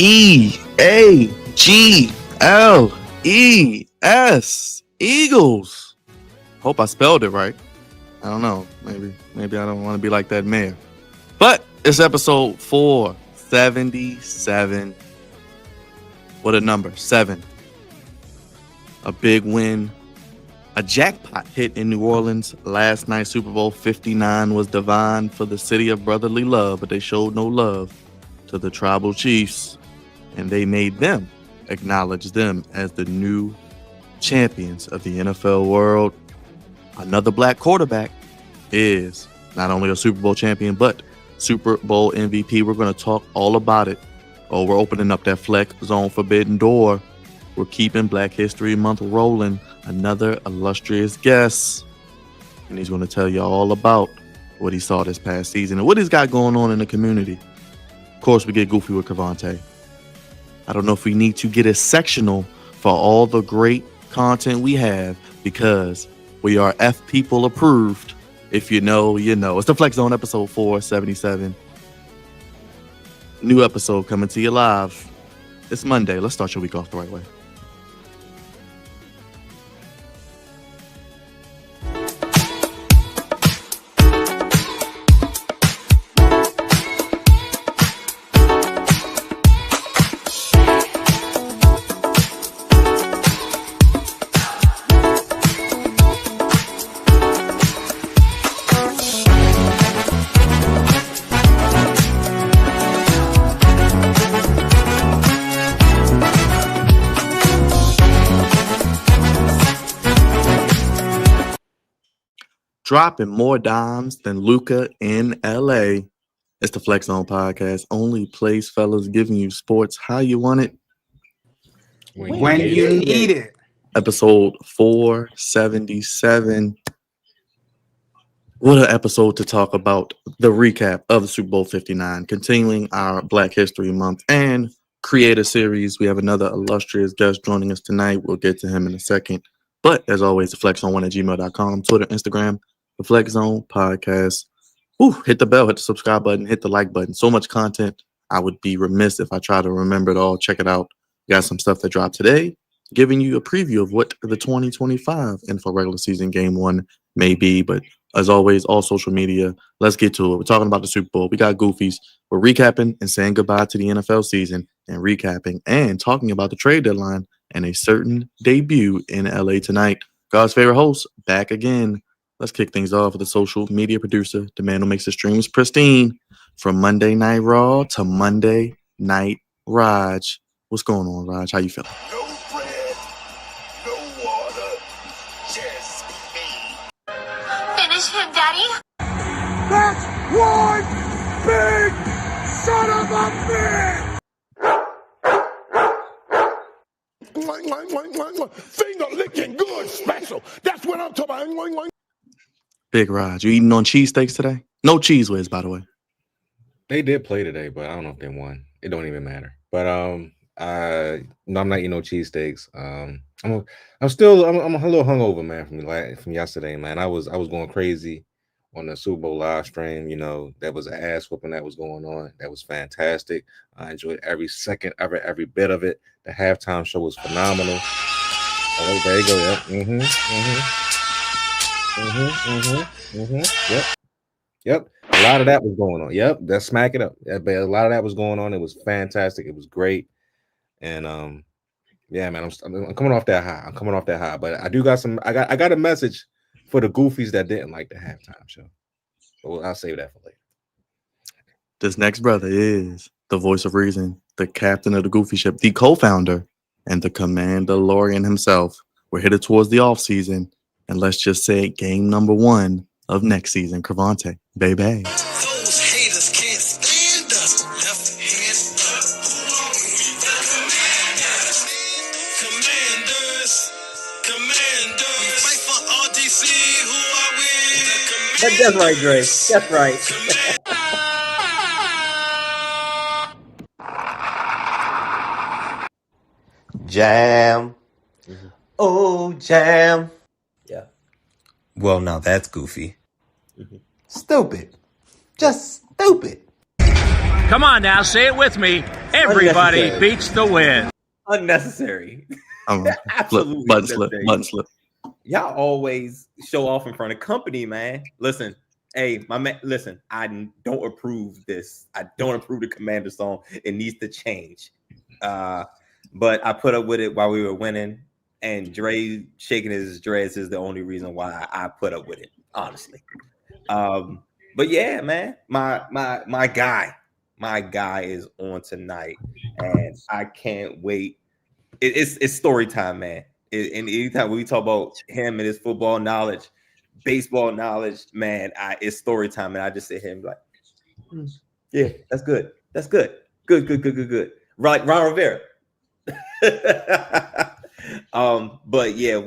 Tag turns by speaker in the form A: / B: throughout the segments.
A: Eagles. Eagles. Hope I spelled it right. I don't know. Maybe I don't want to be like that mayor. But it's episode 477. What a number. 7. A big win. A jackpot hit in New Orleans last night. Super Bowl 59 was divine for the city of brotherly love, but they showed no love to the tribal chiefs, and they made them acknowledge them as the new champions of the NFL world. Another black quarterback is not only a Super Bowl champion, but Super Bowl MVP. We're going to talk all about it. Oh, we're opening up that flex zone forbidden door. We're keeping Black History Month rolling. Another illustrious guest, and he's going to tell you all about what he saw this past season and what he's got going on in the community. Of course, we get goofy with Cavante. I don't know if we need to get a sectional for all the great content we have, because we are F people approved. If you know, you know. It's the Flex Zone episode 477. New episode coming to you live. It's Monday. Let's start your week off the right way. Dropping more dimes than Luka in LA. It's the Flex Zone podcast. Only place, fellas, giving you sports how you want it.
B: When you need it.
A: Episode 477. What an episode to talk about the recap of the Super Bowl 59, continuing our Black History Month and Creator Series. We have another illustrious guest joining us tonight. We'll get to him in a second. But as always, the flexzone1@gmail.com, Twitter, Instagram, the Flex Zone podcast. Hit the bell, hit the subscribe button, hit the like button. So much content. I would be remiss if I try to remember it all. Check it out. We got some stuff that dropped today, giving you a preview of what the 2025 NFL regular season game 1 may be. But as always, all social media. Let's get to it. We're talking about the Super Bowl. We got goofies. We're recapping and saying goodbye to the NFL season, and recapping and talking about the trade deadline and a certain debut in LA tonight. God's favorite host, back again. Let's kick things off with the social media producer, the man who makes the streams pristine. From Monday Night Raw to Monday Night Raj. What's going on, Raj? How you feeling?
C: No bread, no water, just me.
D: Finish him, Daddy.
C: That's one big son of a bitch! Finger licking good special. That's what I'm talking about.
A: Big Raj. You eating on cheesesteaks today? No cheese whiz, by the way.
B: They did play today, but I don't know if they won. It don't even matter. But no, I'm not eating no cheesesteaks. I'm a little hungover, man, from yesterday, man. I was going crazy on the Super Bowl live stream. You know, there was an ass whooping that was going on. That was fantastic. I enjoyed every second of it, every bit of it. The halftime show was phenomenal. Oh, there you go. Yep. A lot of that was going on. Yep, that's smack it up. But a lot of that was going on. It was fantastic. It was great. And yeah, man, I'm coming off that high. But I do got I got a message for the goofies that didn't like the halftime show. But I'll save that for later.
A: This next brother is the voice of reason, the captain of the Goofy Ship, the co-founder, and the Commandalorian himself. We're headed towards the offseason, and let's just say game number 1 of next season. Cavante, baby.
C: Those haters can't stand us. Left hand up. Commanders. We fight for RDC. Who are we?
E: That's right, Dre. That's right. Jam. Oh, jam. Yeah. Well, now that's goofy. Stupid. Just stupid.
F: Come on now, say it with me. Everybody beats the win.
E: Unnecessary.
A: Absolutely button slip.
E: Y'all always show off in front of company, man. Listen, hey, my man, listen, I don't approve this. I don't approve the Commander song. It needs to change. But I put up with it while we were winning, and Dre shaking his dreads is the only reason why I put up with it, honestly. But yeah, man, my guy is on tonight, and I can't wait. It's story time, man. And anytime we talk about him and his football knowledge, baseball knowledge, man, it's story time, and I just sit here and be like, yeah, that's good. That's good. Good. Right, Ron Rivera. But yeah,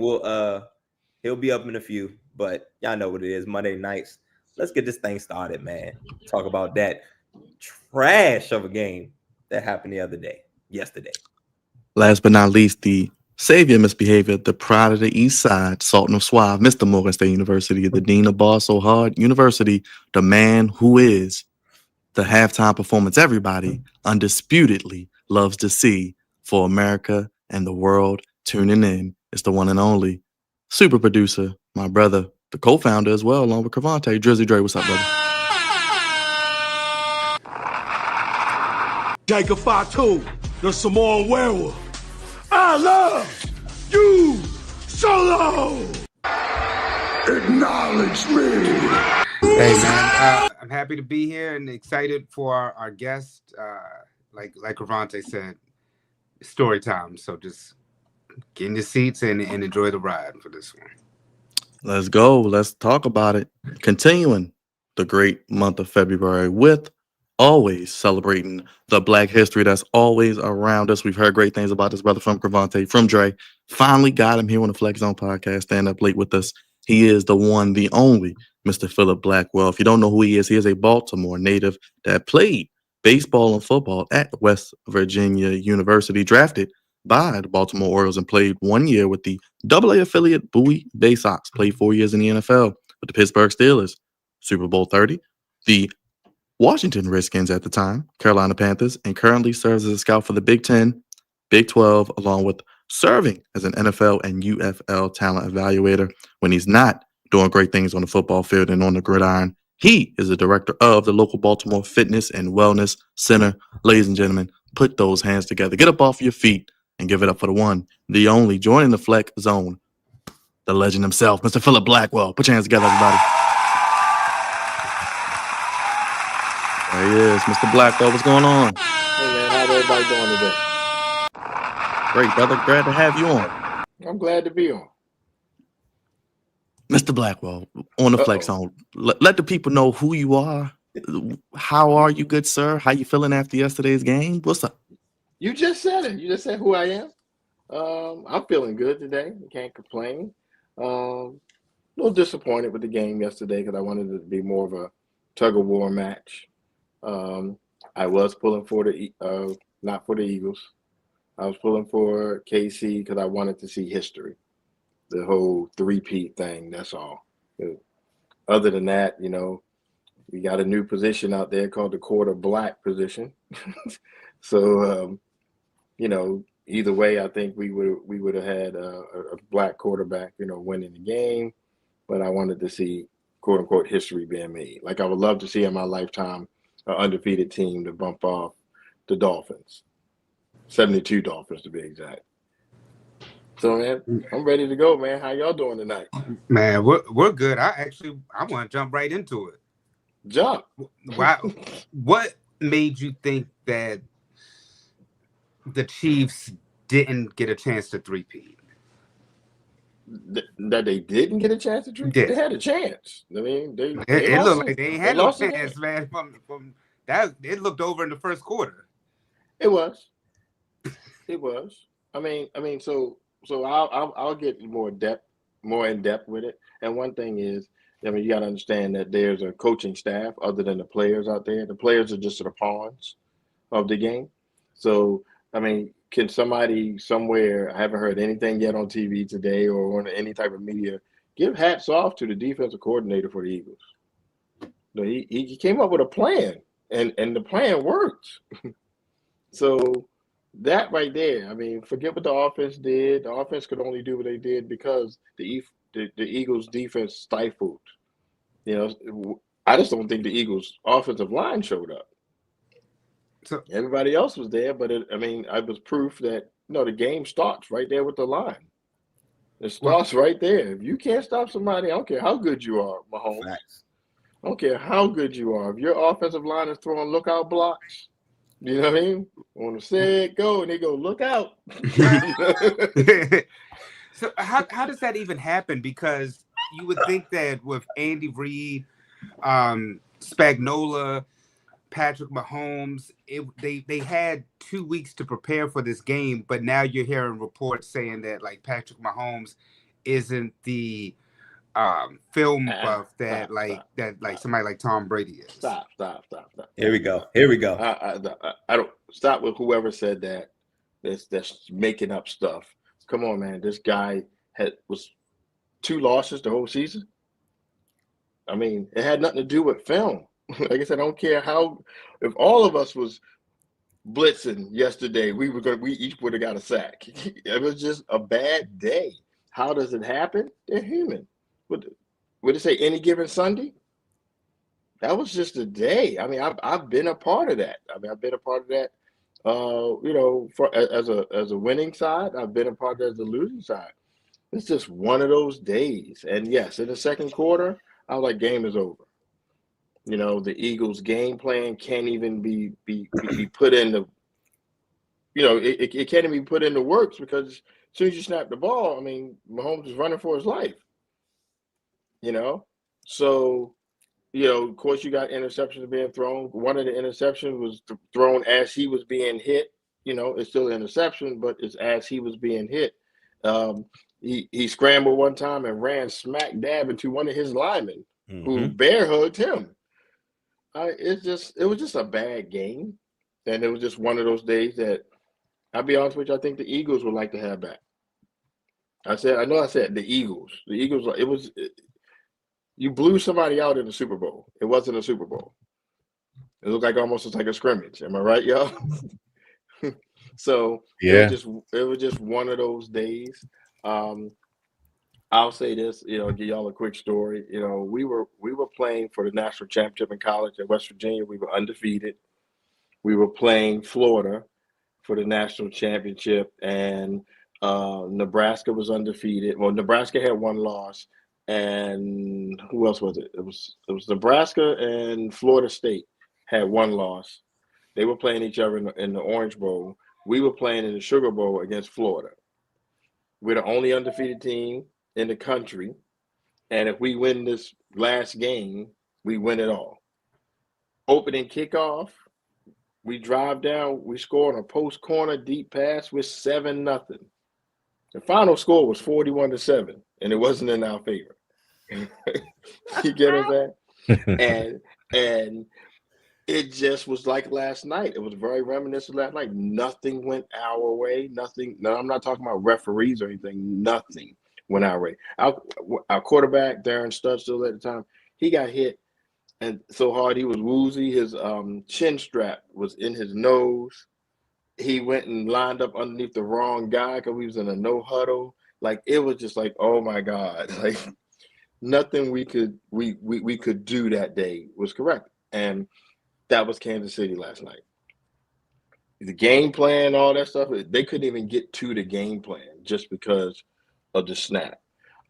E: he'll be up in a few, but y'all know what it is. Monday nights. Let's get this thing started, man. Talk about that trash of a game that happened yesterday.
A: Last but not least, the savior of misbehavior, the pride of the East Side, Sultan of Suave, Mr. Morgan State University, the dean of Bar So Hard University, the man who is the halftime performance everybody undisputedly loves to see for America and the world tuning in. It's the one and only super producer, my brother, the co-founder as well, along with Cravante. Drizzy Dre, what's up, brother?
C: Jacob Fatu, the Samoan werewolf. I love you solo. Acknowledge me.
G: Hey man, I'm happy to be here and excited for our guest. Like Cravante said, story time. So just get in your seats and enjoy the ride for this one.
A: Let's go. Let's talk about it. Continuing the great month of February with always celebrating the Black history that's always around us. We've heard great things about this brother from Cravante, from Dre. Finally got him here on the Flex Zone podcast, stand up late with us. He is the one, the only Mr. Phillip Blackwell. If you don't know who he is a Baltimore native that played baseball and football at West Virginia University, drafted by the Baltimore Orioles and played 1 year with the AA affiliate Bowie Bay Sox, played 4 years in the NFL with the Pittsburgh Steelers, Super Bowl 30, the Washington Redskins at the time, Carolina Panthers, and currently serves as a scout for the Big 10, Big 12, along with serving as an NFL and UFL talent evaluator. When he's not doing great things on the football field and on the gridiron, he is the director of the local Baltimore Fitness and Wellness Center. Ladies and gentlemen, put those hands together. Get up off your feet and give it up for the one, the only, joining the Flex Zone, the legend himself, Mr. Phillip Blackwell. Put your hands together, everybody. There he is, Mr. Blackwell. What's going on?
H: Hey, man, how's everybody doing today?
A: Great, brother. Glad to have you on.
H: I'm glad to be on.
A: Mr. Blackwell, on the Flex Zone, let the people know who you are. How are you, good sir? How you feeling after yesterday's game? What's up?
H: You just said it. You just said who I am. I'm feeling good today. Can't complain. A little disappointed with the game yesterday because I wanted it to be more of a tug-of-war match. I was pulling for not for the Eagles. I was pulling for KC because I wanted to see history, the whole three-peat thing. That's all. Other than that, we got a new position out there called the quarter black position. So, either way, I think we would have had a black quarterback, winning the game. But I wanted to see quote unquote history being made. Like I would love to see in my lifetime an undefeated team to bump off the Dolphins, 72 Dolphins to be exact. So man, I'm ready to go, man. How y'all doing tonight?
G: Man, we're good. I want to jump right into it.
H: Jump.
G: Wow. What made you think that the Chiefs didn't get a chance to three-peat?
H: That they didn't get a chance to treat.
G: Yeah.
H: They had a chance. I mean,
G: it looked like they ain't had no chance, man. From that, it looked over in the first quarter.
H: It was. I mean, so I'll get more in depth with it. And one thing is, you got to understand that there's a coaching staff other than the players out there. The players are just the pawns of the game. So, can somebody somewhere, I haven't heard anything yet on TV today or on any type of media, give hats off to the defensive coordinator for the Eagles. He came up with a plan and the plan worked. So that right there, I mean, forget what the offense did. The offense could only do what they did because the Eagles' defense stifled. You know, I just don't think the Eagles' offensive line showed up.
G: So
H: Everybody else was there, but I was proof that the game starts right there with the line. It starts right there. If you can't stop somebody, I don't care how good you are, Mahomes.
E: Facts.
H: I don't care how good you are. If your offensive line is throwing lookout blocks, you know what I mean? On the set, go, and they go, look out.
G: So how does that even happen? Because you would think that with Andy Reid, Spagnuolo, Patrick Mahomes, they had 2 weeks to prepare for this game, but now you're hearing reports saying that like Patrick Mahomes isn't the film buff that
H: stop.
G: somebody like Tom Brady is.
H: Stop.
E: Here we go.
H: I don't stop with whoever said that. That's making up stuff. Come on, man. This guy was 2 losses the whole season. I mean, it had nothing to do with film. Like I said, I don't care if all of us was blitzing yesterday, we each would have got a sack. It was just a bad day. How does it happen? They're human. Would it say any given Sunday? That was just a day. I mean, I've been a part of that. I've been a part of that. As a winning side, I've been a part of that as a losing side. It's just one of those days. And yes, in the second quarter, I was like, game is over. The Eagles' game plan can't even be put in the. It can't even be put in the works because as soon as you snap the ball, I mean, Mahomes is running for his life. So. Of course, you got interceptions being thrown. One of the interceptions was thrown as he was being hit. It's still an interception, but it's as he was being hit. He scrambled one time and ran smack dab into one of his linemen who bear hugged him. It was just a bad game, and it was just one of those days that I'll be honest with you, I think the Eagles would like to have back. I said the Eagles. The Eagles. You blew somebody out in the Super Bowl. It wasn't a Super Bowl. It looked like almost like a scrimmage. Am I right, y'all? So
B: yeah,
H: it was just one of those days. I'll say this, give y'all a quick story. We were playing for the national championship in college at West Virginia. We were undefeated. We were playing Florida for the national championship, and Nebraska was undefeated. Well, Nebraska had 1 loss. And who else was it? It was Nebraska and Florida State had 1 loss. They were playing each other in the Orange Bowl. We were playing in the Sugar Bowl against Florida. We're the only undefeated team in the country. And if we win this last game, we win it all. Opening kickoff, we drive down, we score on a post corner deep pass with 7-0. The final score was 41-7, and it wasn't in our favor. You get what I'm saying? And it just was like last night. It was very reminiscent last night. Nothing went our way. Nothing. No, I'm not talking about referees or anything. Nothing went our way. Our quarterback, Darren Studstill at the time, he got hit and so hard he was woozy. His chin strap was in his nose. He went and lined up underneath the wrong guy because he was in a no huddle. Like it was just like, oh my God, like nothing we could do that day was correct. And that was Kansas City last night. The game plan, all that stuff, they couldn't even get to the game plan just because of the snap.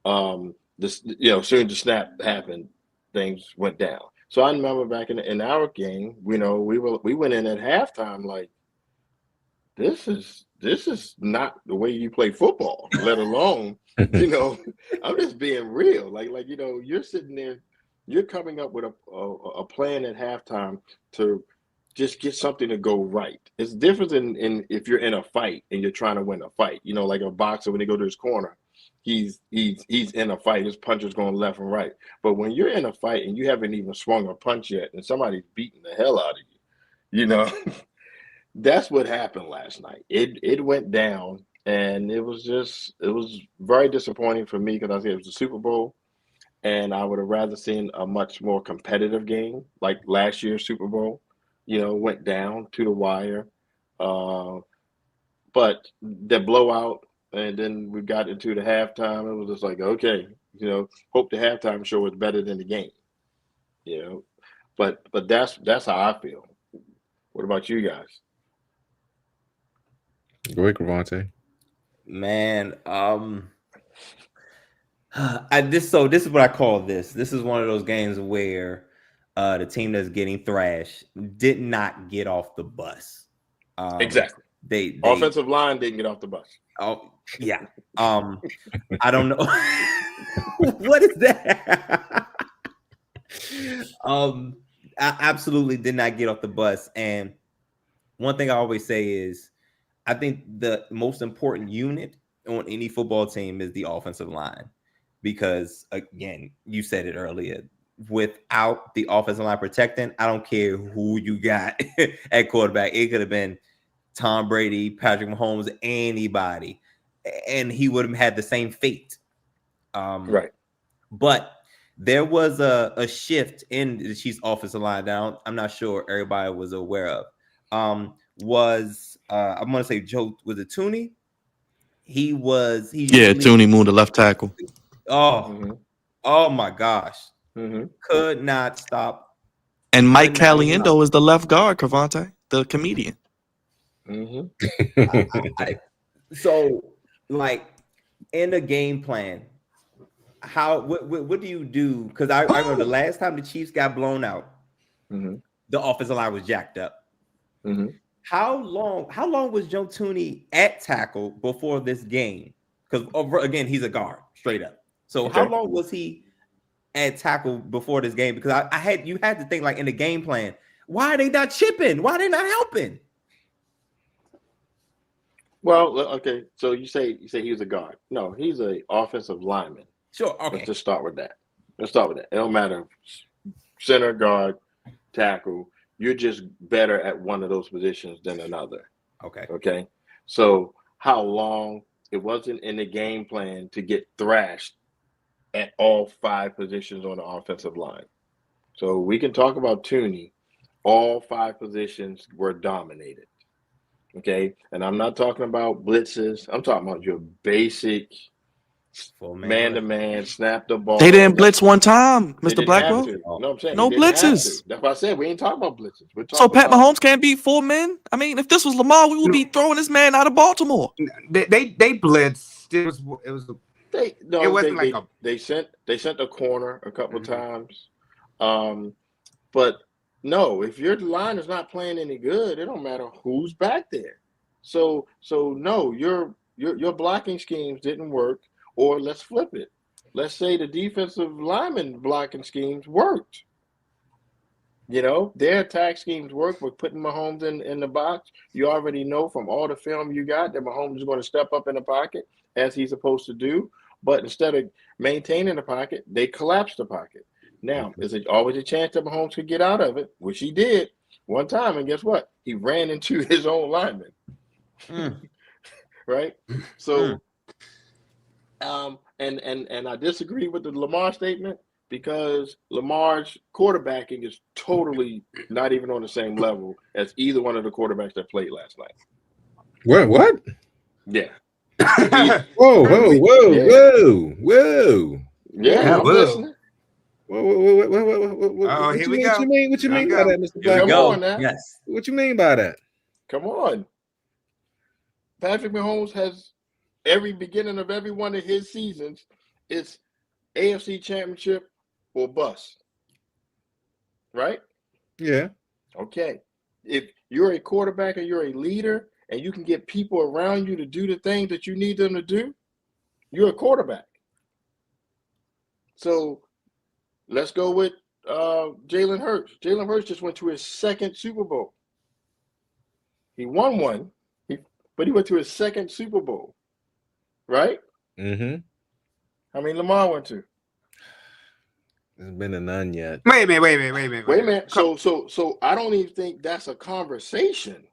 H: Soon as the snap happened, things went down. So I remember back in our game, we went in at halftime like, this is not the way you play football, let alone, I'm just being real. Like, you're sitting there, you're coming up with a plan at halftime to just get something to go right. It's different in if you're in a fight and you're trying to win a fight, like a boxer, when they go to his corner, he's in a fight, his puncher's going left and right. But when you're in a fight and you haven't even swung a punch yet and somebody's beating the hell out of you, that's what happened last night. It went down, and it was very disappointing for me because I said it was the Super Bowl, and I would have rather seen a much more competitive game like last year's Super Bowl. went down to the wire. But the blowout, and then we got into the halftime. It was just like, okay, hope the halftime show was better than the game. But that's how I feel. What about you guys?
B: Go ahead, Cravante.
E: Man, this is what I call this. This is one of those games where the team that's getting thrashed did not get off the bus.
H: Exactly.
E: They
H: Offensive line didn't get off the bus.
E: Oh yeah. I don't know. What is that? I absolutely did not get off the bus. And one thing I always say is, I think the most important unit on any football team is the offensive line, because again, you said it earlier. Without the offensive line protecting, I don't care who you got at quarterback. It could have been Tom Brady, Patrick Mahomes, anybody, and he would have had the same fate.
H: Right.
E: But there was a shift in the Chiefs' offensive line down. I'm not sure everybody was aware of. I'm gonna say Joe, was it Tooney?
A: Tooney moved to left tackle.
E: Oh my gosh. Could not stop.
A: And Mike Caliendo is the left guard, Cravante, the comedian.
E: So, like, in the game plan, what do you do? Because I remember the last time the Chiefs got blown out, the offensive line was jacked up. How long was Joe Tooney at tackle before this game? Because again, he's a guard, straight up. So how long was he at tackle before this game? Because you had to think, like, in the game plan, why are they not chipping? Why are they not helping?
H: Well, okay. So you say he's a guard. No, he's an offensive lineman.
E: Sure. Okay.
H: Let's just start with that. It don't matter. Center, guard, tackle. You're just better at one of those positions than another. Okay. So how long it wasn't in the game plan to get thrashed at all 5 positions on the offensive line. So we can talk about Tooney. All 5 positions were dominated. Okay. And I'm not talking about blitzes. I'm talking about your basic man-to-man, snap the ball.
A: They didn't blitz one time, Mr. Blackwell.
H: No, I'm saying
A: no blitzes.
H: That's why I said we ain't talking about blitzes.
A: So Pat Mahomes can't beat 4 men? I mean, if this was Lamar, we would be throwing this man out of Baltimore.
G: They blitzed.
H: They sent a corner a couple times. But no, if your line is not playing any good, it don't matter who's back there. So no, your blocking schemes didn't work. Or let's flip it. Let's say the defensive lineman blocking schemes worked. Their attack schemes work with putting Mahomes in the box. You already know from all the film you got that Mahomes is going to step up in the pocket as he's supposed to do. But instead of maintaining the pocket, they collapse the pocket. Now, there's always a chance that Mahomes could get out of it, which he did one time. And guess what? He ran into his own lineman. Right? So... And I disagree with the Lamar statement, because Lamar's quarterbacking is totally not even on the same level as either one of the quarterbacks that played last night.
B: What?
H: Yeah.
B: Whoa.
H: Yeah, I'm listening.
B: Whoa.
G: Here we go.
B: What you mean by that, Mr. Black?
H: Come on now.
E: Yes.
B: What you mean by that?
H: Come on. Patrick Mahomes has every beginning of every one of his seasons, it's AFC Championship or bust. Right?
B: Yeah.
H: Okay. If you're a quarterback and you're a leader and you can get people around you to do the things that you need them to do, you're a quarterback. So let's go with Jalen Hurts. Jalen Hurts just went to his 2nd Super Bowl. He won one, but he went to his 2nd Super Bowl. Right? How many Lamar went to?
B: There's been a none yet.
G: Wait a minute.
H: So I don't even think that's a conversation.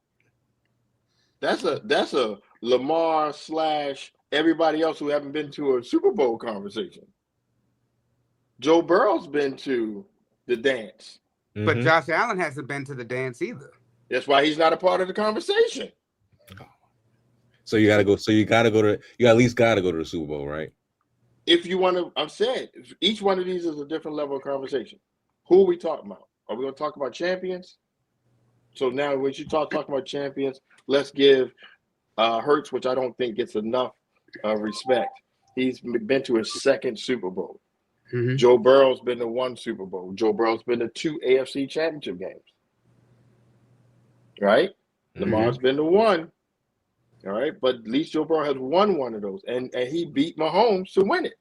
H: That's a Lamar / everybody else who haven't been to a Super Bowl conversation. Joe Burrow's been to the dance.
G: But
B: Mhm.
G: Josh Allen hasn't been to the dance either.
H: That's why he's not a part of the conversation.
B: So you gotta go. So you gotta go to. You at least gotta go to the Super Bowl, right?
H: If you want to, I'm saying each one of these is a different level of conversation. Who are we talking about? Are we going to talk about champions? So now, when you talking about champions, let's give Hurts, which I don't think gets enough respect. He's been to his second Super Bowl.
G: Mhm.
H: Joe Burrow's been to one Super Bowl. Joe Burrow's been to 2 AFC championship games. Right? Lamar's been to one. All right, but at least Joe Burrow has won one of those, and he beat Mahomes to win it.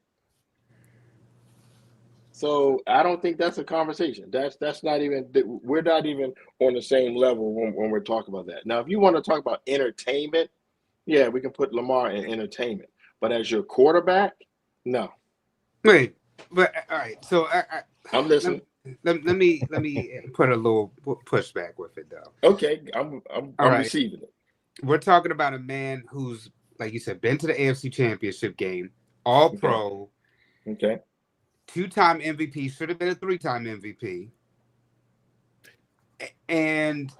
H: So I don't think that's a conversation. That's not even. We're not even on the same level when we're talking about that. Now, if you want to talk about entertainment, yeah, we can put Lamar in entertainment. But as your quarterback, no.
G: Wait, but all right. So
H: I'm listening.
G: Let me put a little pushback with it though.
H: Okay, I'm
G: right.
H: receiving it.
G: We're talking about a man who's, like you said, been to the AFC Championship game, All Pro,
H: Okay.
G: 2-time MVP, should have been a 3-time MVP, and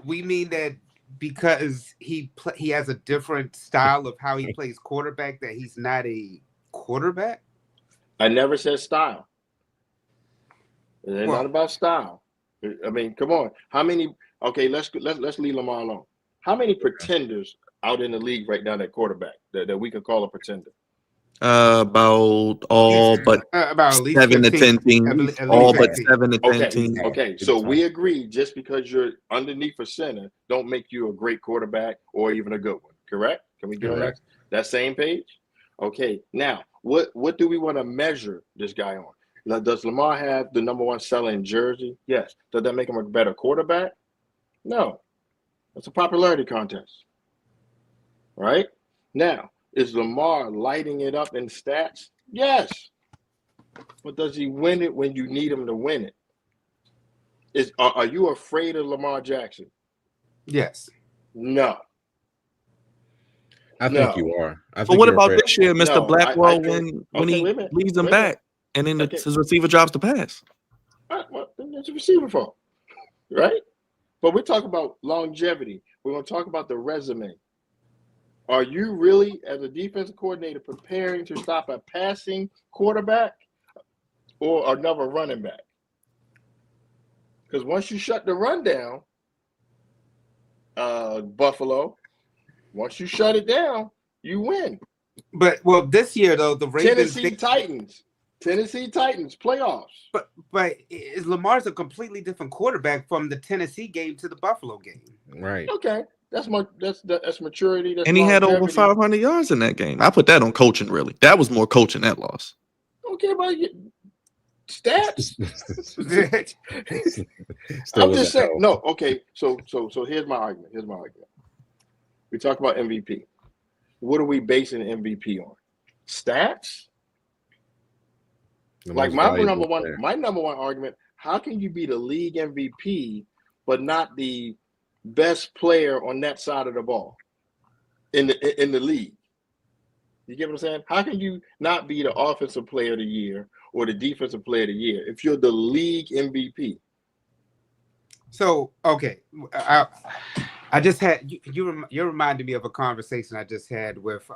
G: we mean that because he has a different style of how he plays quarterback that he's not a quarterback.
H: I never said style. It's not about style. I mean, come on. How many? Okay, let's leave Lamar alone. How many pretenders out in the league right now at quarterback that we could call a pretender?
A: About all but
G: about at least
A: 7 to 10 teams.
G: at least
A: All but
G: 15.
A: 7 to 10 teams.
H: Okay, so we agree just because you're underneath a center don't make you a great quarterback or even a good one, correct? Can we get on that same page? Okay, now what do we want to measure this guy on? Now, does Lamar have the number one selling jersey? Yes. Does that make him a better quarterback? No. It's a popularity contest. Right? Now, is Lamar lighting it up in stats? Yes. But does he win it when you need him to win it? Are you afraid of Lamar Jackson?
G: Yes.
H: No.
B: I think you are.
A: But what about this year, Mr. Blackwell, when he leads them back and then his receiver drops the pass?
H: Well, that's a receiver fault, right? But we're talking about longevity. We're going to talk about the resume. Are you really, as a defensive coordinator, preparing to stop a passing quarterback or another running back? Because once you shut the run down, Buffalo, once you shut it down, you win.
G: But this year though, the Ravens,
H: Tennessee Titans playoffs.
G: But Lamar's a completely different quarterback from the Tennessee game to the Buffalo game.
B: Right.
H: Okay. That's maturity. That's
A: and he had over 500 yards in that game. I put that on coaching, really. That was more coaching, that loss.
H: Okay, about stats. I'm just saying. No, okay. So here's my argument. We talk about MVP. What are we basing MVP on? Stats? Like my number one argument, how can you be the league MVP but not the best player on that side of the ball in the league? You get what I'm saying? How can you not be the offensive player of the year or the defensive player of the year if you're the league MVP?
G: So, okay, I just had you reminded me of a conversation I just had with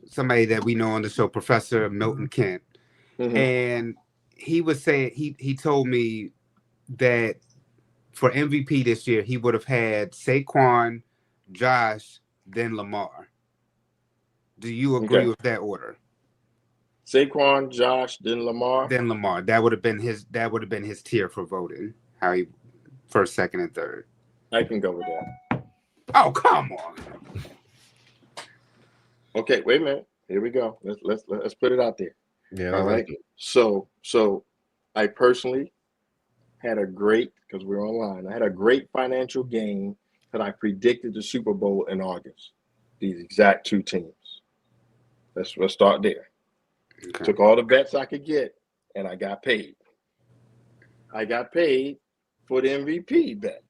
G: somebody that we know on the show, Professor Milton Kent. Mm-hmm. And he was saying he told me that for MVP this year, he would have had Saquon, Josh, then Lamar. Do you agree with that order?
H: Saquon, Josh, then Lamar.
G: Then Lamar. That would have been his tier for voting. How he first, second, and third.
H: I can go with that.
G: Oh, come on.
H: Okay, wait a minute. Here we go. Let's put it out there.
B: Yeah.
H: All right. So I personally had a great, because we're online, I had a great financial gain that I predicted the Super Bowl in August. These exact two teams. Let's start there. Okay. Took all the bets I could get, and I got paid. I got paid for the MVP bet.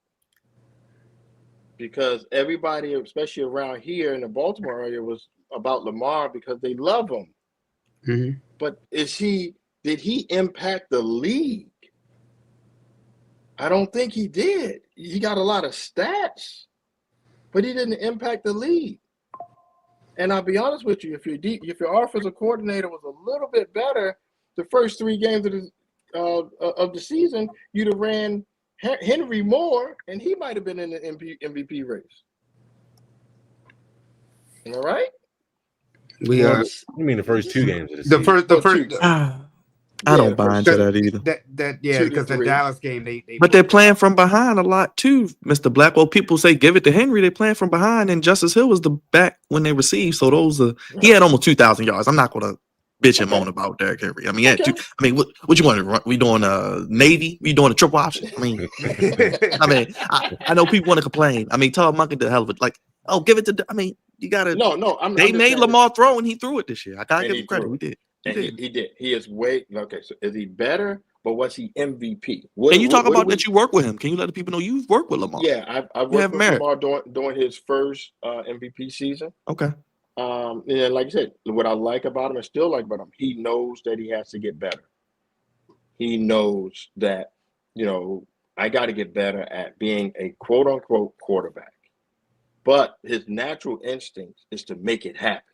H: Because everybody, especially around here in the Baltimore area, was about Lamar because they love him. Mm-hmm. But did he impact the league? I don't think he did. He got a lot of stats, but he didn't impact the league. And I'll be honest with you, if your offensive coordinator was a little bit better the first 3 games of the season, you'd have ran Henry more, and he might have been in the MVP race. All right.
G: We
B: You mean the first 2 games of the
G: the
B: season?
G: first.
A: I don't buy into that either.
G: Because the Dallas game they
A: But they're playing from behind a lot too, Mr. Blackwell. People say give it to Henry. They're playing from behind, and Justice Hill was the back when they received. So he had almost 2,000 yards. I'm not gonna bitch and moan about Derrick Henry. I mean, what you want to run? We doing Navy? We doing a triple option? I mean, I know people want to complain. I mean, Todd Monken did a hell of it. Like, oh, give it to. I mean, you gotta.
H: No.
A: They made Lamar throw, and he threw it this year. I gotta give him credit. We did.
H: He did. He is okay. So is he better? But was he MVP?
A: Can you talk about that you work with him? Can you let the people know you've worked with Lamar?
H: Yeah, I worked with Lamar during his first MVP season.
A: Okay.
H: And like I said, what I like about him and still like about him, he knows that he has to get better. He knows that, I got to get better at being a quote unquote quarterback. But his natural instinct is to make it happen.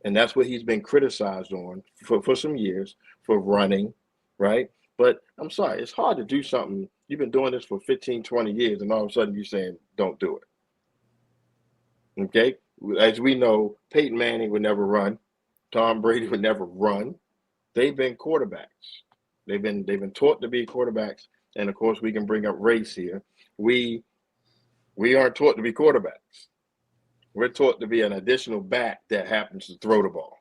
H: And that's what he's been criticized on for some years, for running, right? But I'm sorry, it's hard to do something. You've been doing this for 15, 20 years, and all of a sudden you're saying, don't do it. Okay? As we know, Peyton Manning would never run. Tom Brady would never run. They've been quarterbacks. They've been taught to be quarterbacks. And, of course, we can bring up race here. We aren't taught to be quarterbacks. We're taught to be an additional back that happens to throw the ball.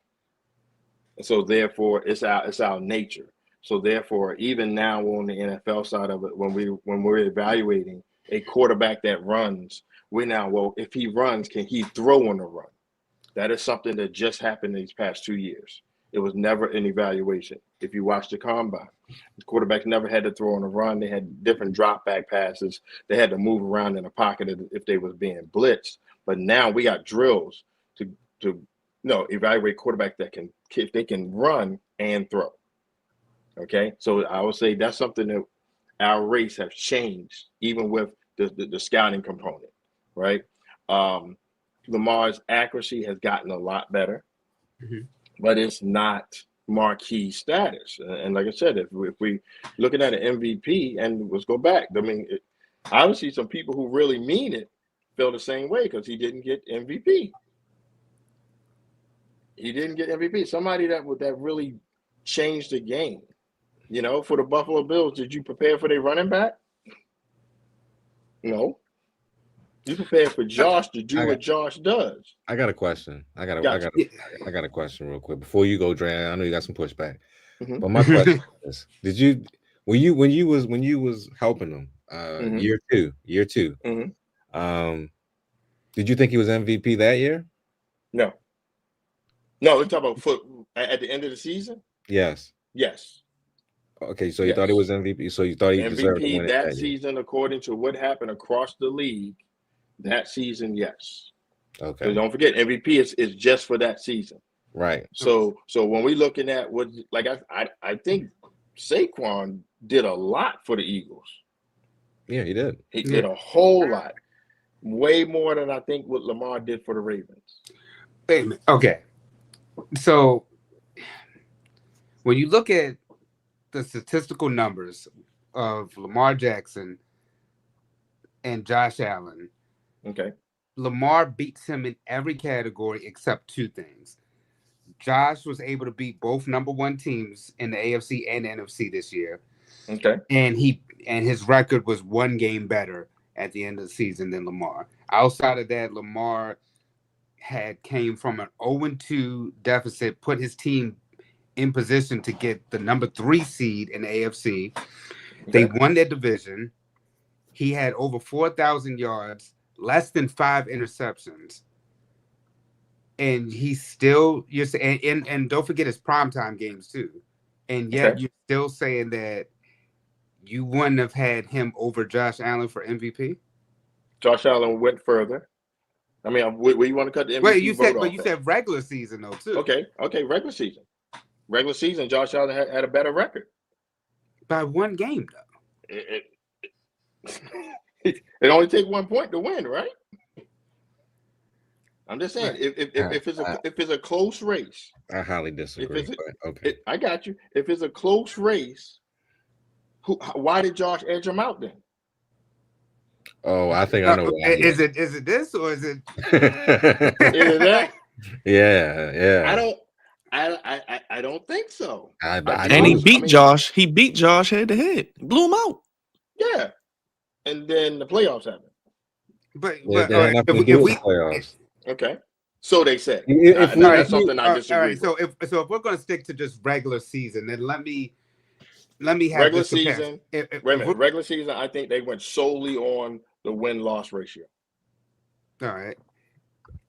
H: And so therefore it's our nature. So therefore, even now on the NFL side of it, when we're evaluating a quarterback that runs, if he runs, can he throw on the run? That is something that just happened in these past 2 years. It was never an evaluation. If you watch the combine, the quarterbacks never had to throw on the run. They had different drop back passes. They had to move around in the pocket if they was being blitzed. But now we got drills to evaluate quarterbacks that can run and throw. Okay, so I would say that's something that our race has changed, even with the scouting component, right? Lamar's accuracy has gotten a lot better, but it's not marquee status. And like I said, if we looking at an MVP, and let's go back, I mean, obviously some people who really mean it feel the same way because he didn't get MVP. He didn't get MVP. Somebody that really changed the game. For the Buffalo Bills, did you prepare for their running back? No. You prepared for Josh to do what Josh does.
B: I got a question. I got a question real quick before you go, Dre. I know you got some pushback, but my question is: when you was helping them year two? Did you think he was MVP that year?
H: No. We're talking about at the end of the season.
B: Yes. Okay, so you thought it was MVP. So you thought he deserved to win
H: that season, according to what happened across the league. That season, yes.
B: Okay.
H: So don't forget, MVP is just for that season.
B: Right.
H: So when we looking at I think Saquon did a lot for the Eagles.
B: Yeah, he did.
H: He did a whole lot, way more than I think what Lamar did for the Ravens.
G: Okay. So when you look at the statistical numbers of Lamar Jackson and Josh Allen,
H: okay,
G: Lamar beats him in every category except 2 things. Josh was able to beat both number 1 teams in the AFC and NFC this year.
H: Okay.
G: And his record was 1 game better at the end of the season than Lamar. Outside of that, Lamar came from an 0-2 deficit, put his team in position to get the number 3 seed in the AFC. Okay. They won their division. He had over 4,000 yards, less than 5 interceptions. And he's still, and don't forget his primetime games too. And yet you're still saying that you wouldn't have had him over Josh Allen for MVP?
H: Josh Allen went further. I mean, where you want to cut the MVP?
G: Wait, you said regular season though too.
H: Okay, regular season. Regular season, Josh Allen had a better record.
G: By 1 game though.
H: It only takes 1 point to win, right? I'm just saying, if it's a close race,
B: I highly disagree. But okay,
H: I got you. If it's a close race, why did Josh edge him out then?
B: Oh, I think I know.
G: Is it this or is it?
H: Is that?
B: Yeah.
H: I don't think so.
A: And he beat Josh. He beat Josh head to head. Blew him out.
H: Yeah. And then the playoffs happened.
G: But
B: if we playoffs.
H: Okay. So they said.
G: That's
H: something I disagree with.
G: So if we're going to stick to just regular season, then let me have
H: regular season. Regular season, I think they went solely on the win-loss ratio.
G: All right.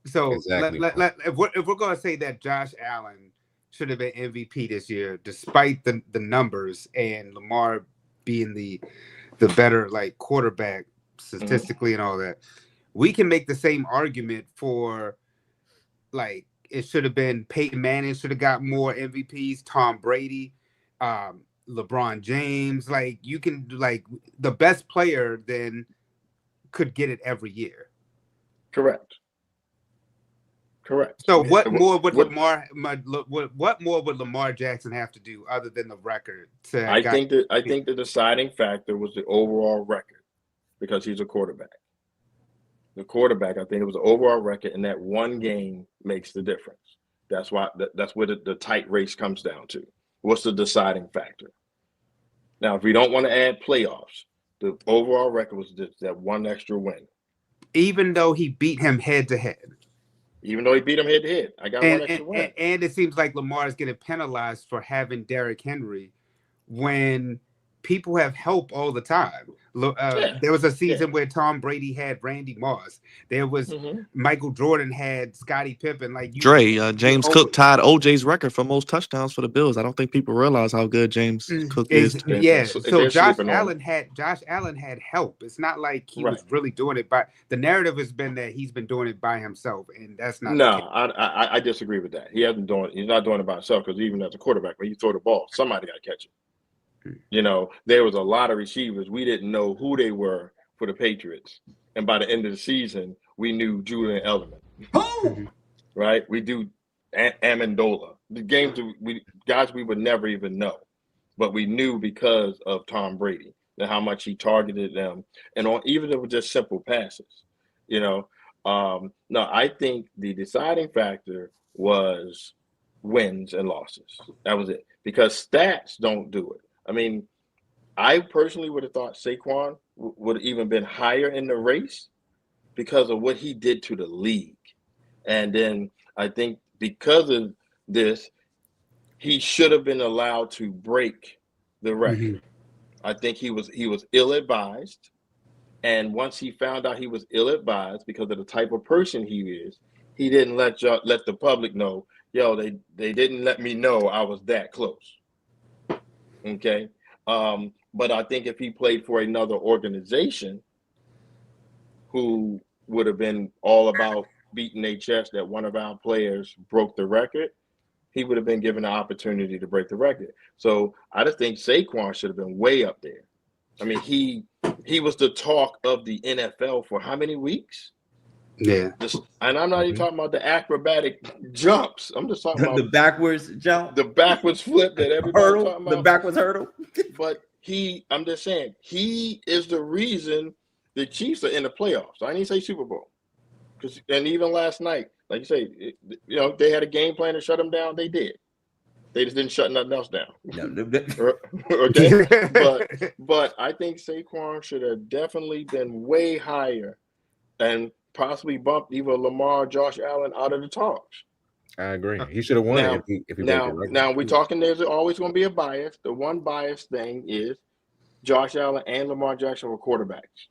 G: So
B: exactly.
G: if we're going to say that Josh Allen should have been MVP this year, despite the numbers and Lamar being the better quarterback statistically and all that, we can make the same argument for it should have been Peyton Manning should have got more MVPs, Tom Brady, LeBron James. You can the best player then could get it every year.
H: Correct.
G: So what more would Lamar Jackson have to do other than the record?
H: I think the deciding factor was the overall record because he's a quarterback. The quarterback, I think it was the overall record, and that one game makes the difference. That's why that's where the tight race comes down to. What's the deciding factor? Now, if we don't want to add playoffs, the overall record was that one extra win.
G: Even though he beat him head to head.
H: Even though he beat him head to head. I got one extra win.
G: And it seems like Lamar is getting penalized for having Derrick Henry when people have help all the time. There was a season where Tom Brady had Randy Moss. There was Michael Jordan had Scottie Pippen.
A: James Cook tied OJ's record for most touchdowns for the Bills. I don't think people realize how good James Cook is.
G: Yeah, so Josh Allen had help. It's not like he was really doing it by. The narrative has been that he's been doing it by himself, and that's not.
H: No, I disagree with that. He's not doing it by himself because even as a quarterback, when you throw the ball, somebody got to catch it. There was a lot of receivers. We didn't know who they were for the Patriots. And by the end of the season, we knew Julian Edelman. Right? We do Amendola. The games we would never even know. But we knew because of Tom Brady and how much he targeted them. And even if it was just simple passes. No, I think the deciding factor was wins and losses. That was it. Because stats don't do it. I mean, I personally would have thought Saquon would have even been higher in the race because of what he did to the league. And then I think because of this, he should have been allowed to break the record. I think he was ill-advised. And once he found out he was ill-advised because of the type of person he is, he didn't let the public know, they didn't let me know I was that close. Okay. But I think if he played for another organization who would have been all about beating their chest that one of our players broke the record, he would have been given the opportunity to break the record. So I just think Saquon should have been way up there. I mean, he was the talk of the NFL for how many weeks?
G: Yeah.
H: And I'm not even talking about the acrobatic jumps. I'm just talking about
E: the backwards jump,
H: the backwards flip that everybody talking about.
E: The backwards hurdle.
H: But I'm just saying, he is the reason the Chiefs are in the playoffs. I didn't say Super Bowl. And even last night, like you say, they had a game plan to shut them down. They did. They just didn't shut nothing else down. Okay. But I think Saquon should have definitely been way higher and possibly bumped either Lamar or Josh Allen out of the talks.
B: I agree. He should have won
H: now,
B: if he
H: now we're talking, there's always going to be a bias. The one bias thing is Josh Allen and Lamar Jackson were quarterbacks.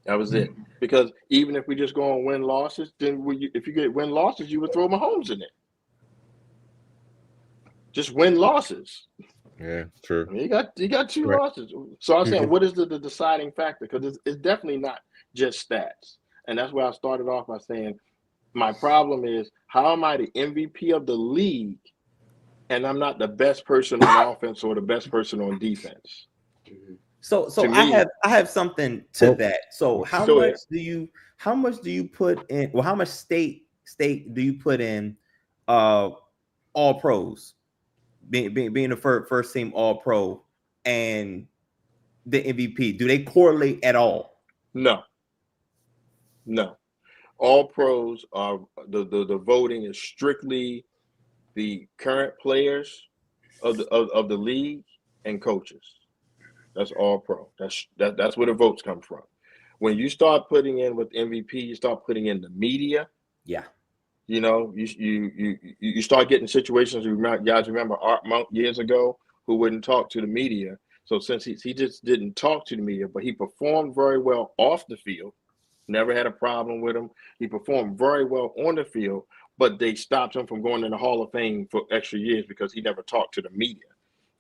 H: That was it. Because even if we just go on win-losses, then if you get win-losses, you would throw Mahomes in it. Just win-losses.
B: Yeah, true.
H: I mean, you got two losses. So I'm saying, what is the deciding factor? Because it's definitely not just stats. And that's why I started off by saying, my problem is, how am I the MVP of the league and I'm not the best person on offense or the best person on defense?
E: So
G: To
E: I
G: me-
E: have something to
B: Well,
E: that. So how
G: go
E: much
G: ahead.
E: do you put in? Well, how much state do you put in? All pros, being the first team All Pro and the MVP. Do they correlate at all?
H: No. All pros are the voting is strictly the current players of the league and coaches. That's all pro. That's where the votes come from. When you start putting in with MVP, you start putting in the media.
E: Yeah.
H: You know, you start getting situations. You guys remember Art Monk years ago who wouldn't talk to the media. So since he just didn't talk to the media, but he performed very well off the field. Never had a problem with him. He performed very well on the field, but they stopped him from going in the Hall of Fame for extra years because he never talked to the media.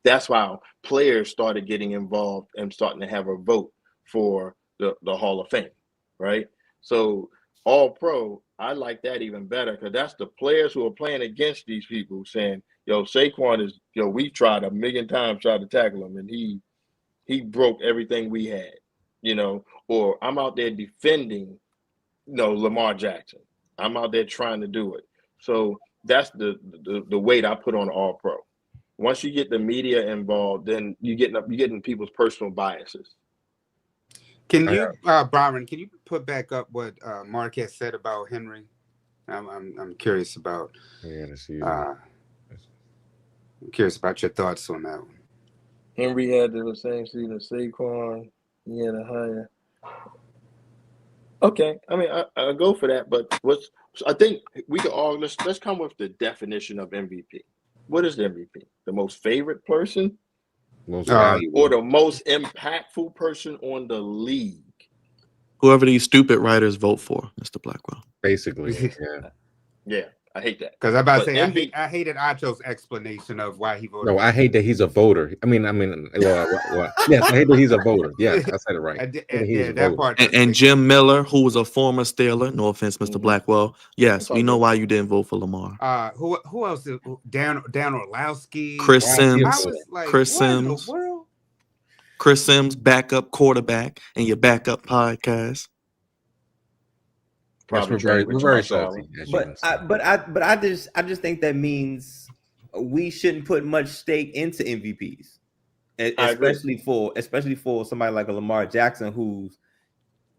H: That's why players started getting involved and starting to have a vote for the Hall of Fame, right? So all pro, I like that even better because that's the players who are playing against these people saying, yo, Saquon is, we've tried a million times to tackle him and he broke everything we had, or I'm out there defending, Lamar Jackson. I'm out there trying to do it. So that's the weight I put on all pro. Once you get the media involved, then you're getting people's personal biases.
G: Can you, Byron? Can you put back up what Marquez said about Henry? I'm curious about.
B: Yeah, let's see.
G: I'm curious about your thoughts on that one.
H: Henry had the same seat as Saquon. He had a higher. Okay, I mean I go for that, but I think we could all let's come with the definition of MVP. What is the MVP? The most favorite person,
B: Most valuable.
H: or the most impactful person on the league?
A: Whoever these stupid writers vote for, Mr. Blackwell.
B: Basically, yeah.
H: Yeah, I hate that.
G: Because I'm about to
H: But
G: say, I hated Acho's explanation of why he voted.
B: No, I hate that he's a voter. I mean, yes, I hate that he's a voter. Yes, I said it right.
G: That part.
A: And Jim Miller, who was a former Steeler. No offense, Mr. Blackwell. Yes, we know why you didn't vote for Lamar.
G: Who else? Dan Orlowski,
A: Chris Sims.
G: I was like,
A: Chris
G: what in
A: Sims.
G: the world?
A: Chris Sims, backup quarterback, and your backup podcast.
B: Yes, we're very salty.
E: But I just think that means we shouldn't put much stake into MVPs, especially for somebody like a Lamar Jackson, who's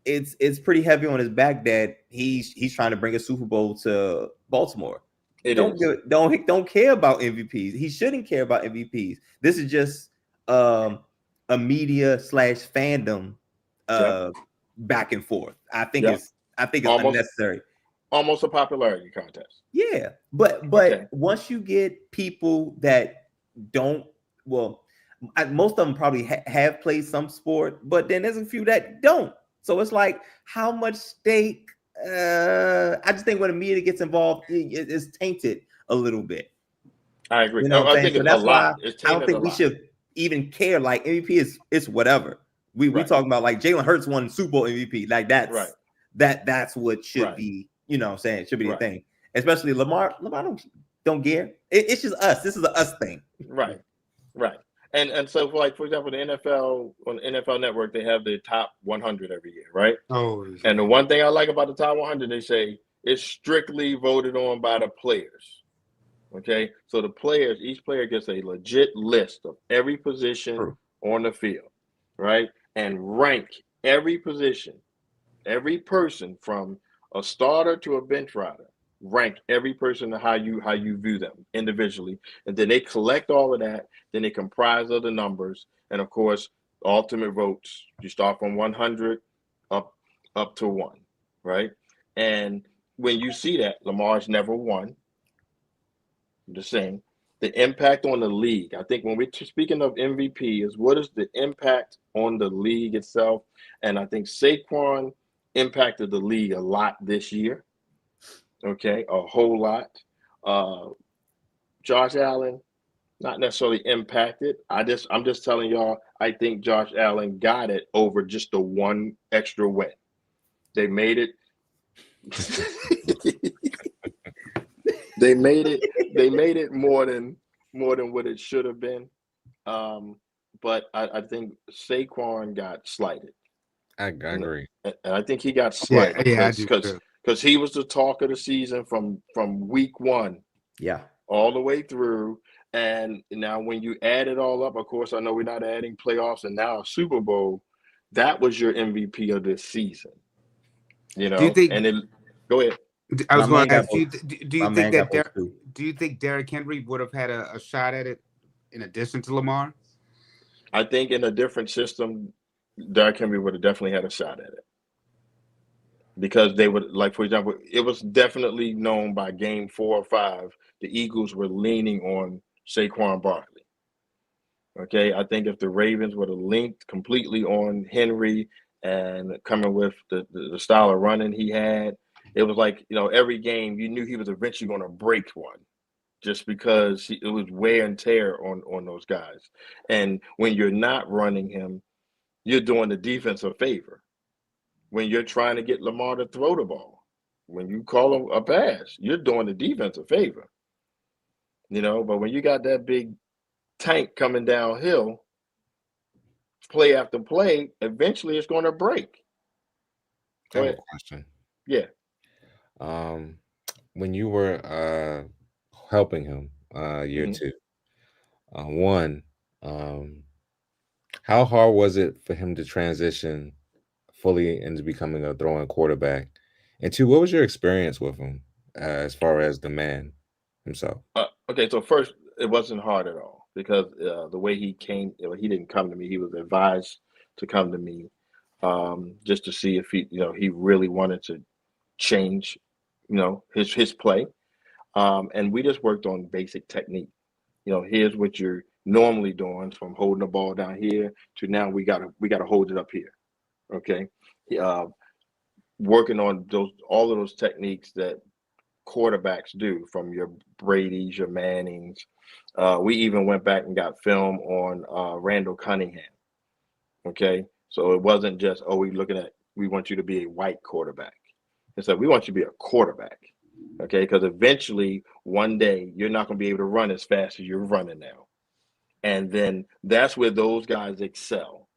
E: it's pretty heavy on his back that he's trying to bring a Super Bowl to Baltimore. Don't care about MVPs. He shouldn't care about MVPs. This is just a media / fandom back and forth. I think it's unnecessary.
H: Almost a popularity contest.
E: Yeah, but once you get people that don't, most of them probably have played some sport, but then there's a few that don't. So it's like, how much stake? I just think when the media gets involved, it's tainted a little bit.
H: I agree.
E: I
H: think it's a lot.
E: I don't think we should even care. Like MVP is whatever. We talking about like Jalen Hurts won Super Bowl MVP. Like that's
H: right.
E: That's what should be. You know what I'm saying? It should be the thing. Especially Lamar don't care. It's just us. This is an us thing.
H: Right. And so for example, the NFL on the NFL Network, they have the top 100 every year, right?
G: Oh.
H: And the one thing I like about the top 100, they say it's strictly voted on by the players. Okay, so each player gets a legit list of every position on the field, right? And rank every position, every person from a starter to a bench rider. Rank every person and how you view them individually, and then they collect all of that. Then they comprise of the numbers, and of course, ultimate votes. You start from 100 up to 1, right? And when you see that, Lamar's never won. I'm just saying the impact on the league. I think when we're speaking of MVP, is what is the impact on the league itself? And I think Saquon impacted the league a lot this year. Okay, a whole lot. Josh Allen, not necessarily impacted. I'm just telling y'all, I think Josh Allen got it over just the one extra win. They made it. They made it more than what it should have been. but I think Saquon got slighted.
B: I agree.
H: And I think he got
G: Yeah,
H: slighted
G: I do too.
H: because he was the talk of the season from week one
E: Yeah.
H: all the way through. And now when you add it all up, of course, I know we're not adding playoffs and now a Super Bowl. That was your MVP of this season. You know,
G: Do you think?
H: and it go ahead.
G: I was
E: My
G: going
E: man
G: to
E: got
G: ask you.
E: both.
G: Do
E: My
G: you
E: man
G: think
E: got
G: that?
E: both too.
G: Do you think Derrick Henry would have had a shot at it in addition to Lamar?
H: I think in a different system, Derrick Henry would have definitely had a shot at it. Because they would, like, for example, it was definitely known by game 4 or 5, the Eagles were leaning on Saquon Barkley. Okay, I think if the Ravens would have linked completely on Henry and coming with the style of running he had, it was like, you know, every game you knew he was eventually going to break one just because it was wear and tear on those guys. And when you're not running him, you're doing the defense a favor. When you're trying to get Lamar to throw the ball, when you call him a pass, you're doing the defense a favor. You know, but when you got that big tank coming downhill, play after play, eventually it's going to break.
B: I have a question.
H: Yeah.
B: When you were helping him year
H: Mhm.
B: 2, one, how hard was it for him to transition fully into becoming a throwing quarterback? And 2, what was your experience with him as far as the man himself?
H: Okay, so first, it wasn't hard at all because the way he came, he didn't come to me. He was advised to come to me just to see if he really wanted to change, his play. And we just worked on basic technique. Here's what you're normally doing from holding the ball down here to now we gotta hold it up here. Okay, working on all of those techniques that quarterbacks do, from your Brady's, your Mannings. We even went back and got film on Randall Cunningham. Okay, so it wasn't just, we want you to be a white quarterback. It's like, we want you to be a quarterback. Okay, because eventually one day you're not going to be able to run as fast as you're running now. And then that's where those guys excel.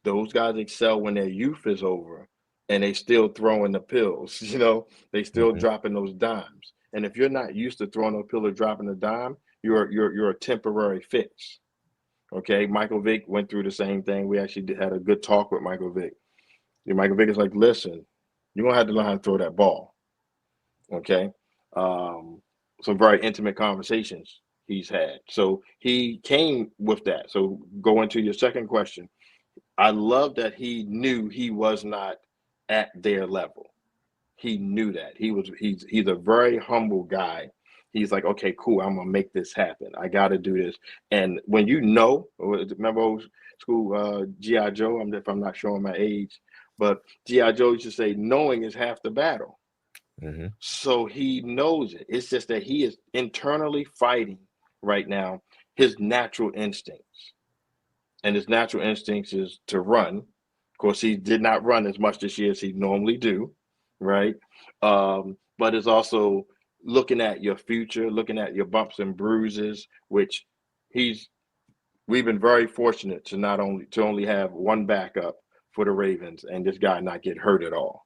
H: Those guys excel when their youth is over and they still throwing the pills, they still dropping those dimes. And if you're not used to throwing a pill or dropping a dime, you're a temporary fix. Okay, Michael Vick went through the same thing. We actually had a good talk with Michael Vick. Michael Vick is like, listen, you're gonna have to learn how to throw that ball. Okay, some very intimate conversations he's had. So he came with that. So going to your second question, I love that he knew he was not at their level. He knew that. He's a very humble guy. He's like, okay, cool, I'm gonna make this happen. I gotta do this. And when remember old school G.I. Joe, if I'm not showing my age, but G.I. Joe used to say, knowing is half the battle. So he knows it. It's just that he is internally fighting right now his natural instincts. And his natural instincts is to run. Of course, he did not run as much this year as he normally do, right? But it's also looking at your future, looking at your bumps and bruises, which we've been very fortunate to only have one backup for the Ravens and this guy not get hurt at all.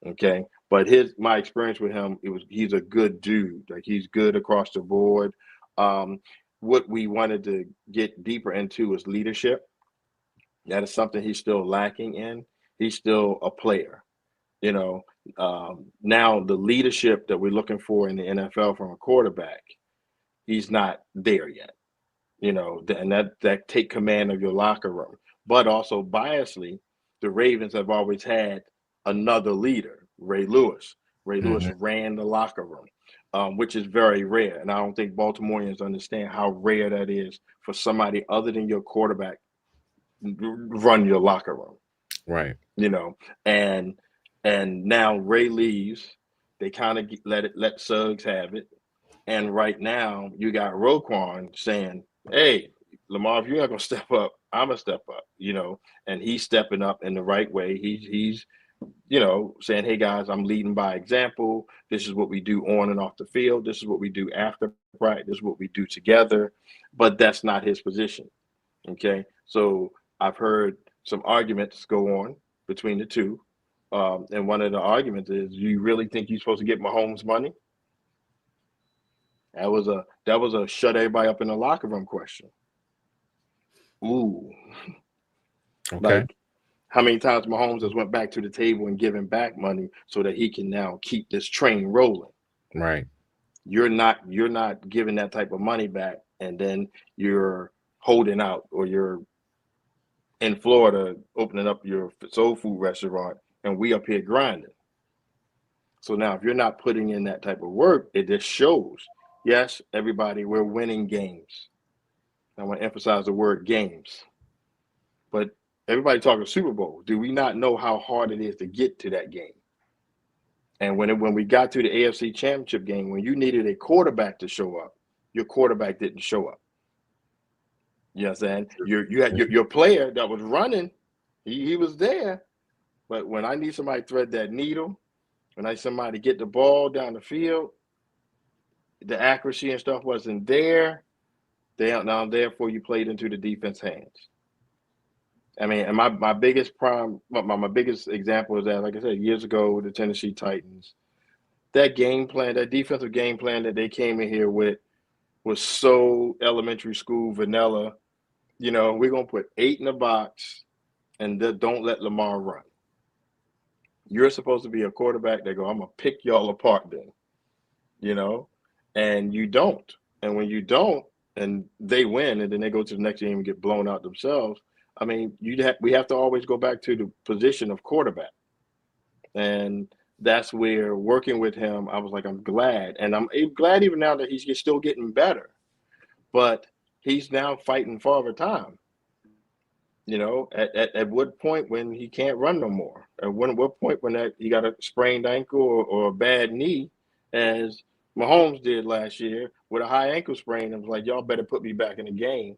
H: Okay. But my experience with him, he's a good dude. Like, he's good across the board. What we wanted to get deeper into is leadership. That is something he's still lacking in. He's still a player. Now the leadership that we're looking for in the NFL from a quarterback, he's not there yet. And that take command of your locker room. But also biasly, the Ravens have always had another leader, Ray Lewis. Ray Lewis ran the locker room, which is very rare. And I don't think Baltimoreans understand how rare that is for somebody other than your quarterback run your locker room.
B: Right.
H: And now Ray leaves. They kind of let Suggs have it. And right now you got Roquan saying, hey, Lamar, if you're not going to step up, I'm going to step up, and he's stepping up in the right way. He's saying, hey, guys, I'm leading by example. This is what we do on and off the field. This is what we do after practice. This is what we do together. But that's not his position. Okay. So I've heard some arguments go on between the two. And one of the arguments is, you really think you're supposed to get Mahomes money? That was a shut everybody up in the locker room question. Ooh.
B: Okay.
H: Like, how many times Mahomes has went back to the table and given back money so that he can now keep this train rolling?
B: Right.
H: You're not giving that type of money back, and then you're holding out, or you're in Florida opening up your soul food restaurant, and we up here grinding. So now, if you're not putting in that type of work, it just shows. Yes, everybody, we're winning games. I want to emphasize the word games. But everybody talking Super Bowl. Do we not know how hard it is to get to that game? And when we got to the AFC Championship game, when you needed a quarterback to show up, your quarterback didn't show up. You know what I'm saying? You had your player that was running, he was there. But when I need somebody to thread that needle, when I need somebody to get the ball down the field, the accuracy and stuff wasn't there. Now, therefore, you played into the defense hands. I mean, and my biggest my biggest example is that, like I said, years ago with the Tennessee Titans, that game plan, that defensive game plan that they came in here with was so elementary school vanilla. You know, we're going to put 8 in the box and don't let Lamar run. You're supposed to be a quarterback that go, I'm going to pick y'all apart then, you know, and you don't. And when you don't, and they win, and then they go to the next game and get blown out themselves, I mean, we have to always go back to the position of quarterback. And that's where, working with him, I was like, I'm glad. And I'm glad even now that he's still getting better. But he's now fighting for over time. You know, at what point when he can't run no more? At what point when he got a sprained ankle or a bad knee, as Mahomes did last year with a high ankle sprain, and was like, y'all better put me back in the game.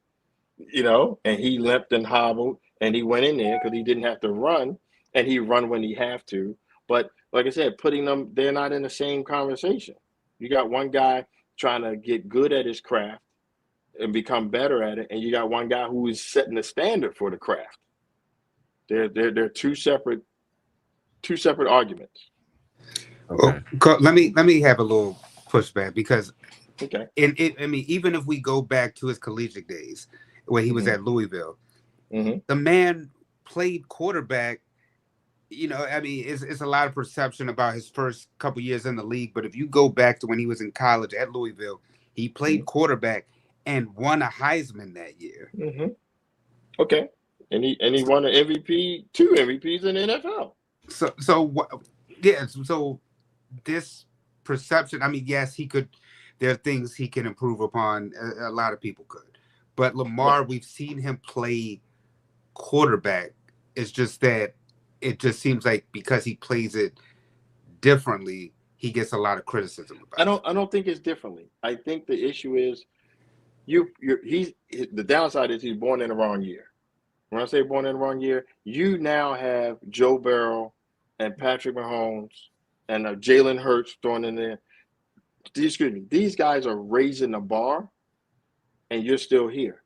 H: You know, and he limped and hobbled, and he went in there because he didn't have to run, and he run when he have to. But like I said, putting them, they're not in the same conversation. You got one guy trying to get good at his craft and become better at it, and you got one guy who is setting the standard for the craft. They're two separate arguments.
B: Okay.
G: Well, let me have a little pushback, because
H: Okay.
G: I mean, even if we go back to his collegiate days when he was at Louisville, the man played quarterback. You know, I mean, it's a lot of perception about his first couple years in the league, but if you go back to when he was in college at Louisville, he played quarterback and won a Heisman that year.
H: Okay, and he won an MVP, 2 MVPs in the NFL.
G: So this perception, I mean, yes, he could. There are things he can improve upon. A lot of people could, but Lamar, we've seen him play quarterback. It's just that it just seems like because he plays it differently, he gets a lot of criticism about
H: I don't think it's differently. I think the issue is the downside is he's born in the wrong year. When I say born in the wrong year, you now have Joe Burrow and Patrick Mahomes and Jalen Hurts thrown in there. Excuse me. These guys are raising the bar, and you're still here.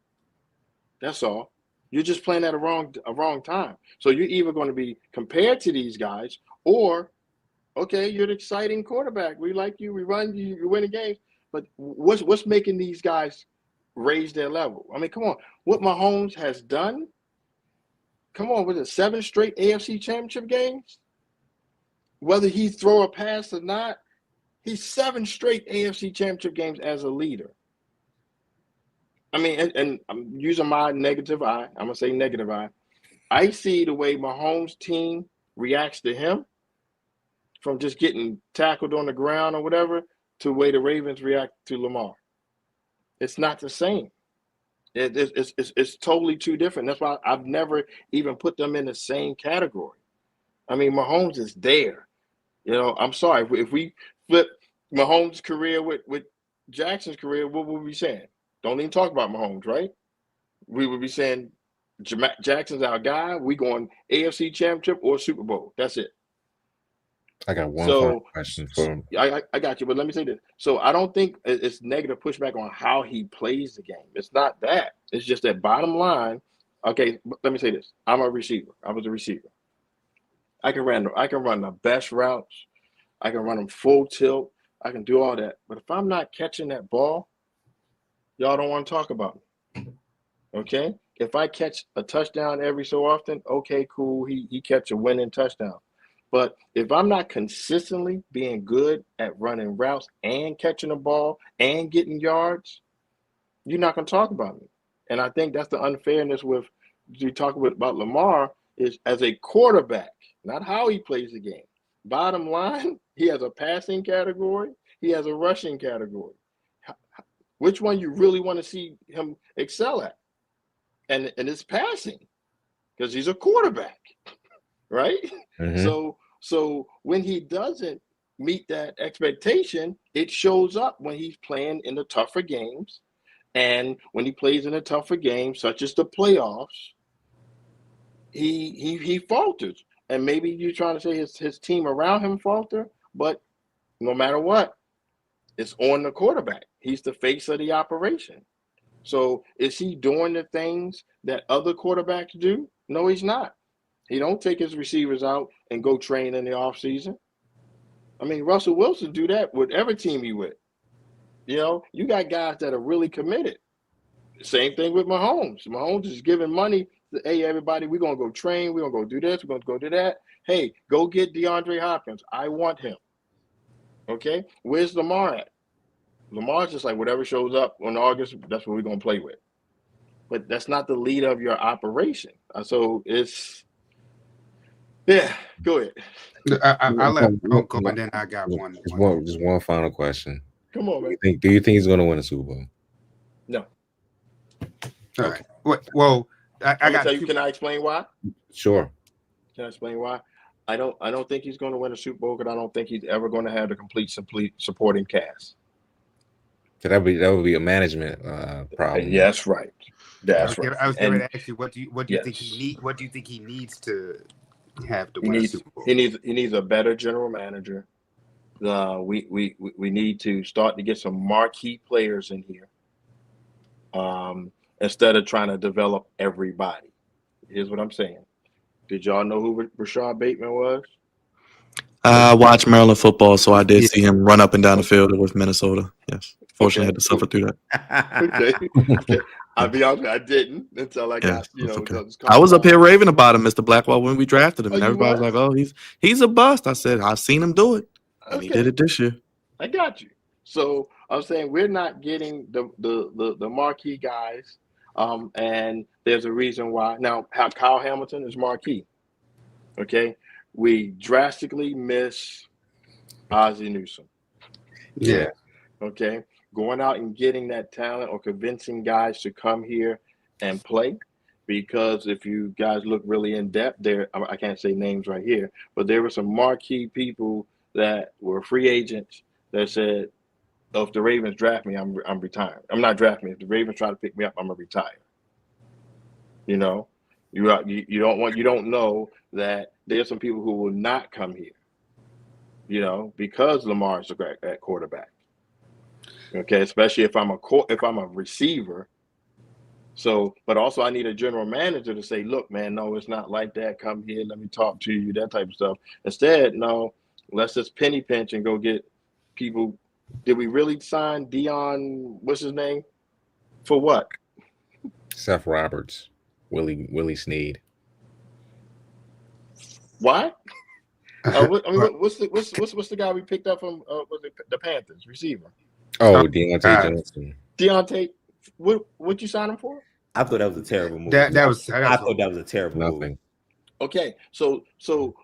H: That's all. You're just playing at a wrong time. So you're either going to be compared to these guys, or, okay, you're an exciting quarterback. We like you. We run you. You win a game. But what's making these guys raise their level? I mean, come on. What Mahomes has done, come on, was it 7 straight AFC Championship games? Whether he throw a pass or not, he's 7 straight AFC Championship games as a leader. I mean, and I'm using my negative eye. I'm going to say negative eye. I see the way Mahomes' team reacts to him, from just getting tackled on the ground or whatever, to the way the Ravens react to Lamar. It's not the same. It's totally two different. That's why I've never even put them in the same category. I mean, Mahomes is there. You know, I'm sorry. If we flip Mahomes' career with Jackson's career, what would we be saying? Don't even talk about Mahomes, right? We would be saying Jackson's our guy. We going AFC Championship or Super Bowl. That's it.
B: I got one final question for him.
H: I got you, but let me say this. So I don't think it's negative pushback on how he plays the game. It's not that. It's just that bottom line, Okay, let me say this. I'm a receiver. I was a receiver. I can run the best routes. I can run them full tilt. I can do all that. But if I'm not catching that ball, y'all don't want to talk about me. Okay? If I catch a touchdown every so often, okay, cool. He catch a winning touchdown. But if I'm not consistently being good at running routes and catching the ball and getting yards, you're not going to talk about me. And I think that's the unfairness with you talk about Lamar is as a quarterback, not how he plays the game. Bottom line, he has a passing category. He has a rushing category. Which one you really want to see him excel at? And it's passing because he's a quarterback, right?
B: Mm-hmm.
H: So when he doesn't meet that expectation, it shows up when he's playing in the tougher games. And when he plays in a tougher game, such as the playoffs, he falters. And maybe you're trying to say his team around him falter, but no matter what, it's on the quarterback. He's the face of the operation. So is he doing the things that other quarterbacks do? No, he's not. He don't take his receivers out and go train in the offseason. I mean, Russell Wilson do that with every team he with. You know, you got guys that are really committed. Same thing with Mahomes. Mahomes is giving money to, hey, everybody, we're going to go train. We're going to go do this. We're going to go do that. Hey, go get DeAndre Hopkins. I want him. Okay? Where's Lamar at? Lamar's just like whatever shows up in August, that's what we're going to play with. But that's not the leader of your operation. So it's, yeah, go ahead.
G: I'll let Uncle go, and then I got
B: Just one final question.
H: Come on, man.
B: Do you think he's going to win a Super Bowl?
H: No.
G: All right. Well, I got.
H: Can I explain why?
B: Sure.
H: Can I explain why? I don't think he's going to win a Super Bowl because I don't think he's ever going to have the complete supporting cast.
B: So that would be a management problem.
H: Yeah, that's right. That's right.
G: I was going to ask you, what do you think he need? What do you think he needs to have to win a Super Bowl?
H: He needs a better general manager. We need to start to get some marquee players in here. Instead of trying to develop everybody. Here's what I'm saying. Did y'all know who Rashad Bateman was?
A: I watched Maryland football, so I did see him run up and down the field with Minnesota. Yes. Fortunately, I had to suffer through
H: that. Okay. I'll be honest, I didn't until I got,
A: I was up here raving about him, Mr. Blackwell, when we drafted him. And everybody was like, oh, he's a bust. I said, I've seen him do it. And he did it this year.
H: I got you. So I'm saying we're not getting the marquee guys. And there's a reason why. Now, Kyle Hamilton is marquee. Okay. We drastically miss Ozzie Newsome.
B: Yeah.
H: Okay. Going out and getting that talent or convincing guys to come here and play. Because if you guys look really in depth there, I can't say names right here, but there were some marquee people that were free agents that said, oh, if the Ravens draft me, I'm retiring. I'm not drafting me. If the Ravens try to pick me up, I'm gonna retire. You know, you don't know that there's some people who will not come here. You know, because Lamar is a great quarterback. Okay, especially if I'm a receiver. So, but also I need a general manager to say, look, man, no, it's not like that. Come here, let me talk to you, that type of stuff. Instead, no, let's just penny pinch and go get people. Did we really sign Dion, what's his name? For what?
B: Seth Roberts, Willie Snead.
H: Why? What's the guy we picked up from the Panthers receiver?
B: Oh, Deontay Johnson.
H: Deontay, what you sign him for?
E: I thought that was a terrible move.
G: I
E: thought that was a terrible move.
H: Okay, so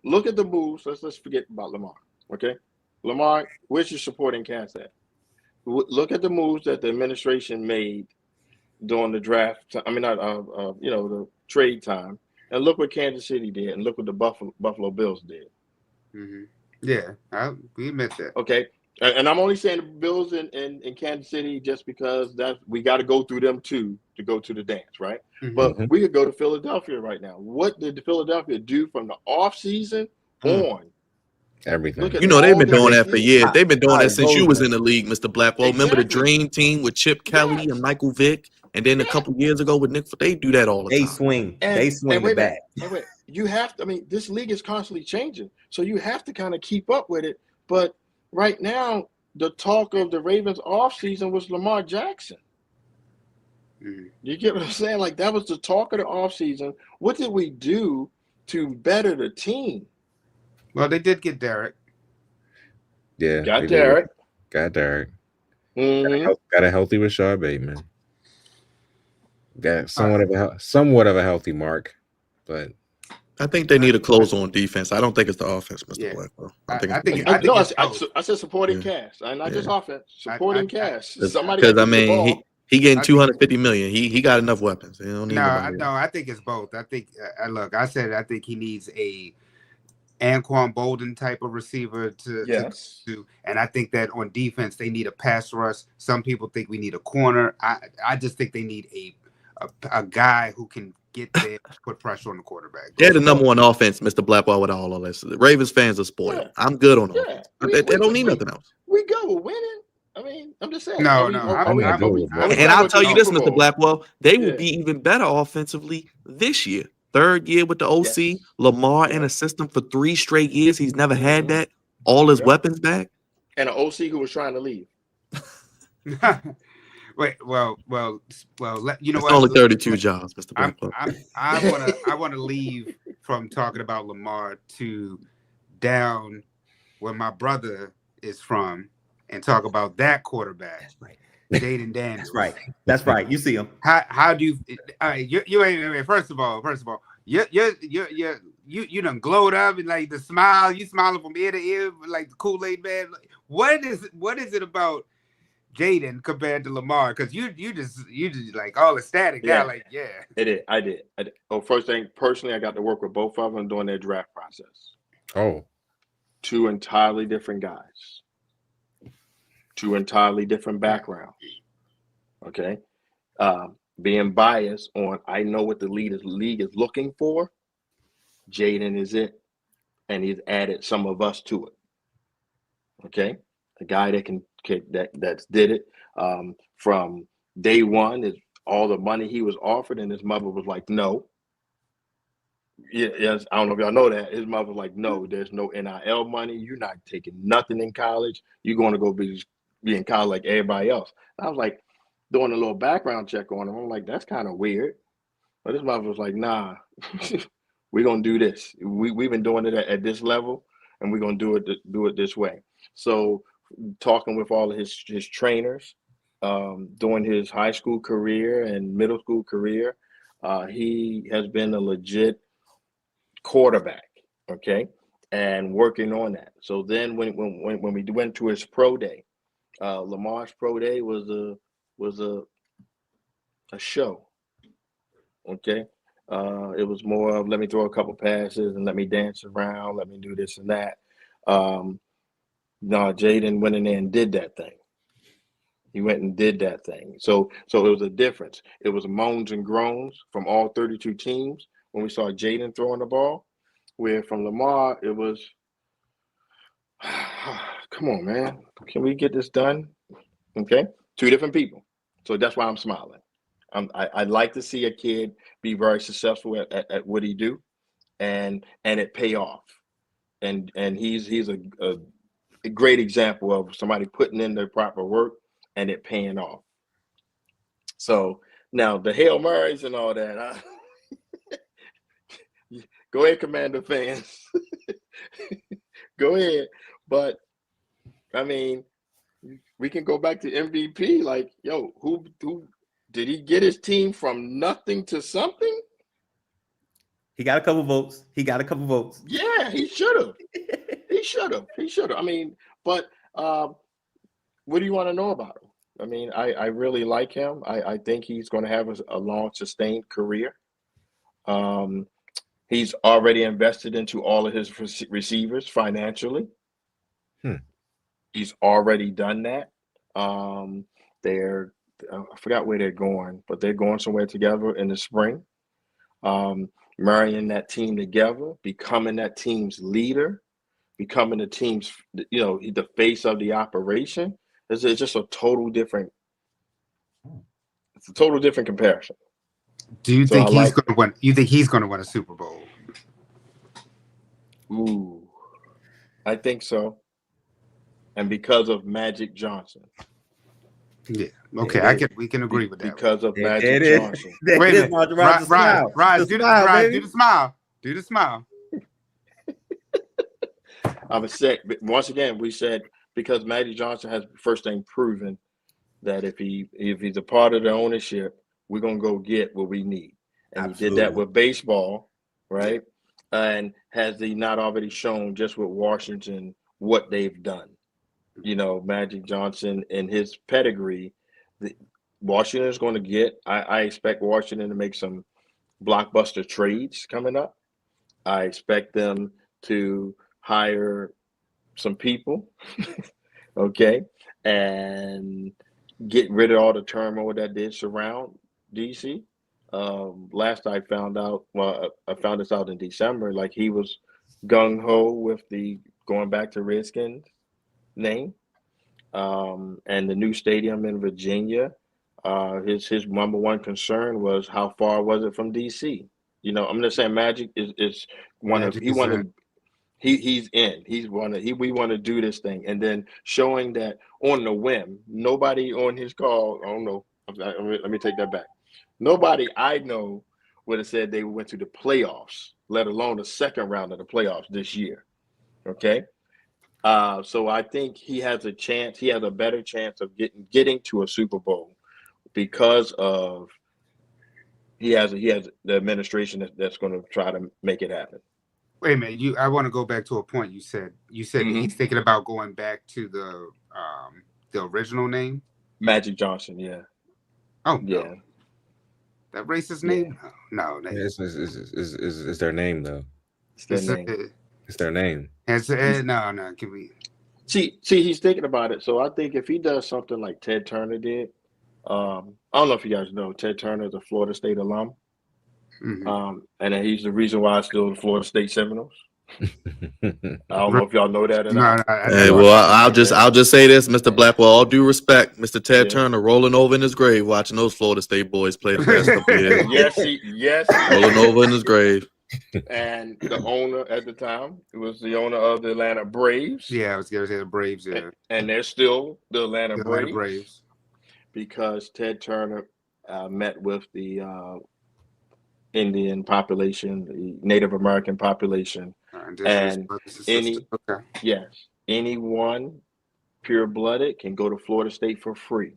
H: look at the moves. Let's forget about Lamar. Okay, Lamar, where's your supporting cast at? Look at the moves that the administration made during the draft. I mean, the trade time, and look what Kansas City did, and look what the Buffalo Bills did.
G: Mm-hmm. Yeah, we admit that.
H: Okay, and I'm only saying the Bills in Kansas City just because we got to go through them too to go to the dance, right? Mm-hmm. But we could go to Philadelphia right now. What did Philadelphia do from the off season on?
B: Everything.
A: They've been doing that for years. They've been doing that since you was in the league, Mr. Blackwell. Exactly. Remember the Dream Team with Chip Kelly and Michael Vick? And then a couple years ago with Nick, they do that all the
E: They
A: time.
E: swing.
H: And,
E: They swing
H: and
E: the
H: wait a
E: bat.
H: minute, wait. You have to. I mean, this league is constantly changing, so you have to kind of keep up with it. But right now, the talk of the Ravens offseason was Lamar Jackson. You get what I'm saying? Like, that was the talk of the offseason. What did we do to better the team?
G: Well, they did get Derek.
B: Yeah,
H: Got
B: they
H: Derek.
B: Got Derek.
H: Mm-hmm.
B: Got a healthy Rashard Bateman. Got somewhat of a healthy Mark, but
A: I think they need a close on defense. I don't think it's the offense, Mr.
G: Yeah.
A: Blackwell.
G: I think
H: No,
G: it's both.
H: I said supporting
A: Yeah.
H: cast, and not just offense. Supporting cast.
A: Because
H: Somebody got
A: I
H: to the ball.
A: mean, he getting $250 million. He got enough weapons. He don't need nobody else.
G: I think it's both. I think look, I said I think he needs a Anquan Bolden type of receiver to and I think that on defense they need a pass rush. Some people think we need a corner. I just think they need a guy who can get there, put pressure on the quarterback.
A: They're the number one offense, Mr. Blackwell, with all of this. The Ravens fans are spoiled. Yeah. I'm good on offense. They don't need nothing else.
H: We go winning. I mean, I'm just saying.
G: No.
A: And I'll tell you this, Mr. Blackwell, they will be even better offensively this year. Third year with the OC, Lamar in a system for 3 straight years. He's never had that. All his weapons back.
H: And an OC who was trying to leave.
G: Wait, well, you know
A: it's
G: what?
A: Only 32 jobs, Mr. Blackwell.
G: I want to leave from talking about Lamar to down where my brother is from and talk about that quarterback.
E: That's right.
G: Jaden Daniels.
E: That's right. You see him.
G: How do you? All right, you ain't. First of all, you done glowed up and like the smile. You smiling from ear to ear like the Kool-Aid man. What is it about Jaden compared to Lamar? Because you just like all ecstatic now. Like
H: I did. Oh, first thing, personally, I got to work with both of them during their draft process.
B: Oh,
H: 2 entirely different guys. 2 entirely different backgrounds. Okay. Being biased on, I know what the league is looking for. Jaden is it. And he's added some of us to it. Okay. The guy that did it from day one is all the money he was offered, and his mother was like, no. Yes, I don't know if y'all know that. His mother was like, no, there's no NIL money. You're not taking nothing in college. You're going to go be in college like everybody else. I was like, doing a little background check on him. I'm like, that's kind of weird. But his mother was like, nah, we're going to do this. We've been doing it at this level, and we're going to do it this way. So talking with all of his trainers, during his high school career and middle school career, he has been a legit quarterback, okay, and working on that. So then when we went to his pro day, Lamar's pro day was a show, okay. It was more of let me throw a couple passes and let me dance around, let me do this and that. No, Jaden went in there and did that thing. He went and did that thing. So it was a difference. It was moans and groans from all 32 teams when we saw Jaden throwing the ball, where from Lamar, it was, come on, man. Can we get this done? Okay. 2 different people. So that's why I'm smiling. I'd like to see a kid be very successful at what he do and it pay off. And he's a great example of somebody putting in their proper work and it paying off. So now the Hail Marys and all that, go ahead, Commander fans. Go ahead. But I mean, we can go back to MVP. Like, yo, who did he get his team from nothing to something?
E: He got a couple votes.
H: Yeah, he should have. He should have. I mean, but what do you want to know about him? I mean, I really like him. I think he's going to have a long, sustained career. He's already invested into all of his receivers financially. He's already done that. I forgot where they're going, but they're going somewhere together in the spring. Marrying that team together, becoming that team's leader, becoming the team's, the face of the operation. It's just a total different It's a total different comparison.
G: Do you
H: So
G: think
H: I
G: he's
H: like-
G: going to win? You think he's going to win a Super Bowl?
H: Ooh, I think so. And because of Magic Johnson.
G: Yeah. Okay, we can agree with that.
H: Because of
E: It
H: Magic
E: is.
H: Johnson.
G: Wait a minute.
E: Rise,
G: Rise, do the smile. Do the smile.
H: I was sick. But once again, we said because Magic Johnson has first thing proven that if he's a part of the ownership, we're gonna go get what we need. And he did that with baseball, right? And has he not already shown just with Washington what they've done? You know, Magic Johnson and his pedigree, Washington is going to get. I expect Washington to make some blockbuster trades coming up. I expect them to hire some people, okay, and get rid of all the turmoil that did surround DC. Last I found out, I found this out in December, like he was gung ho with the going back to Redskins name, and the new stadium in Virginia. His number one concern was how far was it from DC. You know, I'm just saying Magic is one of he wanted. He's in. We want to do this thing, and then showing that on the whim, nobody on his call. I don't know. Let me take that back. Nobody I know would have said they went to the playoffs, let alone the second round of the playoffs this year. Okay, so I think he has a chance. He has a better chance of getting to a Super Bowl because of he has the administration that's going to try to make it happen.
G: Wait a minute. I want to go back to a point you said. You said he's thinking about going back to the original name.
H: Magic Johnson, yeah.
G: Oh
H: yeah.
G: no. That racist name? No.
B: It's their name though.
H: It's their name.
B: It's their name.
G: No. Can we?
H: See, he's thinking about it. So I think if he does something like Ted Turner did, I don't know if you guys know, Ted Turner is a Florida State alum.
G: Mm-hmm.
H: And then he's the reason why I still the Florida State Seminoles. I don't know if y'all know that or not.
A: Hey, well, I'll just say this, Mr. Blackwell. All due respect, Mr. Ted Turner rolling over in his grave, watching those Florida State boys play the past couple years.
H: Yes,
A: rolling over in his grave.
H: And the owner at the time was the owner of the Atlanta Braves.
G: Yeah, I was going to say the Braves. Yeah,
H: and they're still the Atlanta Braves.
G: Braves
H: Because Ted Turner met with the Indian population, the Native American population, and anyone pure-blooded can go to Florida State for free.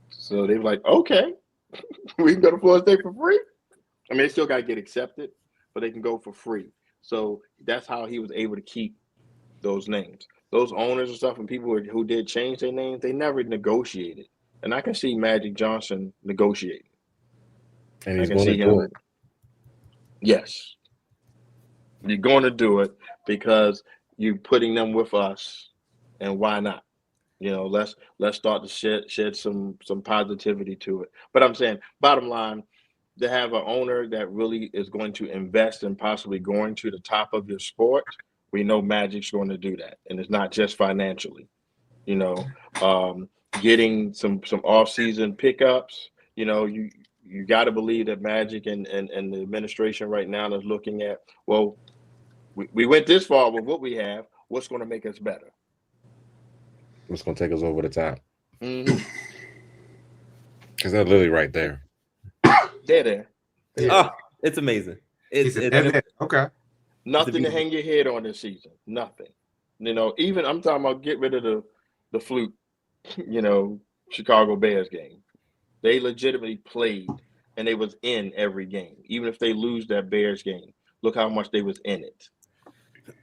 H: So they were like, okay, we can go to Florida State for free. I mean, they still got to get accepted, but they can go for free. So that's how he was able to keep those names. Those owners and stuff and people who did change their names, they never negotiated. And I can see Magic Johnson negotiating.
B: And he's going to do it.
H: Yes. You're going to do it because you're putting them with us, and why not? You know, let's start to shed some positivity to it. But I'm saying, bottom line, to have an owner that really is going to invest in possibly going to the top of your sport, we know Magic's going to do that, and it's not just financially. You know, getting some off-season pickups. You know, you got to believe that Magic and the administration right now is looking at, well, we went this far with what we have. What's going to make us better?
B: What's going to take us over the top?
H: Because
B: they're literally right there.
H: They're there.
E: Oh, it's amazing. It's
G: okay.
H: Nothing to hang your head on this season. Nothing. You know, even I'm talking about get rid of the fluke, you know, Chicago Bears game. They legitimately played and they was in every game. Even if they lose that Bears game, look how much they was in it.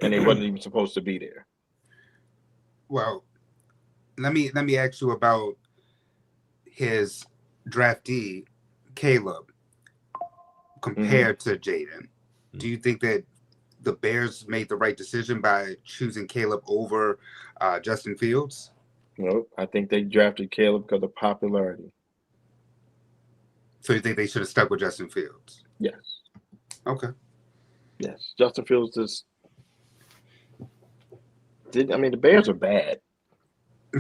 H: And they wasn't even supposed to be there.
G: Well, let me ask you about his draftee, Caleb, compared to Jalen. Do you think that the Bears made the right decision by choosing Caleb over Justin Fields?
H: No, I think they drafted Caleb because of popularity.
G: So you think they should have stuck with Justin Fields?
H: Yes.
G: Okay.
H: Yes. Justin Fields the Bears are bad.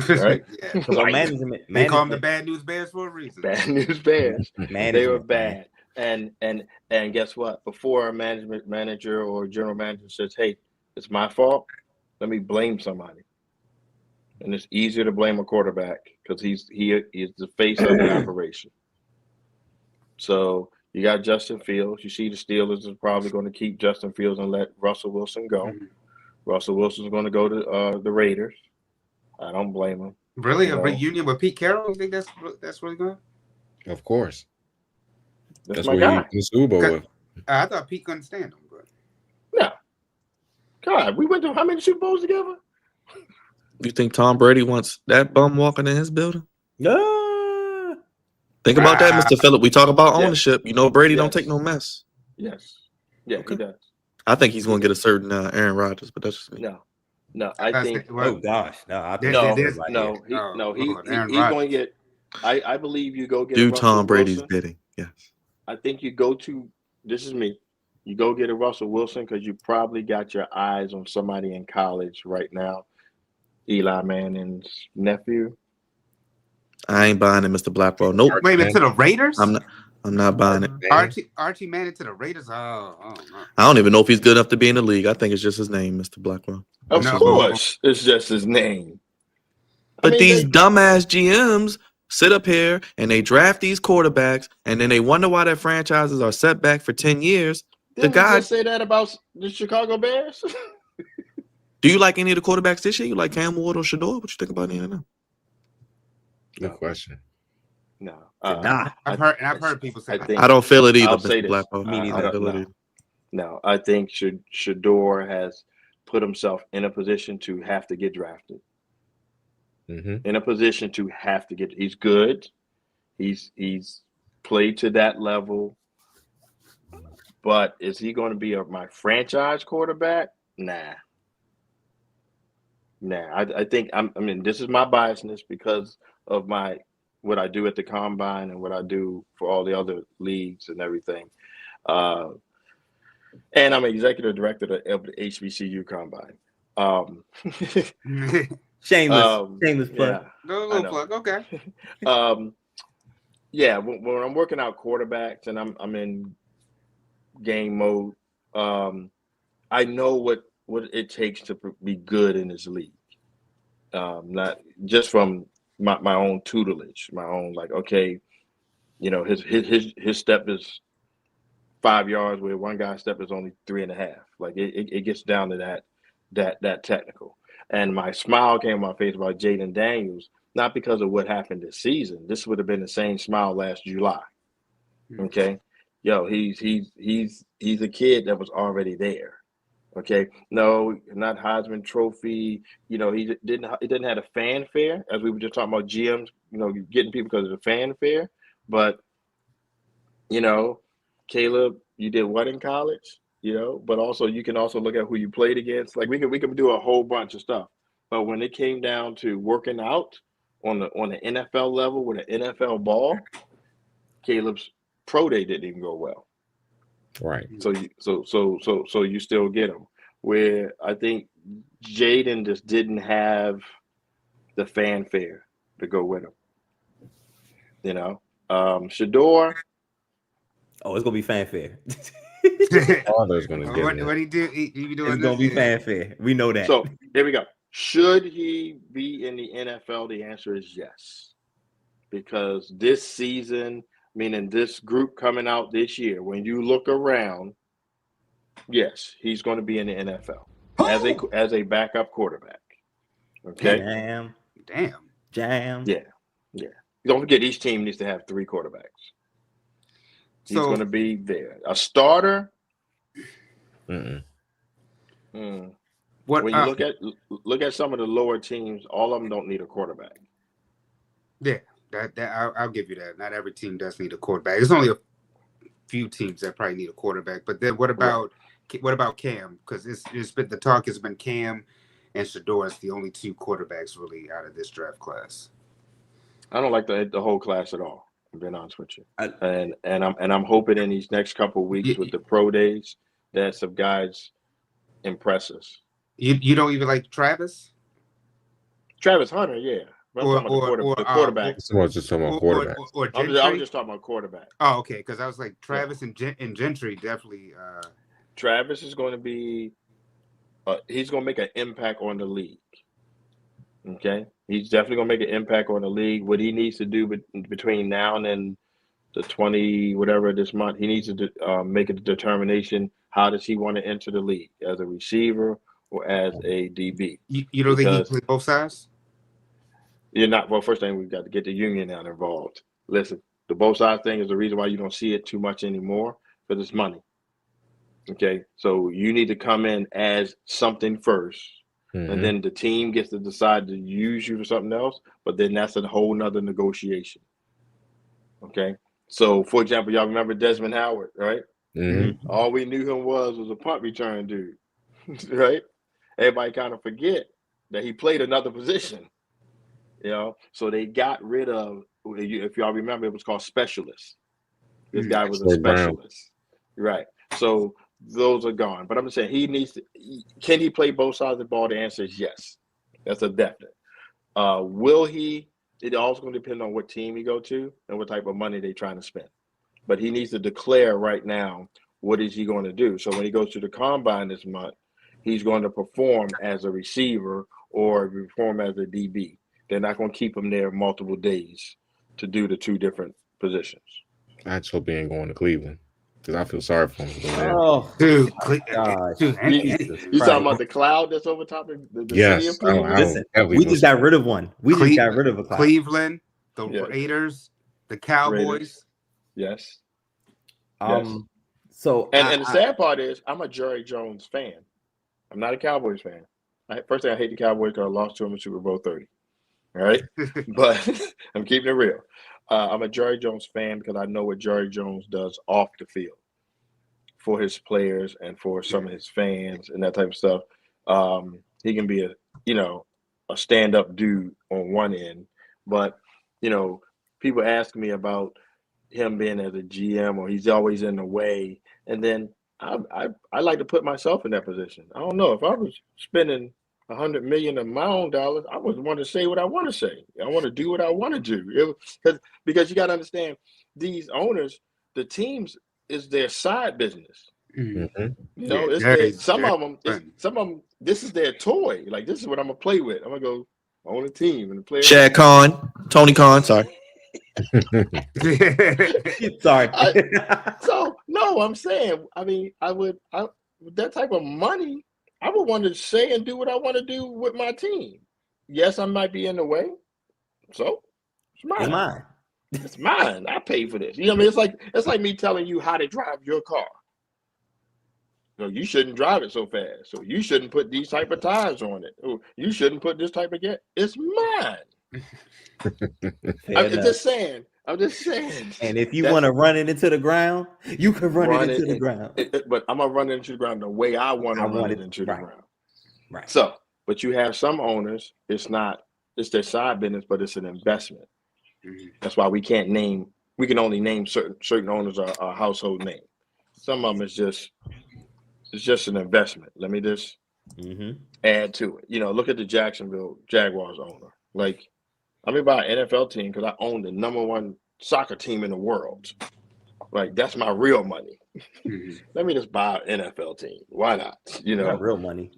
H: right?
G: Yeah.
E: So management,
G: They call them the Bad News Bears for a reason.
H: Bad News Bears. They were
E: man.
H: bad. And guess what? Before a management manager or general manager says, "Hey, it's my fault," let me blame somebody. And it's easier to blame a quarterback because he is the face of the operation. So you got Justin Fields. You see the Steelers is probably going to keep Justin Fields and let Russell Wilson go.
G: Mhm.
H: Russell Wilson's going to go to the Raiders. I don't blame him.
G: Really,
H: You
G: a
H: know?
G: reunion with Pete Carroll? You think that's really going?
B: Of course.
H: That's
B: That's
H: my
B: what
H: guy.
B: he the Super Bowl with.
G: I thought Pete couldn't stand him, but
H: Yeah. God, we went to how many Super Bowls together?
A: You think Tom Brady wants that bum walking in his building? Think about that, Mr. Phillip. We talk about
H: Yes.
A: ownership. You know Brady don't
H: Yes.
A: take no mess.
H: Yes. Yeah,
A: Okay.
H: he does.
A: I think he's going to get a certain Aaron Rodgers, but that's just me.
H: No. I think
E: Oh gosh, no, I think
H: no,
E: that's everybody
H: no.
E: here.
H: He's going to get. I believe you go get
A: Do
H: a Russell
A: Tom Brady's
H: Wilson.
A: bidding. Yes.
H: I think you go to. This is me. You go get a Russell Wilson because you probably got your eyes on somebody in college right now. Eli Manning's nephew.
A: I ain't buying it, Mr. Blackwell. Nope.
G: wait a minute, to the Raiders?
A: I'm not buying it.
G: Archie Manning to the Raiders? Oh no.
A: I don't even know if he's good enough to be in the league. I think it's just his name, Mr. Blackwell.
H: Of
G: No.
H: course, it's just his name.
A: But these
H: they-
A: dumbass GMs sit up here and they draft these quarterbacks, and then they wonder why their franchises are set back for 10 years.
H: Didn't
A: the guy.
H: we just say that about the Chicago Bears?
A: Do you like any of the quarterbacks this year? You like Cam Ward or Shador? What you think about any of them?
B: Good question.
H: No.
G: I've heard people say that.
A: I don't feel it either,
H: I'll say
A: Mr.
H: this.
A: Blackwell.
E: Me neither.
A: I don't feel it either.
H: No, I think Shador has put himself in a position to have to get drafted.
B: Mm-hmm.
H: In a position to have to get. He's good. He's played to that level. But is he going to be my franchise quarterback? Nah. I think I mean, this is my biasness because of what I do at the combine and what I do for all the other leagues and everything. And I'm executive director of the HBCU combine.
E: Shameless plug.
H: Yeah.
G: No little plug, okay.
H: Yeah, when I'm working out quarterbacks and I'm in game mode, I know what it takes to be good in this league. Not just from my own tutelage, my own okay, his step is 5 yards where one guy's step is only 3.5. Like it gets down to that technical. And my smile came on my face about Jalen Daniels, not because of what happened this season. This would have been the same smile last July. Okay. He's a kid that was already there. Okay. No, not Heisman Trophy. He didn't have a fanfare, as we were just talking about GMs, getting people because of the fanfare. But, Caleb, you did what in college? But also you can also look at who you played against. Like we can do a whole bunch of stuff. But when it came down to working out on the NFL level with an NFL ball, Caleb's pro day didn't even go well.
B: Right.
H: So you still get him. Where I think Jaden just didn't have the fanfare to go with him. Shador.
E: Oh, it's gonna be fanfare.
B: Father's gonna get
G: What he do? He be doing
E: It's gonna be fanfare. We know that.
H: So here we go. Should he be in the NFL? The answer is yes. Because this season, meaning this group coming out this year, when you look around, yes, he's going to be in the NFL as a backup quarterback. Okay.
E: Jam.
H: Yeah. Don't forget, each team needs to have 3 quarterbacks. He's going to be there. A starter.
B: Mm-mm.
H: When you look at some of the lower teams, all of them don't need a quarterback.
G: Yeah, that I'll give you that. Not every team does need a quarterback. There's only a few teams that probably need a quarterback. But then what about Cam? Because the talk has been Cam and Shador as the only 2 quarterbacks really out of this draft class.
H: I don't like the whole class at all. I'm being honest with you. And I'm hoping in these next couple of weeks with the pro days that some guys impress us.
G: You don't even like Travis?
H: Travis Hunter, yeah. But I'm talking about the quarterback.
B: Someone's just talking about quarterback.
G: Or
H: I
G: Gentry.
H: was just talking about quarterback.
G: Oh, okay. Because I was like Travis and Gentry definitely.
H: Travis is going to be. He's going to make an impact on the league. Okay, he's definitely going to make an impact on the league. What he needs to do between now and then the 20 whatever this month, he needs to make a determination. How does he want to enter the league, as a receiver or as a DB?
G: You don't think he can play both sides?
H: You're not. Well, first thing, we've got to get the union out involved. Listen, the both sides thing is the reason why you don't see it too much anymore, because it's money. Okay, so you need to come in as something first. And then the team gets to decide to use you for something else, but then that's a whole nother negotiation. Okay. So, for example, y'all remember Desmond Howard, right? All we knew him was a punt return dude, right? Everybody kind of forget that he played another position, you know? So they got rid of, if y'all remember, it was called specialist. This guy was a specialist, right? So those are gone. But I'm just saying, can he play both sides of the ball? The answer is yes. That's a definite. Will he? It also going to depend on what team he go to and what type of money they're trying to spend. But he needs to declare right now, what is he going to do? So when he goes to the combine this month, he's going to perform as a receiver or perform as a DB. They're not going to keep him there multiple days to do the two different positions.
B: I just hope he ain't going to Cleveland, because I feel sorry for him.
E: Oh,
G: dude,
H: You talking about the cloud that's over top of the city of Cleveland?
E: Listen, we just got rid of one. We just got rid of a cloud.
G: Cleveland, the Raiders, the Cowboys.
H: Raiders. Yes.
E: So
H: and the sad part is, I'm a Jerry Jones fan. I'm not a Cowboys fan. First thing, I hate the Cowboys because I lost to them in Super Bowl 30. All right, but I'm keeping it real. I'm a Jerry Jones fan because I know what Jerry Jones does off the field for his players and for some of his fans and that type of stuff. He can be a stand-up dude on one end, but people ask me about him being as a GM, or he's always in the way, and then I like to put myself in that position. I don't know if I was spending $100 million of my own dollars, I would want to say what I want to say. I want to do what I want to do. Because you got to understand, these owners, the teams is their side business. Some of them. This is their toy. Like, this is what I'm gonna play with. I'm gonna go own a team and play.
A: Shad Khan, Tony Khan. Sorry.
E: Sorry.
H: I'm saying. I mean, with that type of money, I would want to say and do what I want to do with my team. Yes, I might be in the way. So it's mine. It's mine. I paid for this. You know what I mean? It's like me telling you how to drive your car. You shouldn't drive it so fast. So you shouldn't put these type of tires on it. Or you shouldn't put this type of gas. It's mine. I'm just saying.
E: And if you want to run it into the ground, you can run it into the ground.
H: But I'm gonna run it into the ground the way I want to run it into the ground.
E: Right.
H: So, but you have some owners. It's their side business, but it's an investment. That's why we can't name. We can only name certain owners a household name. Some of them it's just an investment. Let me just add to it. Look at the Jacksonville Jaguars owner. Like, I'm gonna buy an NFL team because I own the #1 soccer team in the world. Like, that's my real money. Let me just buy an NFL team. Why not?
E: Not real money.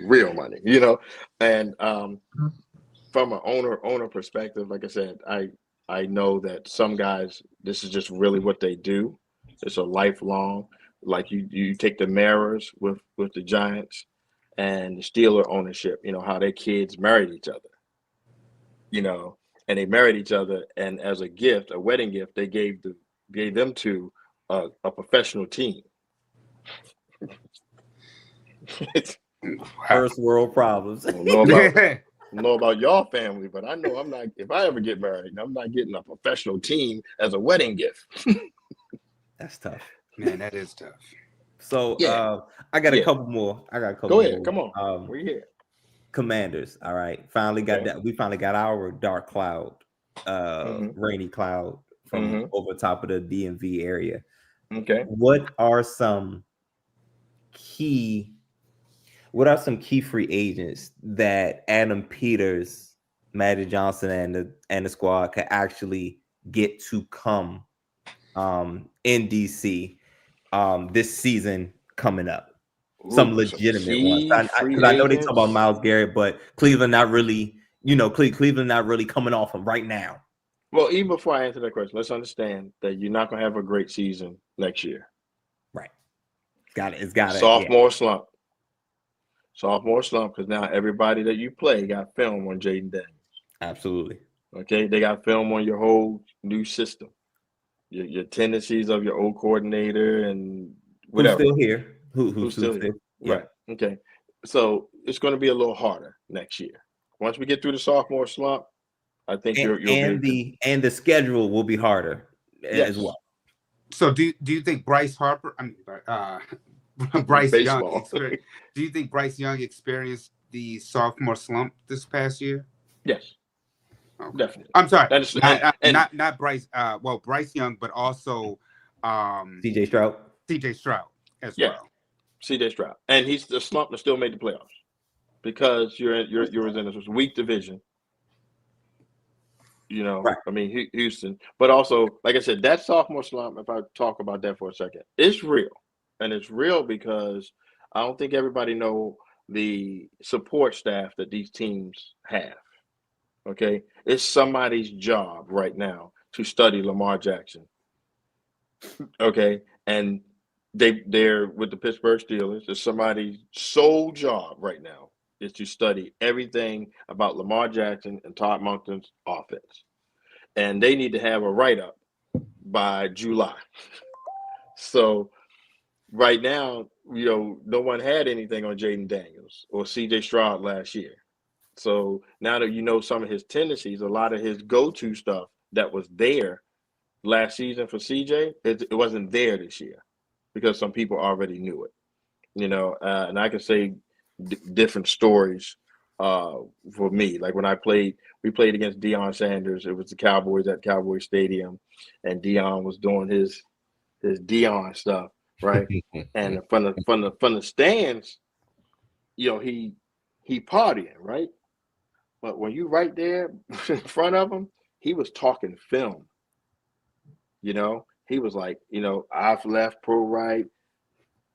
H: Real money. And from an owner perspective, like I said, I know that some guys, this is just really what they do. It's a lifelong. Like you take the Mariners with the Giants and the Steeler ownership, how their kids married each other, and they married each other, and as a gift, a wedding gift, they gave them to a professional team.
E: First world problems.
H: I don't know about y'all family, but I know I'm not. If I ever get married, I'm not getting a professional team as a wedding gift.
E: That's tough.
G: Man, that is tough.
E: So I got a couple more.
H: Go ahead. Come on. We're here.
E: Commanders. All right. Finally got that. We finally got our dark cloud, rainy cloud from over top of the DMV area.
H: Okay.
E: What are some key what are some key free agents that Adam Peters, Magic Johnson, and the squad could actually get to come in DC this season coming up? Some legitimate ones. Because I know they talk about Myles Garrett, but Cleveland not really, Cleveland not really coming off him right now.
H: Well, even before I answer that question, let's understand that you're not going to have a great season next year.
E: Right. It's got it.
H: Sophomore slump. Sophomore slump, because now everybody that you play got film on Jaden Daniels.
E: Absolutely.
H: Okay, they got film on your whole new system, your tendencies of your old coordinator and whatever.
E: Who's still here?
H: Who's still here?
E: Yeah.
H: Right. Okay. So it's going to be a little harder next year. Once we get through the sophomore slump, I think
E: the schedule will be harder as well.
G: So do you think Bryce Harper? Bryce Young. Do you think Bryce Young experienced the sophomore slump this past year?
H: Yes, definitely.
G: I'm sorry, not Bryce. Well, Bryce Young, but also
E: CJ Stroud.
G: CJ Stroud as well.
H: CJ Stroud, and he's the slump that still made the playoffs because you're in a weak division.
E: Right.
H: I mean, Houston, but also, like I said, that sophomore slump, if I talk about that for a second, it's real. And it's real because I don't think everybody know the support staff that these teams have. Okay. It's somebody's job right now to study Lamar Jackson. Okay. And they're with the Pittsburgh Steelers. It's somebody's sole job right now is to study everything about Lamar Jackson and Todd Monken's offense. And they need to have a write-up by July. So right now, no one had anything on Jaden Daniels or CJ Stroud last year. So now that you know some of his tendencies, a lot of his go-to stuff that was there last season for CJ, it wasn't there this year because some people already knew it. And I can say different stories for me. Like when we played against Deion Sanders. It was the Cowboys at Cowboy Stadium, and Deion was doing his Deion stuff, right? And from the stands, he partying, right? But when you right there in front of him, he was talking film. He was like, I've left, pro right,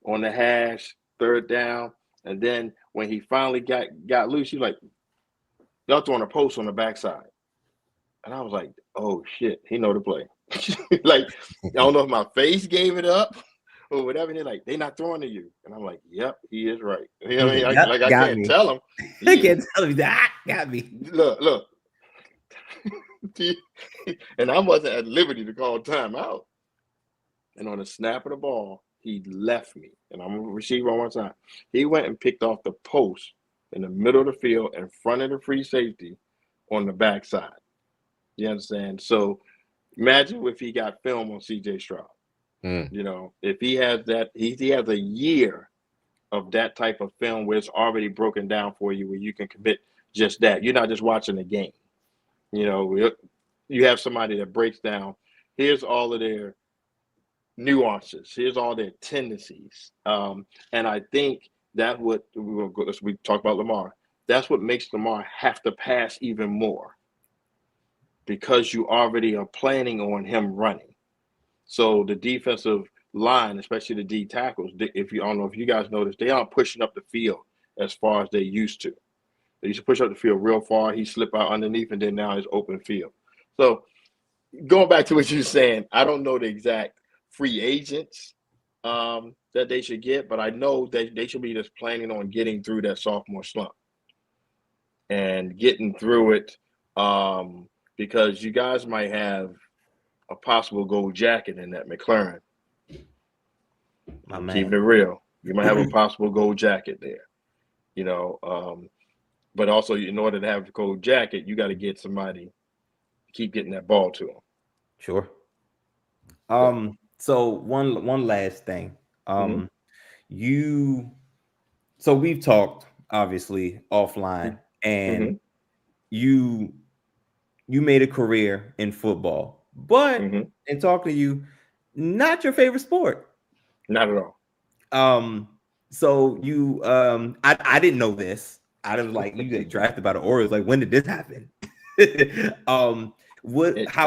H: on the hash, third down. And then when he finally got loose, he was like, y'all throwing a post on the backside. And I was like, oh shit, he know the play. Like, I don't know if my face gave it up or whatever. And they're like, they not throwing to you. And I'm like, yep, he is right. You know what I mean? I can't tell him.
E: I can't tell him that got me.
H: Look. And I wasn't at liberty to call timeout. And on the snap of the ball, he left me. And I'm a receiver on one side. He went and picked off the post in the middle of the field in front of the free safety on the backside. You understand? So imagine if he got film on CJ Stroud. If he has that, he has a year of that type of film where it's already broken down for you, where you can commit just that. You're not just watching the game. You have somebody that breaks down. Here's all of their nuances. Here's all their tendencies. And I think that we talk about Lamar. That's what makes Lamar have to pass even more, because you already are planning on him running. So the defensive line, especially the D tackles, I don't know if you guys noticed, they aren't pushing up the field as far as they used to. They used to push up the field real far. He slip out underneath, and then now it's open field. So going back to what you're saying, I don't know the exact free agents that they should get, but I know that they should be just planning on getting through that sophomore slump and getting through it, because you guys might have a possible gold jacket in that McLaren. I'm keeping it real. You might have a possible gold jacket there, but also in order to have the gold jacket, you got to get somebody to keep getting that ball to them.
E: Sure. So one last thing. So we've talked obviously offline, and you made a career in football, but in talking to you, not your favorite sport.
H: Not at all.
E: So you, I didn't know this. I was like, you get drafted by the Orioles. Like, when did this happen? How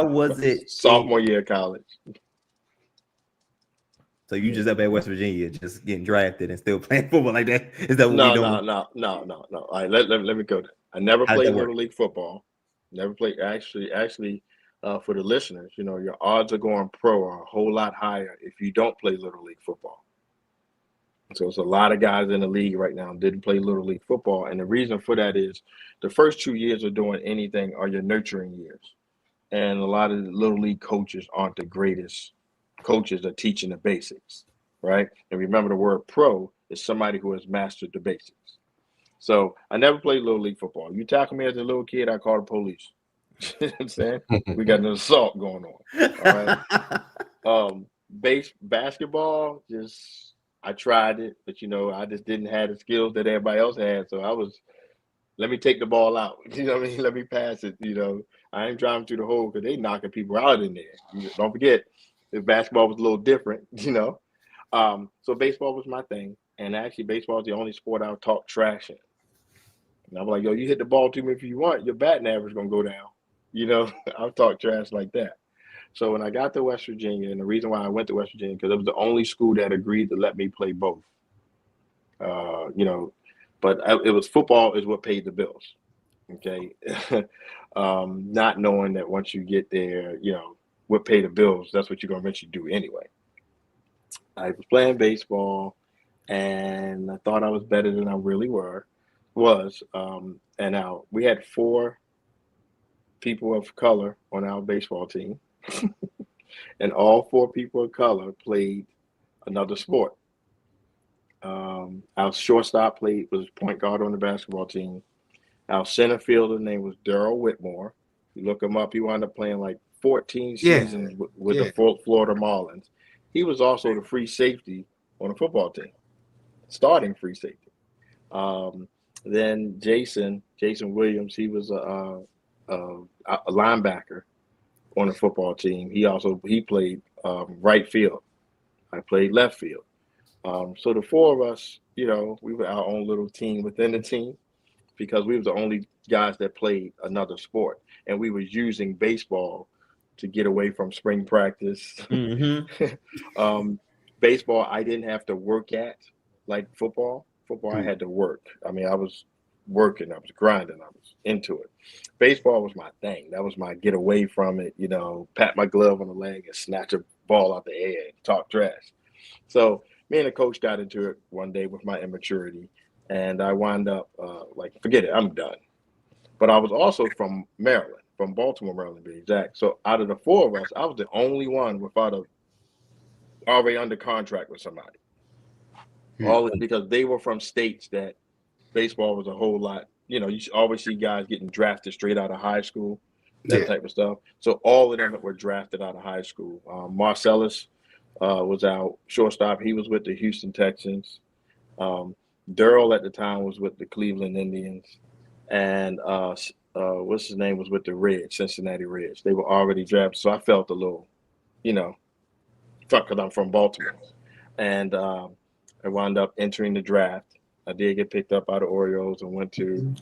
E: was it?
H: Sophomore year of college.
E: So you just up at West Virginia, just getting drafted and still playing football like that? Is that what we doing?
H: No. All right, let me go there. I never
E: How did
H: played
E: that work?
H: Little League football. Never played. Actually, for the listeners, your odds of going pro are a whole lot higher if you don't play Little League football. So it's a lot of guys in the league right now didn't play Little League football. And the reason for that is the first 2 years of doing anything are your nurturing years. And a lot of the Little League coaches aren't the greatest coaches at teaching the basics, right? And remember, the word pro is somebody who has mastered the basics. So I never played Little League football. You tackle me as a little kid, I call the police. You know what I'm saying? We got an assault going on. All right. Basketball, I tried it, but I just didn't have the skills that everybody else had. So let me take the ball out. You know what I mean? Let me pass it. I ain't driving through the hole because they knocking people out in there. Don't forget, if basketball was a little different, So baseball was my thing. And actually, baseball is the only sport I would talk trash in. And I'm like, yo, you hit the ball to me if you want, your batting average is going to go down. I'll talk trash like that. So when I got to West Virginia, and the reason why I went to West Virginia, because it was the only school that agreed to let me play both. But it was football is what paid the bills. Okay. Not knowing that once you get there, what paid the bills, that's what you're going to eventually do anyway. I was playing baseball, and I thought I was better than I really was. And now we had 4 people of color on our baseball team. And all 4 people of color played another sport. Our shortstop was point guard on the basketball team. Our center fielder name was Daryl Whitmore. You look him up, he wound up playing like 14 seasons with the Florida Marlins. He was also the free safety on the football team, starting free safety. Then Jason Williams, he was a linebacker on the football team. He played right field. I played left field. So the 4 of us, we were our own little team within the team because we were the only guys that played another sport, and we were using baseball to get away from spring practice.
E: Mm-hmm.
H: Baseball, I didn't have to work at like football. Football, I had to work. I mean, I was working, I was grinding, I was into it. Baseball was my thing. That was my get away from it, pat my glove on the leg and snatch a ball out the air and talk trash. So me and the coach got into it one day with my immaturity, and I wound up forget it, I'm done. But I was also from Maryland, from Baltimore, Maryland, to be exact. So out of the 4 of us, I was the only one without already under contract with somebody. All because they were from states that baseball was a whole lot. You always see guys getting drafted straight out of high school, that type of stuff. So all of them were drafted out of high school. Marcellus was our shortstop. He was with the Houston Texans. Durrell at the time was with the Cleveland Indians. And what's his name was with the Reds, Cincinnati Reds. They were already drafted. So I felt a little, fuck, because I'm from Baltimore. And I wound up entering the draft. I did get picked up by the Orioles and went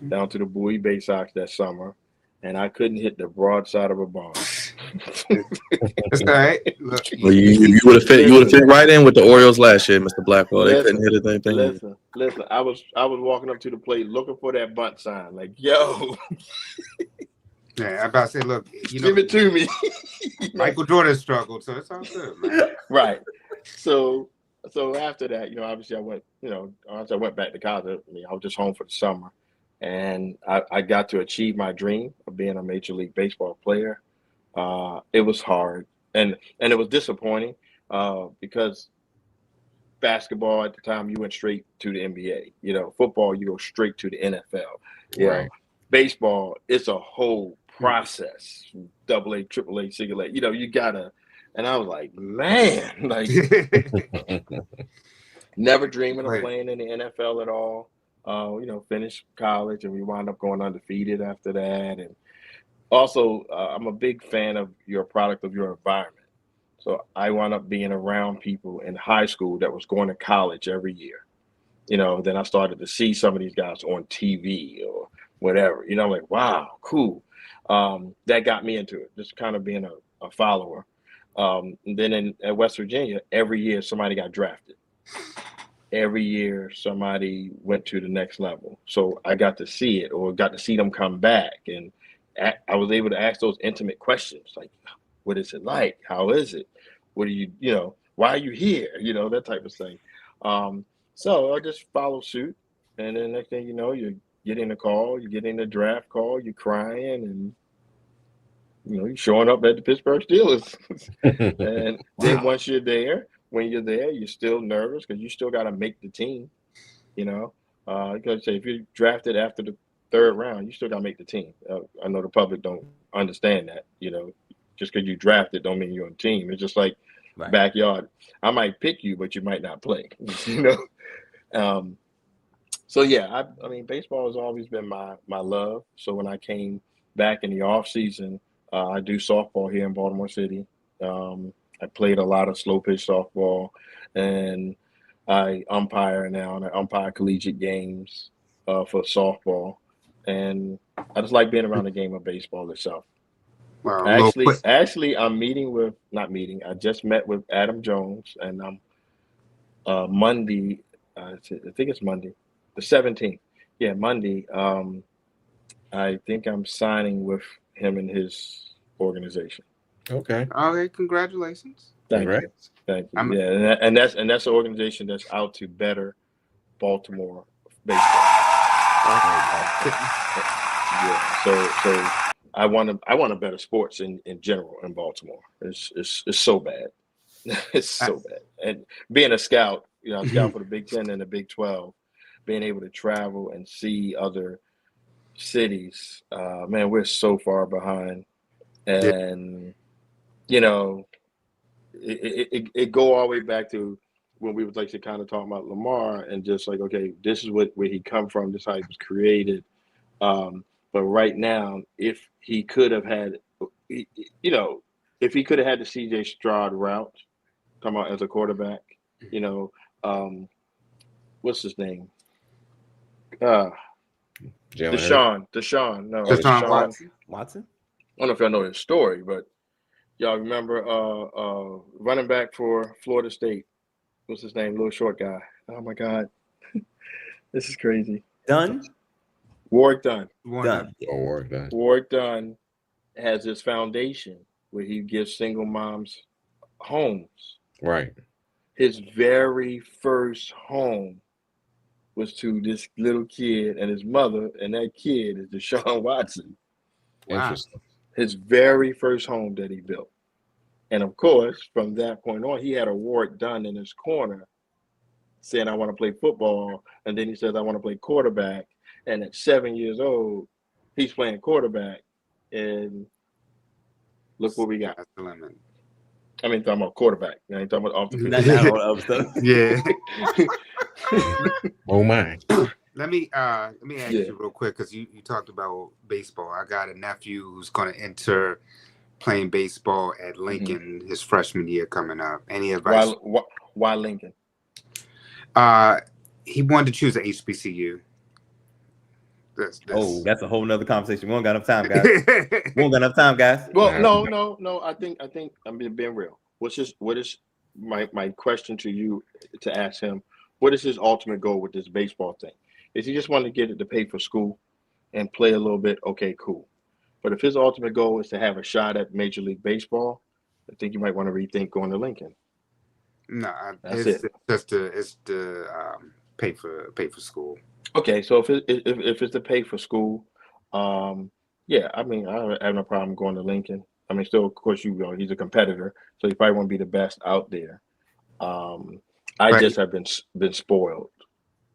H: down to the Bowie Bay Sox that summer, and I couldn't hit the broadside of a barn.
G: That's all right. Look,
A: Well, you would have fit right in with the Orioles last year, Mr. Blackwell. They couldn't hit anything.
H: Listen. I was walking up to the plate looking for that bunt sign, like, yo.
G: Yeah, I'm about to say, look,
H: give it to me.
G: Michael Jordan struggled, so it's all good, man.
H: Right. So after that, obviously I went, once I went back to college, I was just home for the summer, and I got to achieve my dream of being a Major League Baseball player. It was hard, and it was disappointing because basketball at the time, you went straight to the NBA. Football, you go straight to the NFL.
G: Right.
H: Baseball, it's a whole process. AA, AAA, single A. You gotta. And I was like, man, never dreaming of playing in the NFL at all. Finished college, and we wound up going undefeated after that. And also, I'm a big fan of your product of your environment. So I wound up being around people in high school that was going to college every year. then I started to see some of these guys on TV or whatever. I'm like, wow, cool. That got me into it, just kind of being a follower. And then at West Virginia, every year somebody got drafted. Every year somebody went to the next level. So I got to see it, or got to see them come back. And I was able to ask those intimate questions, like, what is it like? How is it? What do you, why are you here? That type of thing. So I just follow suit. And then next thing you know, you're getting a call, you're getting a draft call, you're crying, and you're showing up at the Pittsburgh Steelers. And then once you're there, when you're there, you're still nervous because you still got to make the team. Because if you're drafted after the third round, you still got to make the team. I know the public don't understand that. Just because you drafted don't mean you're on the team. It's just like backyard. I might pick you, but you might not play. So yeah, I mean, baseball has always been my love. So when I came back in the off season, I do softball here in Baltimore City. I played a lot of slow pitch softball, and I umpire now, and I umpire collegiate games for softball. And I just like being around the game of baseball itself.
G: Wow.
H: Actually, I just met with Adam Jones, and I'm Monday. I think it's Monday, the 17th. Yeah, Monday. I think I'm signing with him and his organization.
B: Okay.
G: Congratulations.
H: Thank you. Yeah, and that's an organization that's out to better Baltimore baseball. Yeah. So I want to better sports in general in Baltimore. It's so bad. It's so bad. And being a scout, I scout for the Big 10 and the Big 12, being able to travel and see other cities, man, we're so far behind. And it go all the way back to when we would like to kind of talk about Lamar and just like, okay, this is where he come from, this is how he was created. But right now, if he could have had, if he could have had the CJ Stroud route, come out as a quarterback, what's his name? Deshaun
E: Watson.
H: I don't know if y'all know his story, but y'all remember running back for Florida State. What's his name? Little short guy. Oh my God. This is crazy. Warwick Dunn. Warwick Dunn has his foundation where he gives single moms homes.
B: Right.
H: His very first home was to this little kid and his mother, and that kid is Deshaun Watson.
B: Interesting.
H: His very first home that he built. And of course, from that point on, he had a Warwick Dunn in his corner saying, I want to play football. And then he says, I want to play quarterback. And at 7 years old, he's playing quarterback. And look what we got.
G: That's the limit.
H: I mean, talking about quarterback. I ain't talking about off the field.
E: Not all other stuff.
G: Yeah.
B: Oh my.
G: Let me ask you real quick, because you talked about baseball. I got a nephew who's going to enter playing baseball at Lincoln his freshman year coming up. Any advice?
H: Why Lincoln?
G: He wanted to choose an HBCU.
E: That's a whole nother conversation. We don't got enough time, guys.
H: Well, no. I think I'm being real. What is my question to you to ask him? What is his ultimate goal with this baseball thing? Is he just want to get it to pay for school and play a little bit? Okay, cool. But if his ultimate goal is to have a shot at Major League Baseball, I think you might want to rethink going to Lincoln.
G: No, it's to pay for school.
H: Okay, so if it's to pay for school, yeah, I mean, I have no problem going to Lincoln. I mean, still, of course, he's a competitor, so he probably won't be the best out there. I just have been spoiled,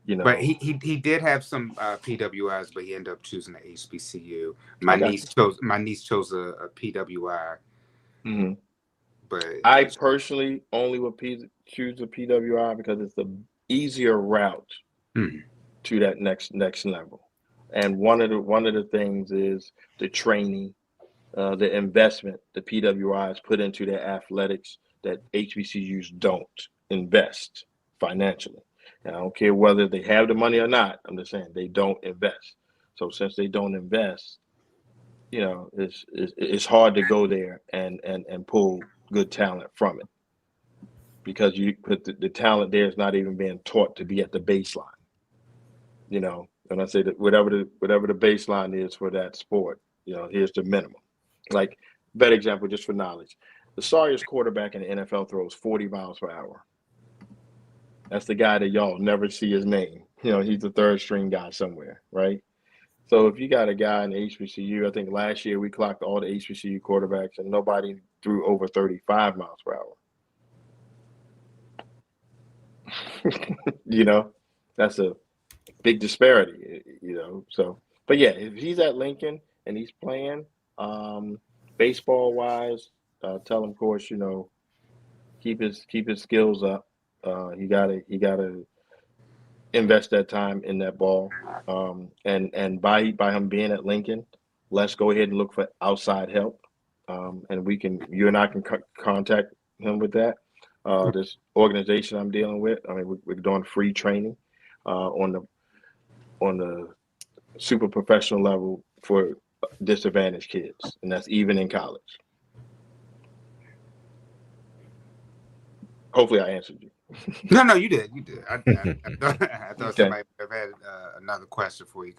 G: But he did have some PWIs, but he ended up choosing the HBCU. My niece chose a PWI.
H: Mm-hmm.
G: But
H: I personally only would choose a PWI because it's the easier route to that next level. And one of the things is the training, the investment the PWIs put into their athletics that HBCUs don't invest financially. And I don't care whether they have the money or not. I'm just saying they don't invest. So since they don't invest, it's hard to go there and pull good talent from it, because the talent there is not even being taught to be at the baseline. And I say that whatever the baseline is for that sport, here's the minimum. Like, better example, just for knowledge, the sorriest quarterback in the NFL throws 40 miles per hour. That's the guy that y'all never see his name. He's the third string guy somewhere, right? So if you got a guy in the HBCU, I think last year we clocked all the HBCU quarterbacks and nobody threw over 35 miles per hour. That's a big disparity, So, but yeah, if he's at Lincoln and he's playing, baseball wise, tell him, of course, keep his skills up. He gotta invest that time in that ball. And by him being at Lincoln, let's go ahead and look for outside help. And you and I can contact him with that. This organization I'm dealing with, I mean, we're doing free training on the super professional level for disadvantaged kids, and that's even in college. Hopefully I answered you.
G: No, you did. I thought
H: Okay.
G: somebody would have had another question for you.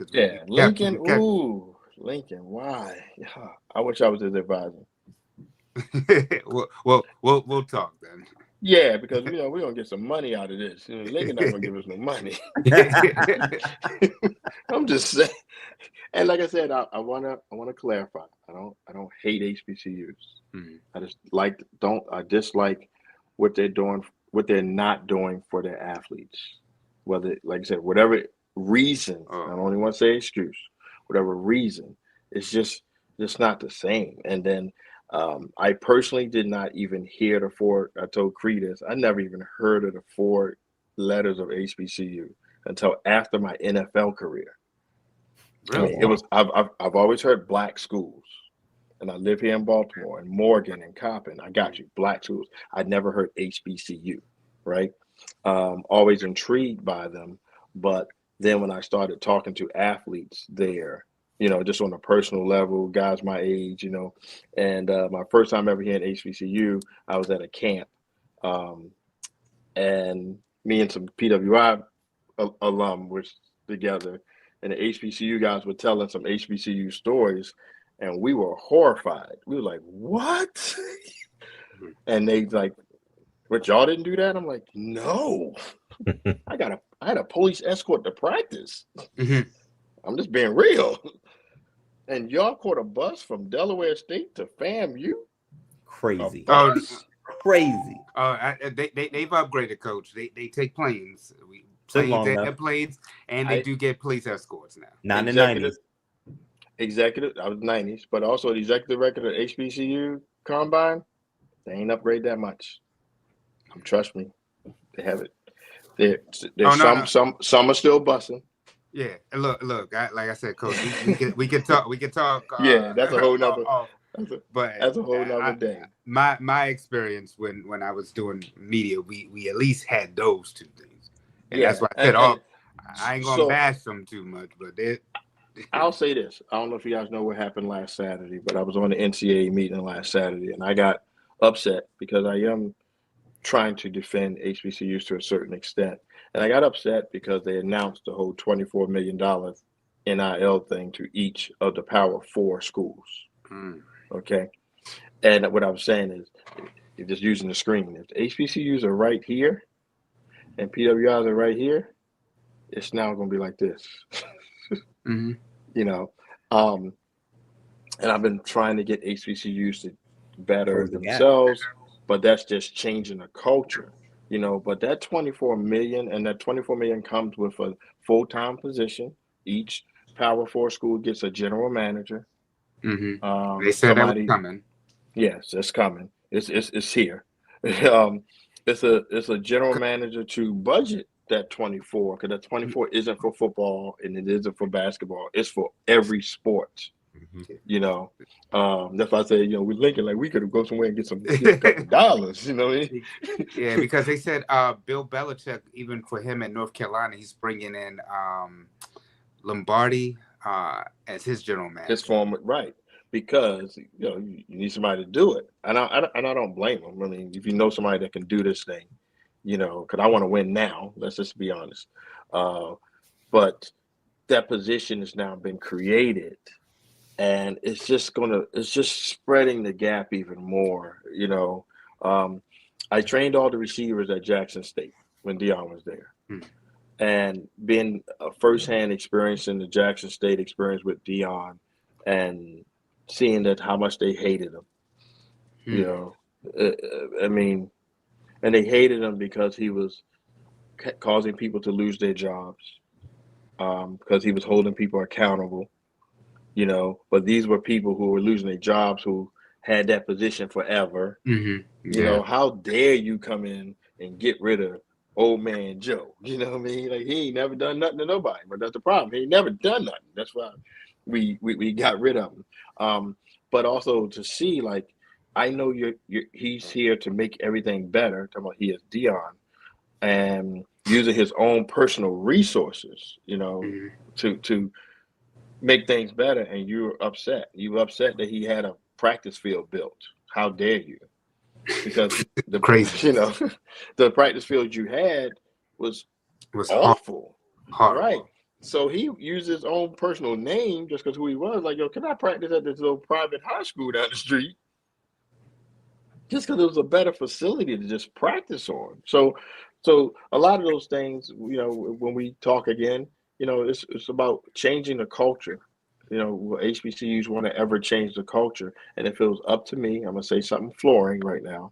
H: Lincoln. Ooh, Lincoln. Why? Yeah, I wish I was his advisor.
G: We'll talk then.
H: Yeah, because we're gonna get some money out of this. Lincoln not gonna give us no money. I'm just saying. And like I said, I wanna clarify. I don't hate HBCUs. Mm-hmm. I dislike what they're doing, what they're not doing for their athletes. Whether, like I said, whatever reason, I don't even want to say excuse, whatever reason, it's just not the same. And then I personally did not even hear the four. I told Creed this. I never even heard of the 4 letters of HBCU until after my NFL career.
G: Really?
H: I mean, it was. I've always heard black schools, and I live here in Baltimore, and Morgan and Coppin. I got you, black schools. I'd never heard HBCU, right? Always intrigued by them, but then when I started talking to athletes there, just on a personal level, guys my age, and my first time ever hearing HBCU, I was at a camp, and me and some PWI alum were together, and the HBCU guys were telling some HBCU stories, and we were horrified. We were like, "What?" And they like, "But y'all didn't do that?" I'm like, "No, I had a police escort to practice.
G: Mm-hmm.
H: I'm just being real." And y'all caught a bus from Delaware State to FAMU?
E: Crazy.
G: Crazy. They've upgraded, Coach. They take planes. Planes, and they do get police escorts now.
E: Not in the 90s.
H: Executive, I was 90s, but also the executive record of HBCU Combine, they ain't upgrade that much. Trust me, they have it. There's some are still busing.
G: Yeah, look. Like I said, Coach, we can talk. We can talk.
H: Yeah, that's a whole nother.
G: That's
H: a whole nother day.
G: My experience when I was doing media, we at least had those 2 things, and that's why I said, I ain't gonna bash them too much, but
H: I'll say this. I don't know if you guys know what happened last Saturday, but I was on the NCAA meeting last Saturday, and I got upset because I am trying to defend HBCUs to a certain extent. And I got upset because they announced the whole $24 million NIL thing to each of the Power 4 schools. Mm. Okay. And what I was saying is, you're just using the screen. If the HBCUs are right here and PWIs are right here, it's now going to be like this. Mm-hmm. And I've been trying to get HBCUs to better themselves, but that's just changing the culture, but that 24 million, and that 24 million comes with a full-time position. Each Power 4 school gets a general manager.
G: Mm-hmm. They said that was coming.
H: Yes, it's coming. It's here. It's a general manager to budget that 24, because that 24 isn't for football and it isn't for basketball. It's for every sport.
E: Mm-hmm.
I: That's why I say, we're linking, like we could go somewhere and get a couple dollars, you know what I mean?
G: Yeah, because they said Bill Belichick, even for him at North Carolina, he's bringing in Lombardi as his general manager.
I: His former, right. Because, you need somebody to do it. And I don't blame him. I mean, if you know somebody that can do this thing, because I want to win now, let's just be honest. But that position has now been created. And it's just spreading the gap even more. I trained all the receivers at Jackson State when Deion was there. And being a firsthand experience in the Jackson State experience with Deion and seeing that how much they hated him, and they hated him because he was causing people to lose their jobs, because he was holding people accountable, but these were people who were losing their jobs who had that position forever. How dare you come in and get rid of old man Joe? You know what I mean? Like, he ain't never done nothing to nobody, but that's the problem. He ain't never done nothing. That's why we got rid of him. But also to see, like, I know he's here to make everything better. Talking about he is Deion, and using his own personal resources, to make things better, and you're upset. You're upset that he had a practice field built. How dare you? Because the
G: Crazy.
I: The practice field you had was awful.
G: Horrible.
I: Right. So he used his own personal name just because who he was. Like, can I practice at this little private high school down the street? Just because it was a better facility to just practice on. So a lot of those things, when we talk again, it's about changing the culture. HBCUs want to ever change the culture. And if it was up to me, I'm going to say something flooring right now.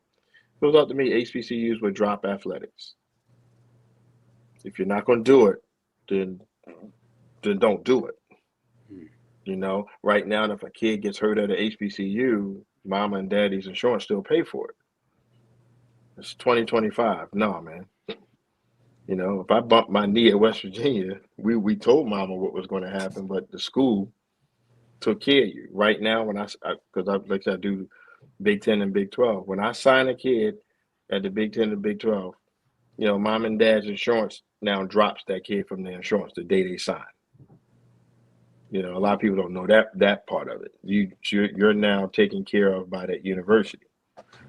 I: If it was up to me, HBCUs would drop athletics. If you're not going to do it, then don't do it. Right now, if a kid gets hurt at an HBCU, mama and daddy's insurance still pay for it. It's 2025. No, man. If I bumped my knee at West Virginia, we told mama what was going to happen, but the school took care of you. Right now, because I do Big 10 and Big 12. When I sign a kid at the Big 10 and Big 12, mom and dad's insurance now drops that kid from their insurance the day they sign. A lot of people don't know that part of it. You're now taken care of by that university.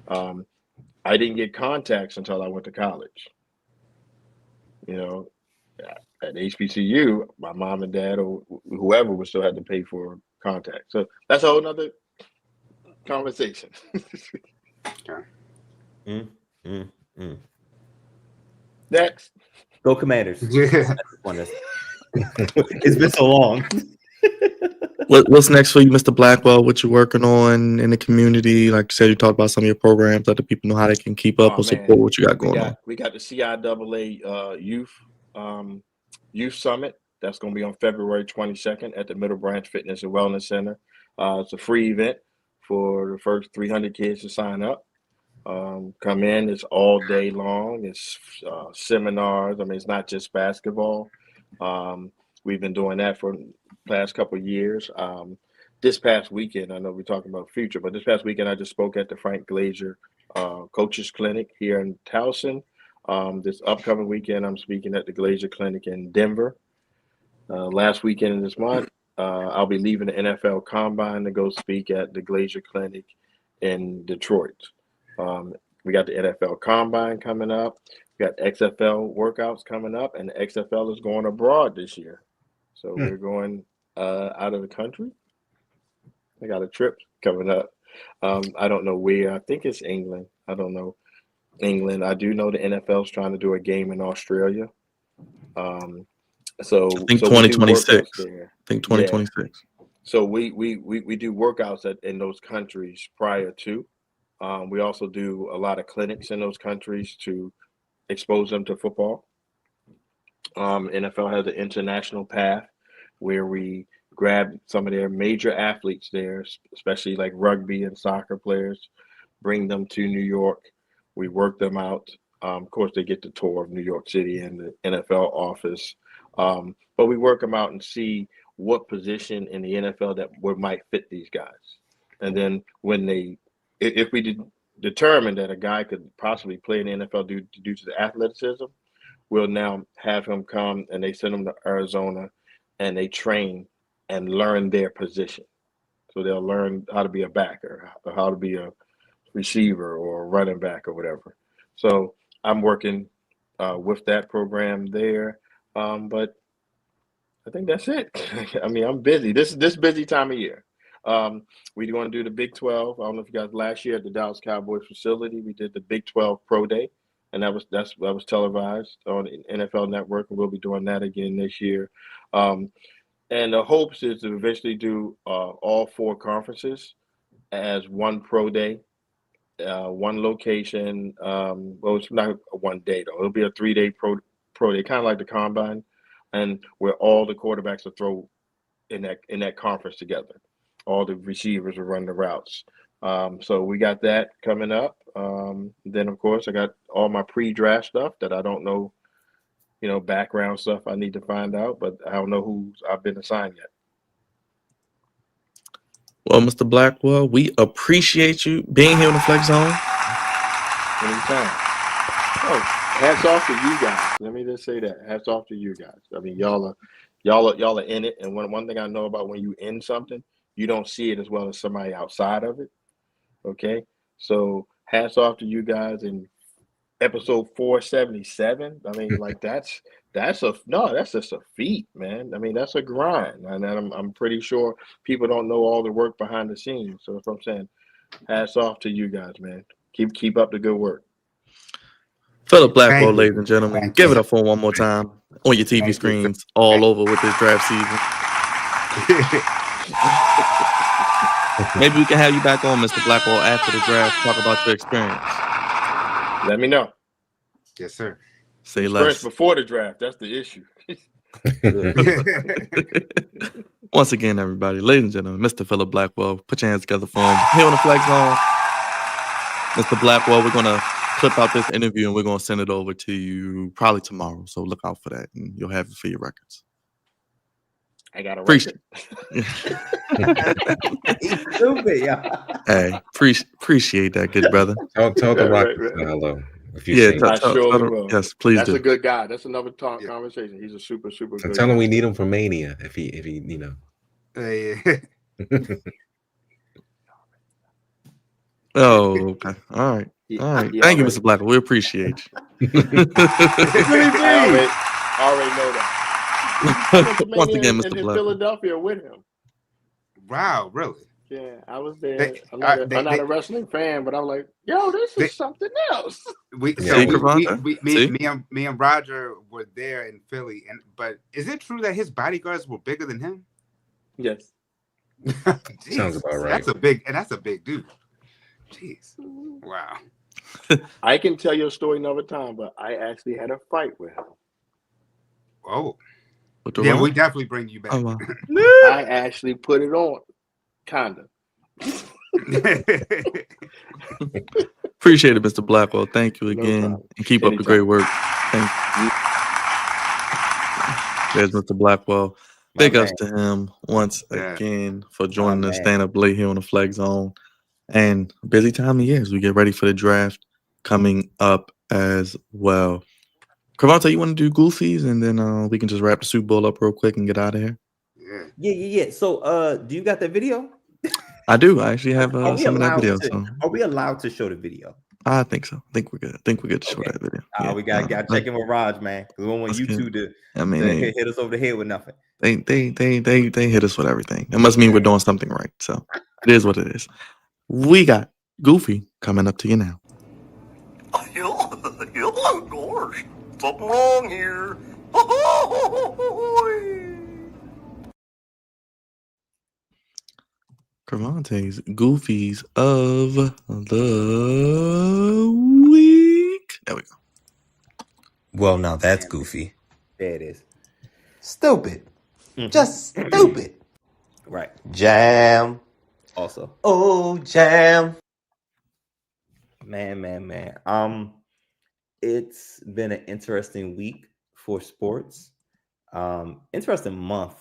I: I didn't get contacts until I went to college. At HBCU, my mom and dad or whoever would still have to pay for contact. So that's a whole nother conversation. Next.
E: Go Commanders. It's been so long.
A: What's next for you, Mr. Blackwell? What you working on in the community? Like you said, you talked about some of your programs. Let the people know how they can keep up or support what you got going on.
I: We got the CIAA Youth Summit. That's going to be on February 22nd at the Middle Branch Fitness and Wellness Center. It's a free event for the first 300 kids to sign up. Come in. It's all day long. It's seminars. It's not just basketball. We've been doing that for the past couple of years. This past weekend, I know we're talking about future, but this past weekend I just spoke at the Frank Glazier Coaches Clinic here in Towson. This upcoming weekend, I'm speaking at the Glazier Clinic in Denver. Last weekend in this month, I'll be leaving the NFL Combine to go speak at the Glazier Clinic in Detroit. We got the NFL Combine coming up. We got XFL workouts coming up, and the XFL is going abroad this year. So we're going out of the country. I got a trip coming up. I don't know where. I think it's England. I don't know. England. I do know the NFL's trying to do a game in Australia. So
A: I think 2026. I think 2026.
I: Yeah. So we do workouts in those countries prior to. We also do a lot of clinics in those countries to expose them to football. NFL has an international path where we grab some of their major athletes there, especially like rugby and soccer players, bring them to New York. We work them out. Of course, they get the tour of New York City and the NFL office. But we work them out and see what position in the NFL that might fit these guys. And then if we determine that a guy could possibly play in the NFL due to the athleticism, we'll now have him come and they send him to Arizona and they train and learn their position. So they'll learn how to be a backer, or how to be a receiver or a running back or whatever. So I'm working with that program there. But I think that's it. I mean, I'm busy. This busy time of year. We're going to do the Big 12. I don't know if you guys last year at the Dallas Cowboys facility, we did the Big 12 Pro Day, and that was televised on the NFL Network, and we'll be doing that again this year. And the hopes is to eventually do all 4 conferences as one pro day, one location. Well, it's not one day though. It'll be a 3-day pro day, kind of like the combine, and where all the quarterbacks will throw in that conference together. All the receivers will run the routes. So we got that coming up. Then of course I got all my pre-draft stuff that I don't know. Background stuff I need to find out, but I don't know who I've been assigned yet.
A: Well, Mr. Blackwell, we appreciate you being here on the Flex Zone.
I: Anytime. Oh, hats off to you guys. Let me just say that. Hats off to you guys. I mean, y'all are in it. And one thing I know about when you in something, you don't see it as well as somebody outside of it. Okay? So hats off to you guys. And episode 477. I mean, like that's just a feat, man. I mean, that's a grind, and I'm pretty sure people don't know all the work behind the scenes. So that's what I'm saying. Hats off to you guys, man. Keep up the good work.
A: Phillip Blackwell, ladies and gentlemen, give it up for him one more time on your TV screens all over with this draft season. Maybe we can have you back on, Mr. Blackwell, after the draft. Talk about your experience.
I: Let me know.
G: Yes, sir.
A: Say less.
I: Before the draft, that's the issue.
A: Once again, everybody, ladies and gentlemen, Mr. Phillip Blackwell, put your hands together for him. Here on the Flex Zone, Mr. Blackwell, we're going to clip out this interview and we're going to send it over to you probably tomorrow. So look out for that and you'll have it for your records.
I: I got to
A: appreciate
E: He's stupid, yeah.
A: Hey, appreciate that, good brother.
B: Tell the Rockets hello.
I: I surely will.
A: Yes, please.
I: That's
A: do.
I: a good guy. That's another conversation. He's a super good.
B: Tell him we need him for Mania if he
A: Oh, okay. All right. Thank you, Mr. Blackwell. We appreciate you.
I: I already know that.
A: Once again, Mr.
I: in
A: Blackwell.
I: Philadelphia with him.
G: Wow, really?
I: Yeah, I was there. I'm not a wrestling fan, but I'm like, yo, this is something else.
G: Me and Roger were there in Philly, but is it true that his bodyguards were bigger than him?
I: Yes.
B: Sounds about right.
G: That's a big dude. Jeez. Wow.
I: I can tell you a story another time, but I actually had a fight with him.
G: Oh. Yeah, we definitely bring you back.
A: Oh, wow.
I: I actually put it on. Kinda.
A: Appreciate it, Mr. Blackwell. Thank you again. And keep up the great work. Thank you. There's Mr. Blackwell. Big ups to him once again for joining us, stand up late here on the Flex Zone. And busy time of year as we get ready for the draft coming up as well. Cravante, you want to do Goofies and then we can just wrap the Super Bowl up real quick and get out of here?
E: Yeah. So, do you got the video?
A: I do. I actually have some of that video.
E: Are we allowed to show the video?
A: I think so. I think we're good. To show that video.
E: We got to check in with Raj, man. We don't want YouTube to hit us over the head with nothing.
A: They hit us with everything. It must mean we're doing something right. So it is what it is. We got Goofy coming up to you now.
J: Gosh, something wrong here.
A: Cravante's Goofies of the week. There we go.
K: Well, now that's goofy.
E: There it is.
K: Stupid. Just stupid.
E: Right.
K: Jam.
E: Also.
K: Oh, jam.
E: Man. It's been an interesting week for sports. Interesting month,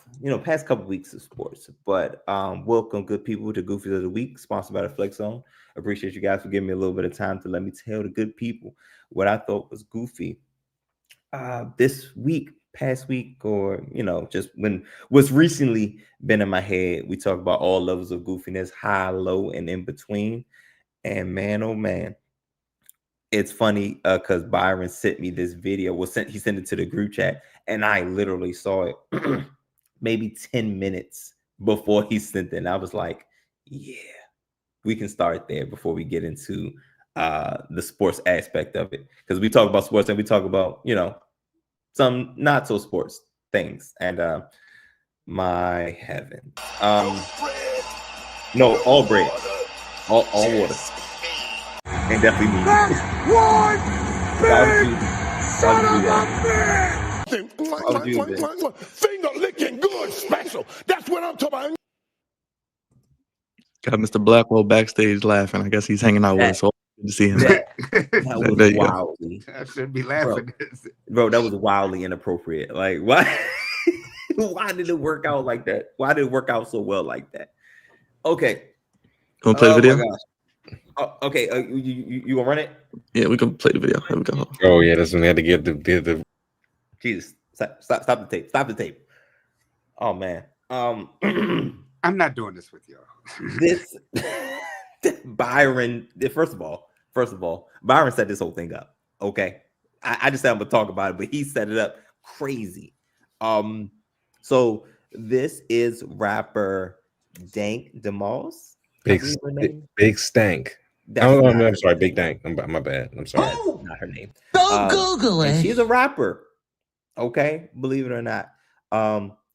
E: past couple weeks of sports. But welcome, good people, to Goofies of the Week, sponsored by the Flex Zone. Appreciate you guys for giving me a little bit of time to let me tell the good people what I thought was goofy this week, past week, or just what's recently been in my head. We talk about all levels of goofiness, high, low, and in between. And man, oh man, it's funny because Byron sent me this video. He sent it to the group chat, and I literally saw it maybe 10 minutes before he sent it. And I was like, yeah, we can start there before we get into the sports aspect of it. Because we talk about sports and we talk about, some not so sports things. And my heaven. No, all bread. All water. And definitely me.
C: One big son of a bitch. Finger licking good special. That's what I'm talking about.
A: Got Mr. Blackwell backstage laughing. I guess he's hanging out with us. So good to see him.
E: That was wildly.
G: I shouldn't be laughing.
E: Bro, that was wildly inappropriate. Like, why? Why did it work out like that? Why did it work out so well like that? Okay.
A: Want to play the video?
E: My gosh. Okay, you gonna run it?
A: Yeah, we can play the video. Here we go.
B: Oh yeah, that's when they had to get the.
E: Jesus, stop the tape. Stop the tape. Oh man.
G: I'm not doing this with y'all.
E: This Byron. First of all, Byron set this whole thing up. Okay, I just said I'm gonna talk about it, but he set it up crazy. So this is rapper Dank DeMoss.
B: Big Stank. I'm sorry, Big Dank. My bad. I'm sorry.
E: Not her name.
L: Go Google it.
E: She's a rapper. Okay, believe it or not.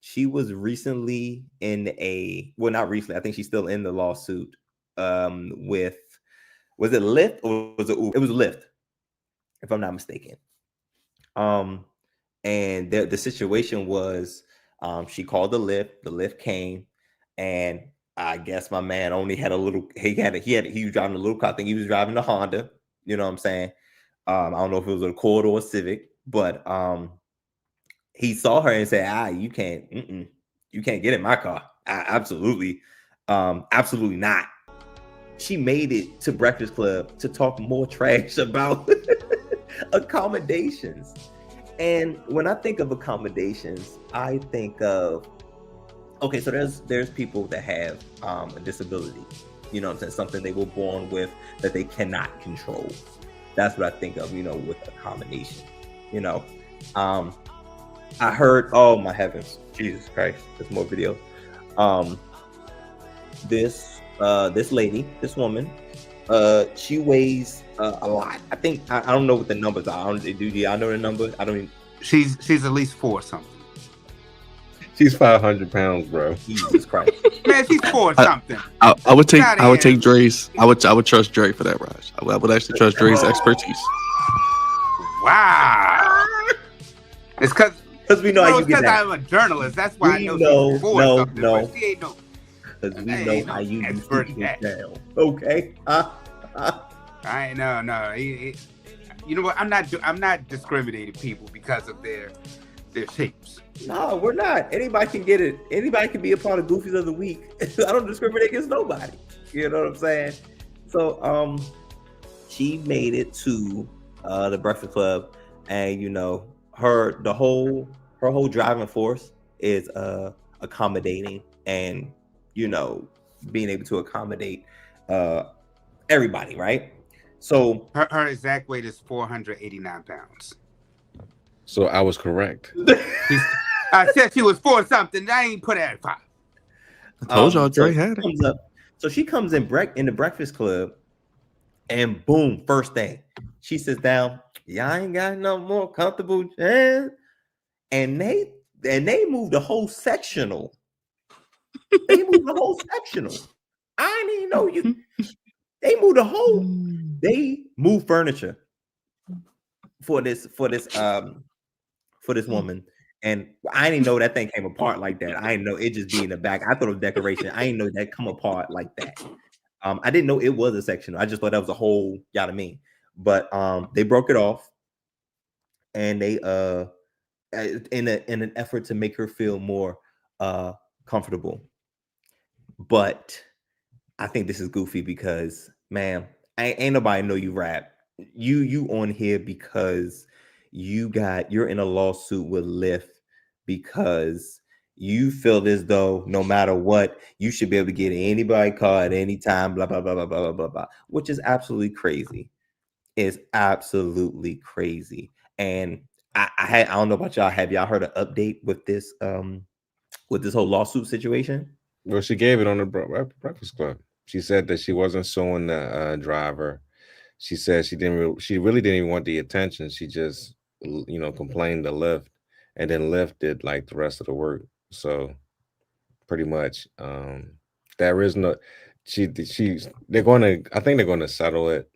E: She was recently not recently. I think she's still in the lawsuit. Was it Lyft or was it Uber? It was Lyft, if I'm not mistaken. And the situation was, she called the Lyft came, and I guess my man only had a little. He was driving a little car. I think he was driving a Honda. You know what I'm saying? I don't know if it was a Accord or a Civic, but he saw her and said, you can't get in my car. Absolutely not. She made it to Breakfast Club to talk more trash about accommodations. And when I think of accommodations, I think of, okay, so there's people that have a disability, you know what I'm saying, something they were born with that they cannot control. That's what I think of, with accommodation. I heard, oh my heavens, Jesus Christ, there's more videos. This lady, this woman, she weighs a lot. I think I don't know what the numbers are. Do y'all know the number? I don't even.
G: She's at least 4 something.
B: She's 500 pounds, bro.
E: Jesus Christ,
G: man, she's 4 something.
A: I would take Dre's. I would trust Dre for that, Raj. I would actually trust Dre's expertise.
G: Wow. It's because
E: we know how you get that.
G: I'm a journalist. That's why I know she's 4 something. No. She ain't no.
E: Because we know how you get down. Okay.
G: I no. You know what? I'm not discriminating people because of their shapes.
E: No, we're not. Anybody can get it. Anybody can be a part of Goofies of the Week. I don't discriminate against nobody. You know what I'm saying? So she made it to the Breakfast Club, and her whole driving force is accommodating and being able to accommodate everybody, right? So
G: her exact weight is 489 pounds.
B: So I was correct.
G: I said she was 4 something. I ain't put her at 5.
A: I told y'all Dre had it.
E: So she comes in the Breakfast Club, and boom, first thing, she sits down. Y'all ain't got no more comfortable chairs, and they moved the whole sectional. They moved the whole sectional. I didn't even know you. They moved the whole. They moved furniture for this woman, and I didn't know that thing came apart like that. I didn't know it just be in the back. I thought it was decoration. I didn't know that come apart like that. I didn't know it was a sectional. I just thought that was a whole. You know what I mean? But they broke it off, and they in an effort to make her feel more comfortable. But I think this is goofy because, man, ain't nobody know you rap. You on here because you're in a lawsuit with Lyft because you feel as though no matter what, you should be able to get anybody car at any time, blah, blah, blah, blah, blah, blah, blah, which is absolutely crazy. It's absolutely crazy. And I don't know about y'all. Have y'all heard an update with this whole lawsuit situation?
B: Well, she gave it on the Breakfast Club. She said that she wasn't suing the driver. She said she really didn't even want the attention. She just, complained to Lyft, and then Lyft did like the rest of the work. So pretty much, there is no. They're going to. I think they're going to settle it,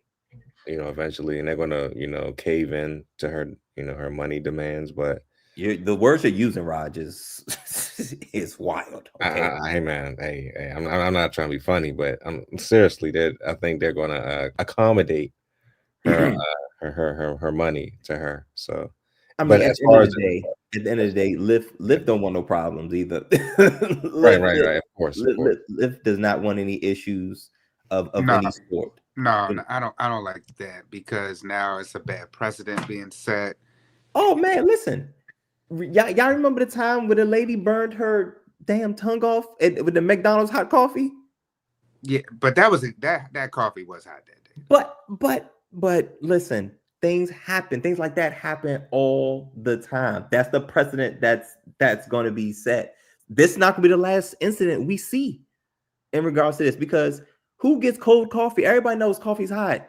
B: eventually, and they're going to, cave in to her, her money demands. But
E: the words you're using, Raj, is wild. Okay?
B: Hey man, hey, I'm not trying to be funny, but I'm seriously. I think they're going to accommodate her her money to her. So,
E: I mean,
B: but
E: at the end of the day, Lyft don't want no problems either.
B: Right. Of course.
E: Lyft does not want any issues of any sort.
G: No, I don't like that because now it's a bad precedent being set.
E: Oh man, listen. Y'all remember the time when the lady burned her damn tongue off with the McDonald's hot coffee?
G: Yeah, but that coffee was hot that day.
E: But listen, things happen. Things like that happen all the time. That's the precedent that's going to be set. This is not going to be the last incident we see in regards to this, because who gets cold coffee? Everybody knows coffee's hot.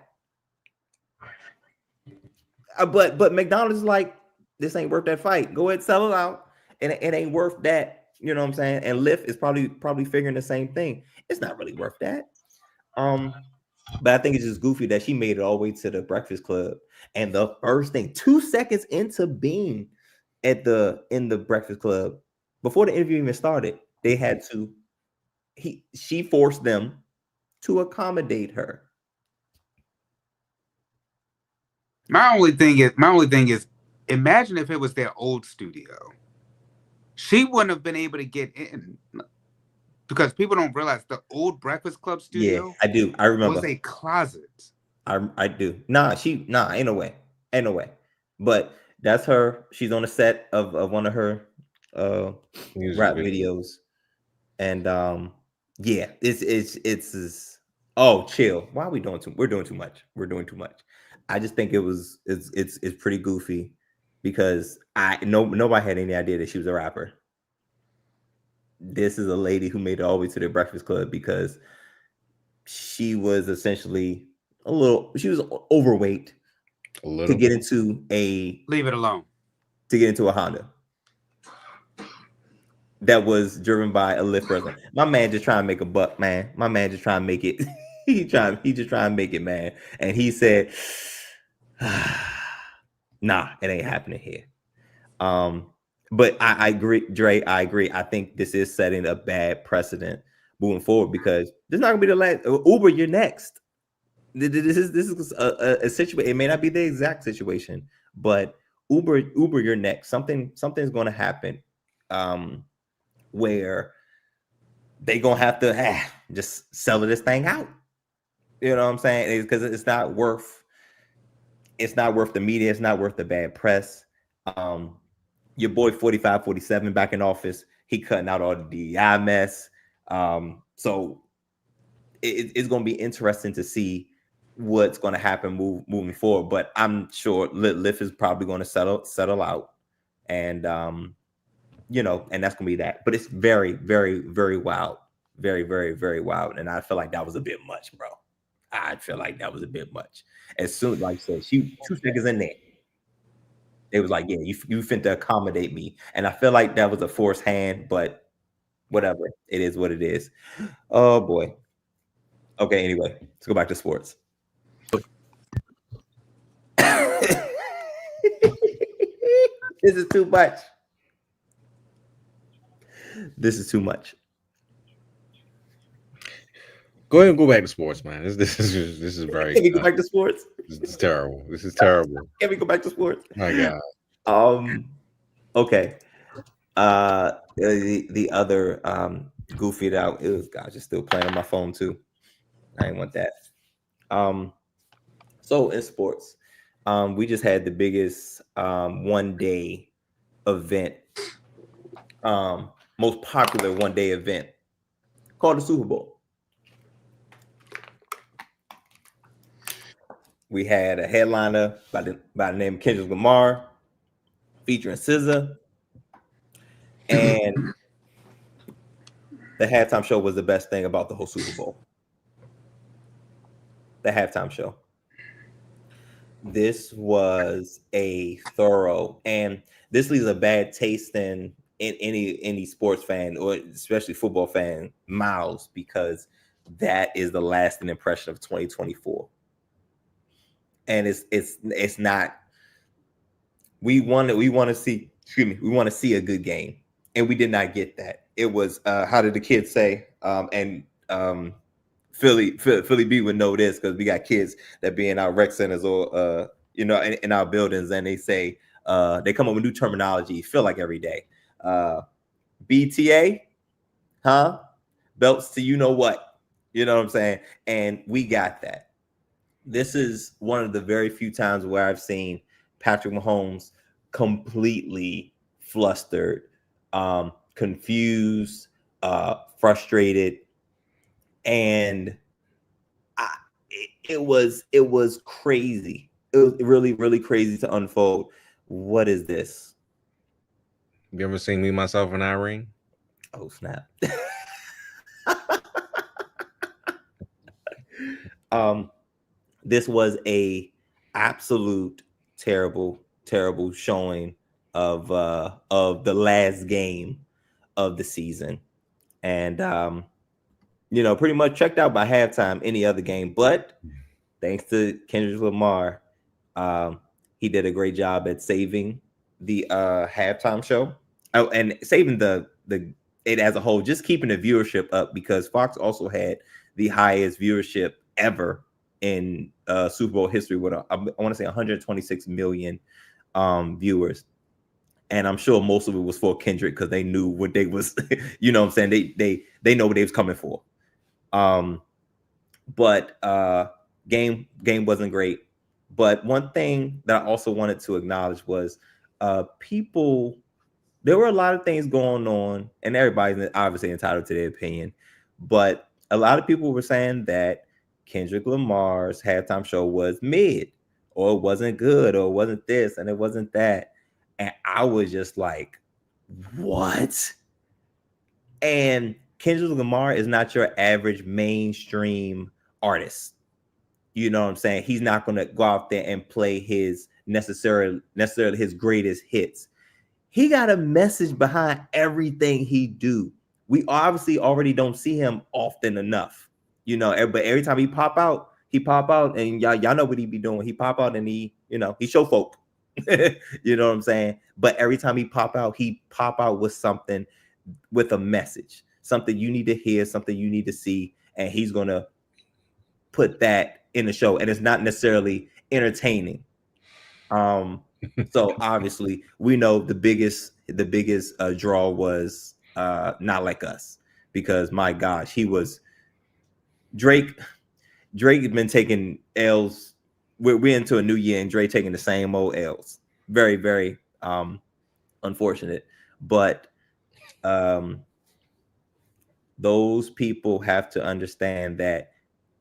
E: But McDonald's is like, this ain't worth that fight. Go ahead, sell it out. And it ain't worth that. You know what I'm saying? And Lyft is probably figuring the same thing. It's not really worth that. But I think it's just goofy that she made it all the way to the Breakfast Club. And the first thing, 2 seconds into being in the Breakfast Club, before the interview even started, she forced them to accommodate her.
G: My only thing is, imagine if it was their old studio. She wouldn't have been able to get in because people don't realize the old Breakfast Club studio.
E: Yeah, I do. I remember.
G: Was a closet.
E: I do. Ain't no way. But that's her. She's on the set of one of her rap videos, and yeah, it's chill. Why are we doing we're doing too much. I just think it's pretty goofy because nobody had any idea that she was a rapper. This is a lady who made it all the way to the Breakfast Club because she was essentially she was overweight to get into
G: leave it alone.
E: To get into a Honda that was driven by a Lyft person. My man just trying to make a buck, man. My man just trying to make it. he just trying to make it, man. And he said, nah, it ain't happening here. But I agree, Dre. I agree. I think this is setting a bad precedent moving forward because this is not gonna be the last. Uber, you're next. This is a situation. It may not be the exact situation, but Uber, you're next. Something's going to happen, where they gonna have to just sell this thing out. You know what I'm saying? Because it's not worth the media. It's not worth the bad press. Your boy 45-47 back in office. He cutting out all the DEI mess. So it's going to be interesting to see what's going to happen moving forward. But I'm sure Lyft is probably going to settle out, and and that's going to be that. But it's very, very, very wild, very, very, very wild. And I feel like that was a bit much, bro. I feel like that was a bit much. As soon, like I said, she 2 seconds in there. It was like, yeah, you finna accommodate me. And I feel like that was a forced hand, but whatever. It is what it is. Oh, boy. Okay, anyway, let's go back to sports. This is too much.
B: Go ahead and go back to sports, man. This is very.
E: Can we go back to sports?
B: This is terrible. This is terrible.
E: Can we go back to sports?
B: My God.
E: Okay. The other goofy that it was gosh, it's still playing on my phone too. I didn't want that. So in sports, we just had the biggest one-day event, most popular one-day event called the Super Bowl. We had a headliner by the name of Kendrick Lamar featuring SZA, and the halftime show was the best thing about the whole Super Bowl. The halftime show. This was a thorough, and this leaves a bad taste in any sports fan, or especially football fan, mouths, because that is the lasting impression of 2024. And it's not. We want to see. Excuse me. We want to see a good game, and we did not get that. It was how did the kids say? Philly B would know this because we got kids that be in our rec centers or in our buildings, and they say they come up with new terminology. Feel like every day. BTA, huh? Belts to you know what? You know what I'm saying? And we got that. This is one of the very few times where I've seen Patrick Mahomes completely flustered, confused, frustrated, and it was crazy. It was really, really crazy to unfold. What is this?
B: You ever seen Me, Myself, and Irene?
E: Oh, snap. This was a absolute terrible showing of the last game of the season, and pretty much checked out by halftime any other game. But thanks to Kendrick Lamar, he did a great job at saving the halftime show. Oh, and saving it as a whole, just keeping the viewership up, because Fox also had the highest viewership ever in Super Bowl history with I want to say 126 million viewers. And I'm sure most of it was for Kendrick because they knew what they was, you know what I'm saying? They know what they was coming for. But game wasn't great. But one thing that I also wanted to acknowledge was there were a lot of things going on, and everybody's obviously entitled to their opinion, but a lot of people were saying that Kendrick Lamar's halftime show was mid, or it wasn't good, or it wasn't this, and it wasn't that. And I was just like, what? And Kendrick Lamar is not your average mainstream artist. You know what I'm saying? He's not going to go out there and play his necessarily his greatest hits. He got a message behind everything he do. We obviously already don't see him often enough, but every time he pop out, and y'all know what he be doing. He pop out and he show folk. You know what I'm saying? But every time he pop out with something, with a message, something you need to hear, something you need to see, and he's gonna put that in the show, and it's not necessarily entertaining. So obviously we know the biggest draw was Not Like Us, because my gosh, he was Drake had been taking L's. We're into a new year, and Drake taking the same old L's. Very, very unfortunate. But those people have to understand that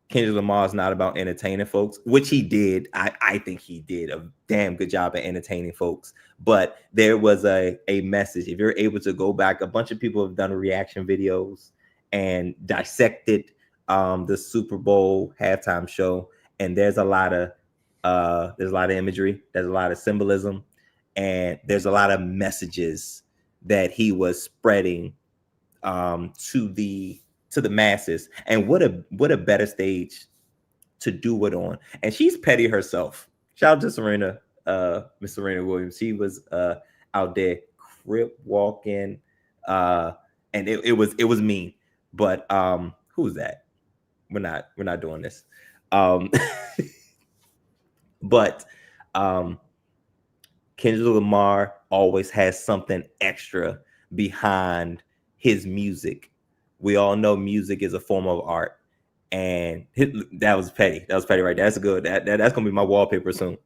E: Kendrick Lamar is not about entertaining folks, which he did. I think he did a damn good job at entertaining folks. But there was a message. If you're able to go back, a bunch of people have done reaction videos and dissected the Super Bowl halftime show, and there's a lot of imagery, there's a lot of symbolism, and there's a lot of messages that he was spreading to the masses. And what a better stage to do it on. And she's petty herself. Shout out to Serena, Miss Serena Williams. She was out there crip walking, and it was mean. But who's that? We're not doing this. But Kendrick Lamar always has something extra behind his music. We all know music is a form of art, and that was petty. That was petty, right? That's good. That's gonna be my wallpaper soon.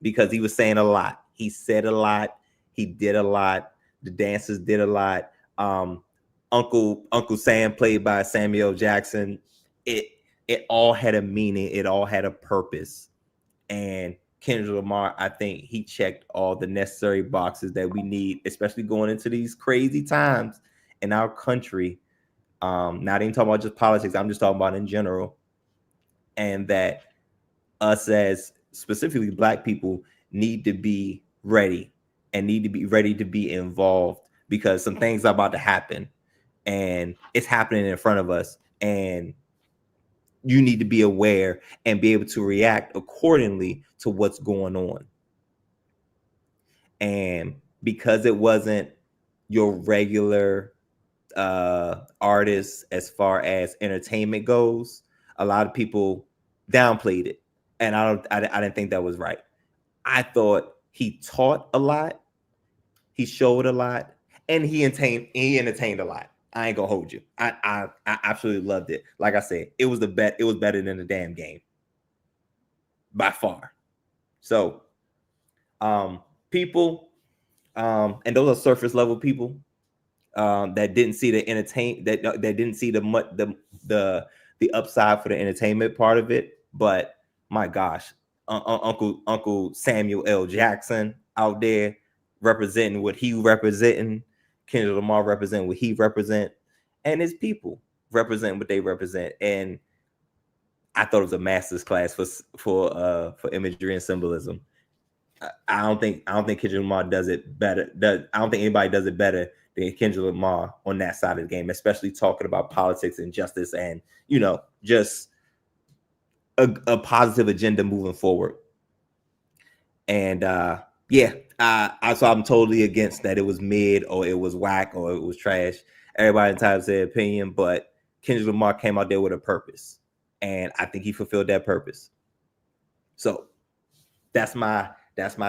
E: Because he was saying a lot. He said a lot. He did a lot. The dancers did a lot. Uncle Sam, played by Samuel Jackson. It all had a meaning. It all had a purpose. And Kendrick Lamar, I think he checked all the necessary boxes that we need, especially going into these crazy times in our country. Not even talking about just politics. I'm just talking about in general. And that us as specifically Black people need to be ready and need to be ready to be involved, because some things are about to happen and it's happening in front of us, and you need to be aware and be able to react accordingly to what's going on. And because it wasn't your regular artist as far as entertainment goes, a lot of people downplayed it, and I didn't think that was right. I thought he taught a lot, he showed a lot, and he entertained a lot. I ain't gonna hold you. I absolutely loved it. Like I said, it was better than the damn game by far. So people, and those are surface level people that didn't see the that didn't see the upside for the entertainment part of it. But my gosh, Uncle Samuel L. Jackson out there representing what he representing, Kendrick Lamar representing what he represent, and his people represent what they represent. And I thought it was a master's class for imagery and symbolism. I don't think Kendrick Lamar does it better. I don't think anybody does it better than Kendrick Lamar on that side of the game, especially talking about politics and justice and, just a positive agenda moving forward. And so I'm totally against that it was mid or it was whack or it was trash. Everybody entitled to their opinion, but Kendrick Lamar came out there with a purpose, and I think he fulfilled that purpose. So that's my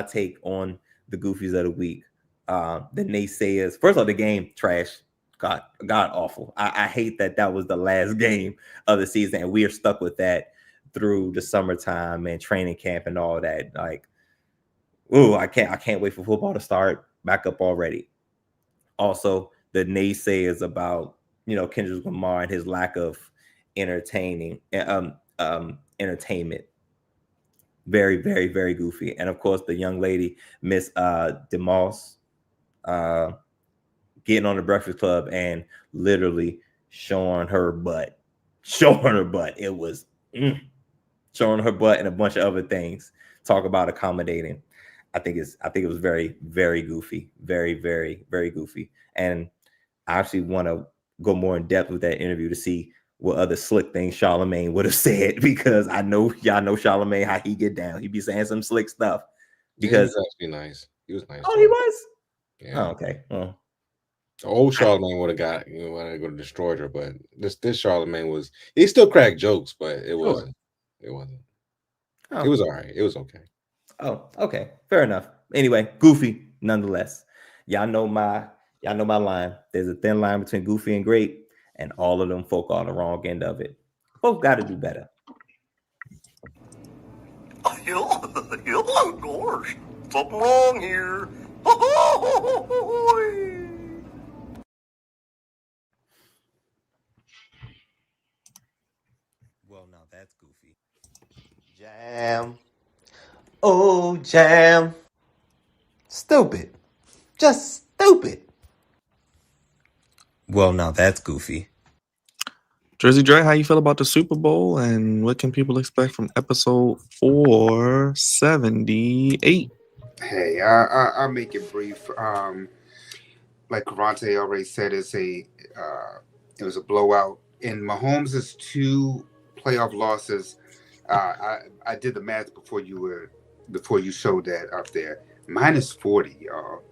E: take on the Goofies of the week. The naysayers, first of all, the game trash, god awful. I hate that was the last game of the season, and we are stuck with that through the summertime and training camp and all that. Like, ooh, I can't wait for football to start back up already. Also, the naysayers about Kendrick Lamar and his lack of entertainment. Very, very, very goofy. And of course, the young lady, Miss DeMoss, getting on the Breakfast Club and literally showing her butt. It was showing her butt and a bunch of other things. Talk about accommodating. I think it was very, very goofy. Very, very, very goofy. And I actually want to go more in depth with that interview to see what other slick things Charlamagne would have said, because I know y'all know Charlamagne, how he get down. He be saying some slick stuff. Because
B: he was actually nice. He was nice.
E: Oh, he was?
B: Yeah.
E: Oh, okay. Well,
B: the old Charlamagne would have got would have destroyed her, but this Charlamagne he still cracked jokes, but it wasn't. Oh. It was all right. It was okay.
E: Oh, okay. Fair enough. Anyway, goofy nonetheless. Y'all know my line. There's a thin line between goofy and great, and all of them folk are on the wrong end of it. Both got to do better.
J: Gosh, something wrong here.
K: Well, now that's goofy. Jam. Oh, jam. Stupid. Just stupid. Well, now that's goofy.
A: Jersey Dre, how you feel about the Super Bowl, and what can people expect from episode 478?
G: Hey, I'll make it brief. Like Karante already said, it was a blowout. In Mahomes' 2 playoff losses, I did the math before you showed that up there. Minus 40, y'all.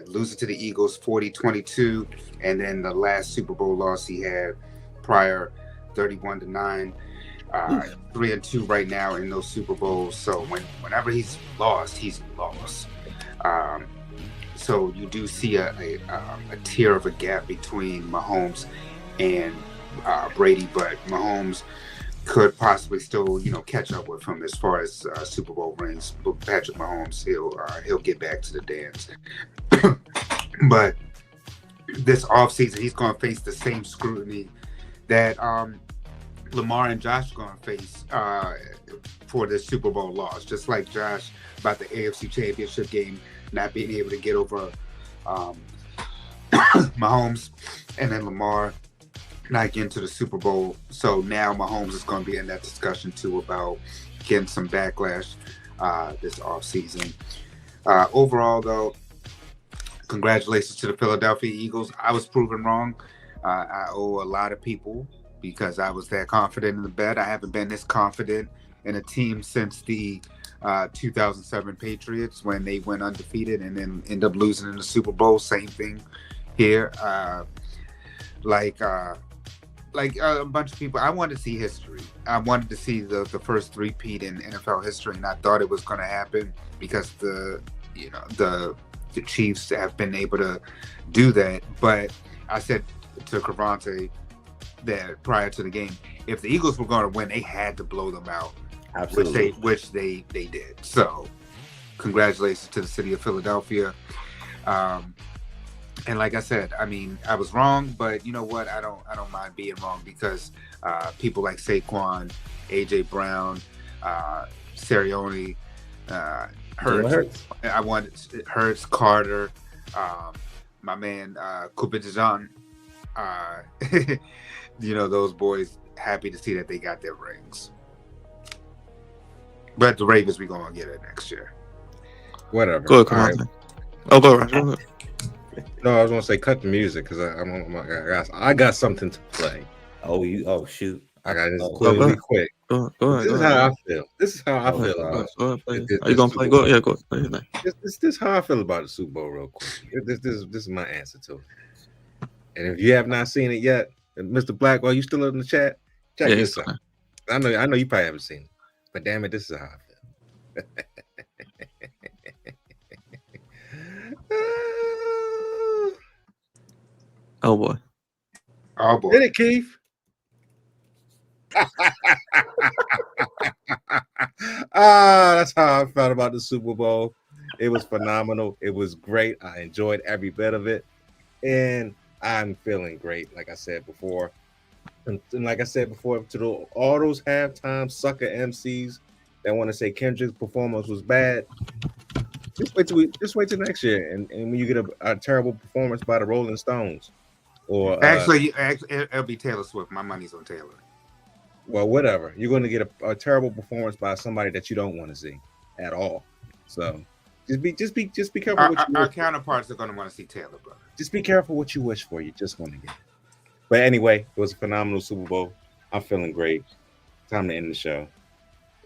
G: Losing to the Eagles 40-22, and then the last Super Bowl loss he had prior, 31-9. 3-2 right now in those Super Bowls. So whenever he's lost, he's lost. So you do see a tier of a gap between Mahomes and Brady, but Mahomes could possibly still, catch up with him as far as Super Bowl rings. But Patrick Mahomes, he'll get back to the dance. But this offseason, he's going to face the same scrutiny that Lamar and Josh are going to face for this Super Bowl loss. Just like Josh about the AFC Championship game, not being able to get over Mahomes, and then Lamar not getting to the Super Bowl. So now Mahomes is going to be in that discussion too about getting some backlash this offseason. Overall, though, congratulations to the Philadelphia Eagles. I was proven wrong. I owe a lot of people because I was that confident in the bet. I haven't been this confident in a team since the 2007 Patriots when they went undefeated and then end up losing in the Super Bowl. Same thing here. Like a bunch of people, I wanted to see history. I wanted to see the first three-peat in NFL history, and I thought it was going to happen because the Chiefs have been able to do that. But I said to Cravante that prior to the game, if the Eagles were going to win, they had to blow them out.
E: Absolutely.
G: Which they did. So congratulations to the city of Philadelphia. And like I said, I mean, I was wrong, but you know what? I don't mind being wrong because people like Saquon, AJ Brown, Sirianni, Hurts. I wanted Hurts, Carter, my man Kubijan. Those boys happy to see that they got their rings. But the Ravens, we gonna get it next year.
B: Whatever.
A: Go ahead, come on. Oh, go ahead.
B: No, I was gonna say cut the music because I got something to play.
E: Oh shoot!
B: I got this quick.
A: Go ahead.
B: This is how I feel. This is how I feel about it.
A: Are you gonna play? Go ahead.
B: This is how I feel about the Super Bowl, real quick. This is my answer to it. And if you have not seen it yet, Mr. Blackwell, you still in the chat? Check this out. I know you probably haven't seen it, but damn it, this is how I feel.
A: Oh boy.
B: Hit it, Keith. That's how I felt about the Super Bowl. It was phenomenal. It was great. I enjoyed every bit of it, and I'm feeling great. Like I said before, and like I said before, to all those halftime sucker MCs that want to say Kendrick's performance was bad, just wait till next year, and when you get a terrible performance by the Rolling Stones, or
G: actually, it'll be Taylor Swift. My money's on Taylor.
B: Well, whatever. You're going to get a terrible performance by somebody that you don't want to see at all. So just be careful.
G: Our counterparts are going to want to see Taylor, brother.
B: Just be careful what you wish for. You're just going to get it. But anyway, it was a phenomenal Super Bowl. I'm feeling great. Time to end the show.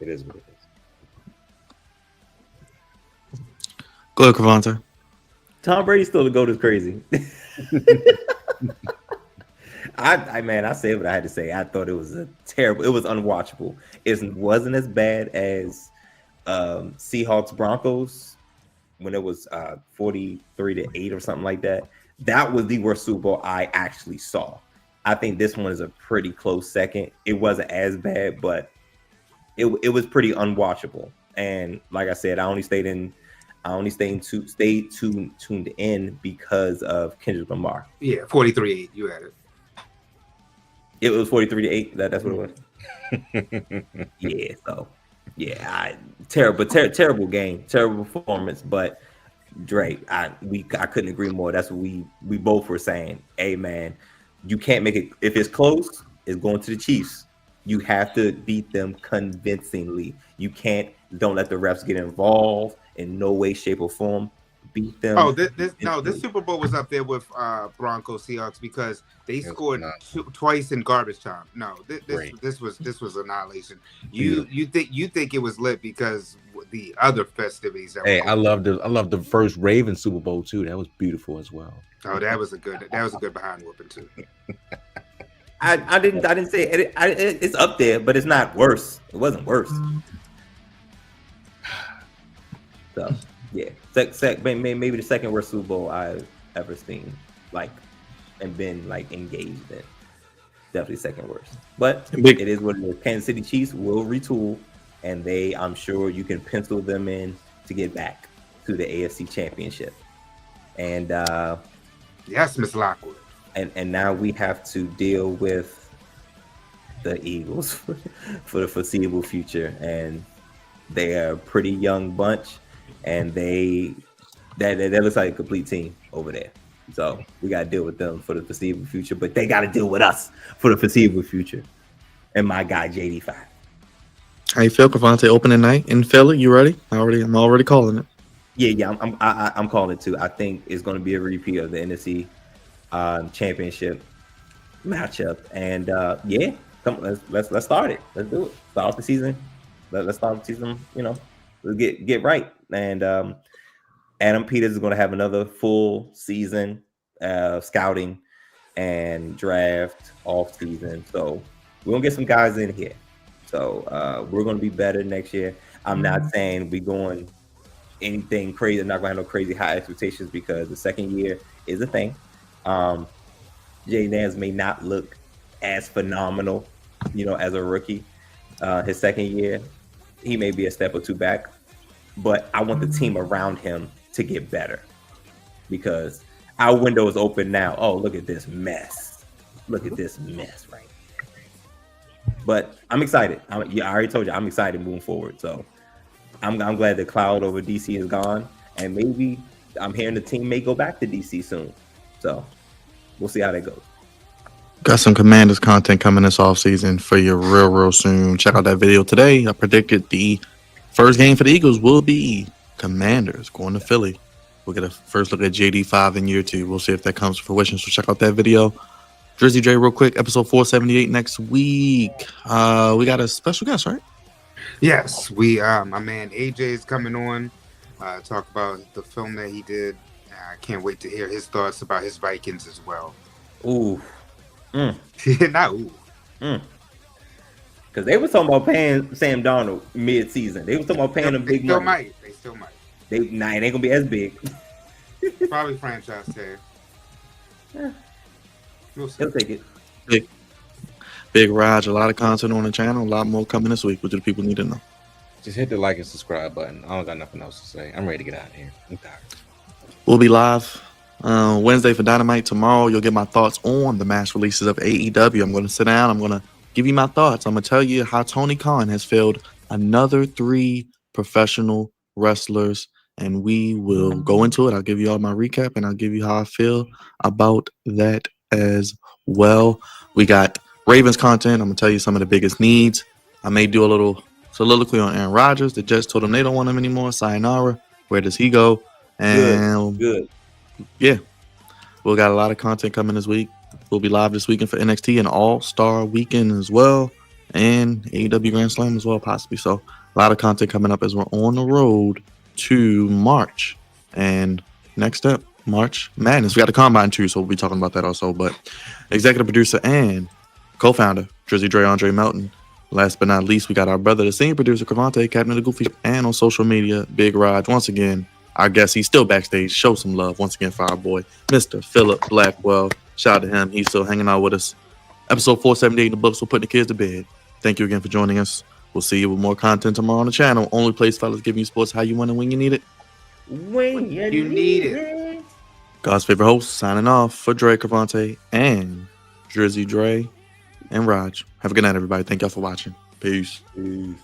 B: It is what it is.
A: Go ahead, Cravante.
E: Tom Brady still the GOAT is crazy. I said what I had to say. I thought it was it was unwatchable. It wasn't as bad as Seahawks Broncos when it was 43-8 or something like that. That was the worst Super Bowl I actually saw. I think this one is a pretty close second. It wasn't as bad, but it was pretty unwatchable. And like I said, I only stayed tuned in because of Kendrick Lamar.
G: Yeah, 43-8. You had it.
E: It was 43-8. That's what it was. Yeah. So, yeah, terrible game, terrible performance. But Drake, I couldn't agree more. That's what we both were saying. Hey, man, you can't make it if it's close. It's going to the Chiefs. You have to beat them convincingly. You can't. Don't let the refs get involved in no way, shape, or form. Beat them.
G: Oh, this Super Bowl was up there with Broncos Seahawks because they scored twice in garbage time. No, this was annihilation. You think it was lit because the other festivities. That
B: I love the first Ravens Super Bowl too. That was beautiful as well.
G: Oh, that was a good behind whooping too.
E: I didn't say it. It's up there, but it's not worse. It wasn't worse. So yeah, maybe the second worst Super Bowl I've ever seen, like, and been like engaged in. Definitely second worst, but it is what it is. Kansas City Chiefs will retool, and I'm sure you can pencil them in to get back to the AFC Championship. And
G: yes, Miss Lockwood.
E: And now we have to deal with the Eagles for the foreseeable future, and they are a pretty young bunch, and that looks like a complete team over there. So we got to deal with them for the foreseeable future, but they got to deal with us for the foreseeable future. And my guy JD5.
A: How you feel, Cavante? Opening night in Philly. You ready? I'm already calling it.
E: Yeah, I'm calling it too. I think it's going to be a repeat of the NFC championship matchup, and come let's start it. Let's do it. Start off the season. Let's start the season. Let's get right. And Adam Peters is going to have another full season scouting and draft off season. So we're gonna get some guys in here. So we're going to be better next year. I'm not saying we're going anything crazy. I'm not going to have no crazy high expectations because the second year is a thing. Jay Nance may not look as phenomenal, as a rookie. His second year, he may be a step or two back, but I want the team around him to get better because our window is open now. Oh, look at this mess. Look at this mess, right? But I'm excited. I already told you I'm excited moving forward. So I'm glad the cloud over DC is gone, and maybe I'm hearing the team may go back to DC soon. So we'll see how that goes.
A: Got some Commanders content coming this offseason for you real soon. Check out that video today. I predicted the first game for the Eagles will be Commanders going to Philly. We'll get a first look at JD5 in year 2. We'll see if that comes to fruition. So check out that video. Drizzy J, real quick, episode 478 next week. We got a special guest, right?
G: Yes, my man AJ is coming on. Talk about the film that he did. I can't wait to hear his thoughts about his Vikings as well.
E: Ooh.
G: Not ooh.
E: Because they were talking about paying Sam Darnold mid-season. They were talking about paying him big money.
G: They still might.
E: It ain't gonna be as big.
G: Probably franchise tag.
E: Yeah.
G: We'll see.
E: He'll take it.
A: Big Raj, a lot of content on the channel. A lot more coming this week. What do the people need to know?
B: Just hit the like and subscribe button. I don't got nothing else to say. I'm ready to get out of here. I'm tired.
A: We'll be live Wednesday for Dynamite. Tomorrow, you'll get my thoughts on the mass releases of AEW. I'm going to sit down. I'm going to give you my thoughts. I'm going to tell you how Tony Khan has failed another 3 professional wrestlers, and we will go into it. I'll give you all my recap, and I'll give you how I feel about that as well. We got Ravens content. I'm going to tell you some of the biggest needs. I may do a little soliloquy on Aaron Rodgers. The Jets told him they don't want him anymore. Sayonara. Where does he go? And
E: good.
A: Yeah. We'll got a lot of content coming this week. We'll be live this weekend for NXT and All-Star Weekend as well. And AEW Grand Slam as well, possibly. So a lot of content coming up as we're on the road to March. And next up, March Madness. We got the Combine too, so we'll be talking about that also. But executive producer and co-founder, Drizzy Dre, Andre Melton. Last but not least, we got our brother, the senior producer, Cavante, captain of the Goofy, and on social media, Big Rod. Once again, our guest, he's still backstage. Show some love once again for our boy, Mr. Phillip Blackwell. Shout out to him. He's still hanging out with us. Episode 478 in the books. We're putting the kids to bed. Thank you again for joining us. We'll see you with more content tomorrow on the channel. Only place fellas giving you sports how you want and when you need it.
E: When you need it.
A: God's favorite host, signing off for Dre, Cavante, and Drizzy Dre and Raj. Have a good night, everybody. Thank y'all for watching. Peace.
E: Peace.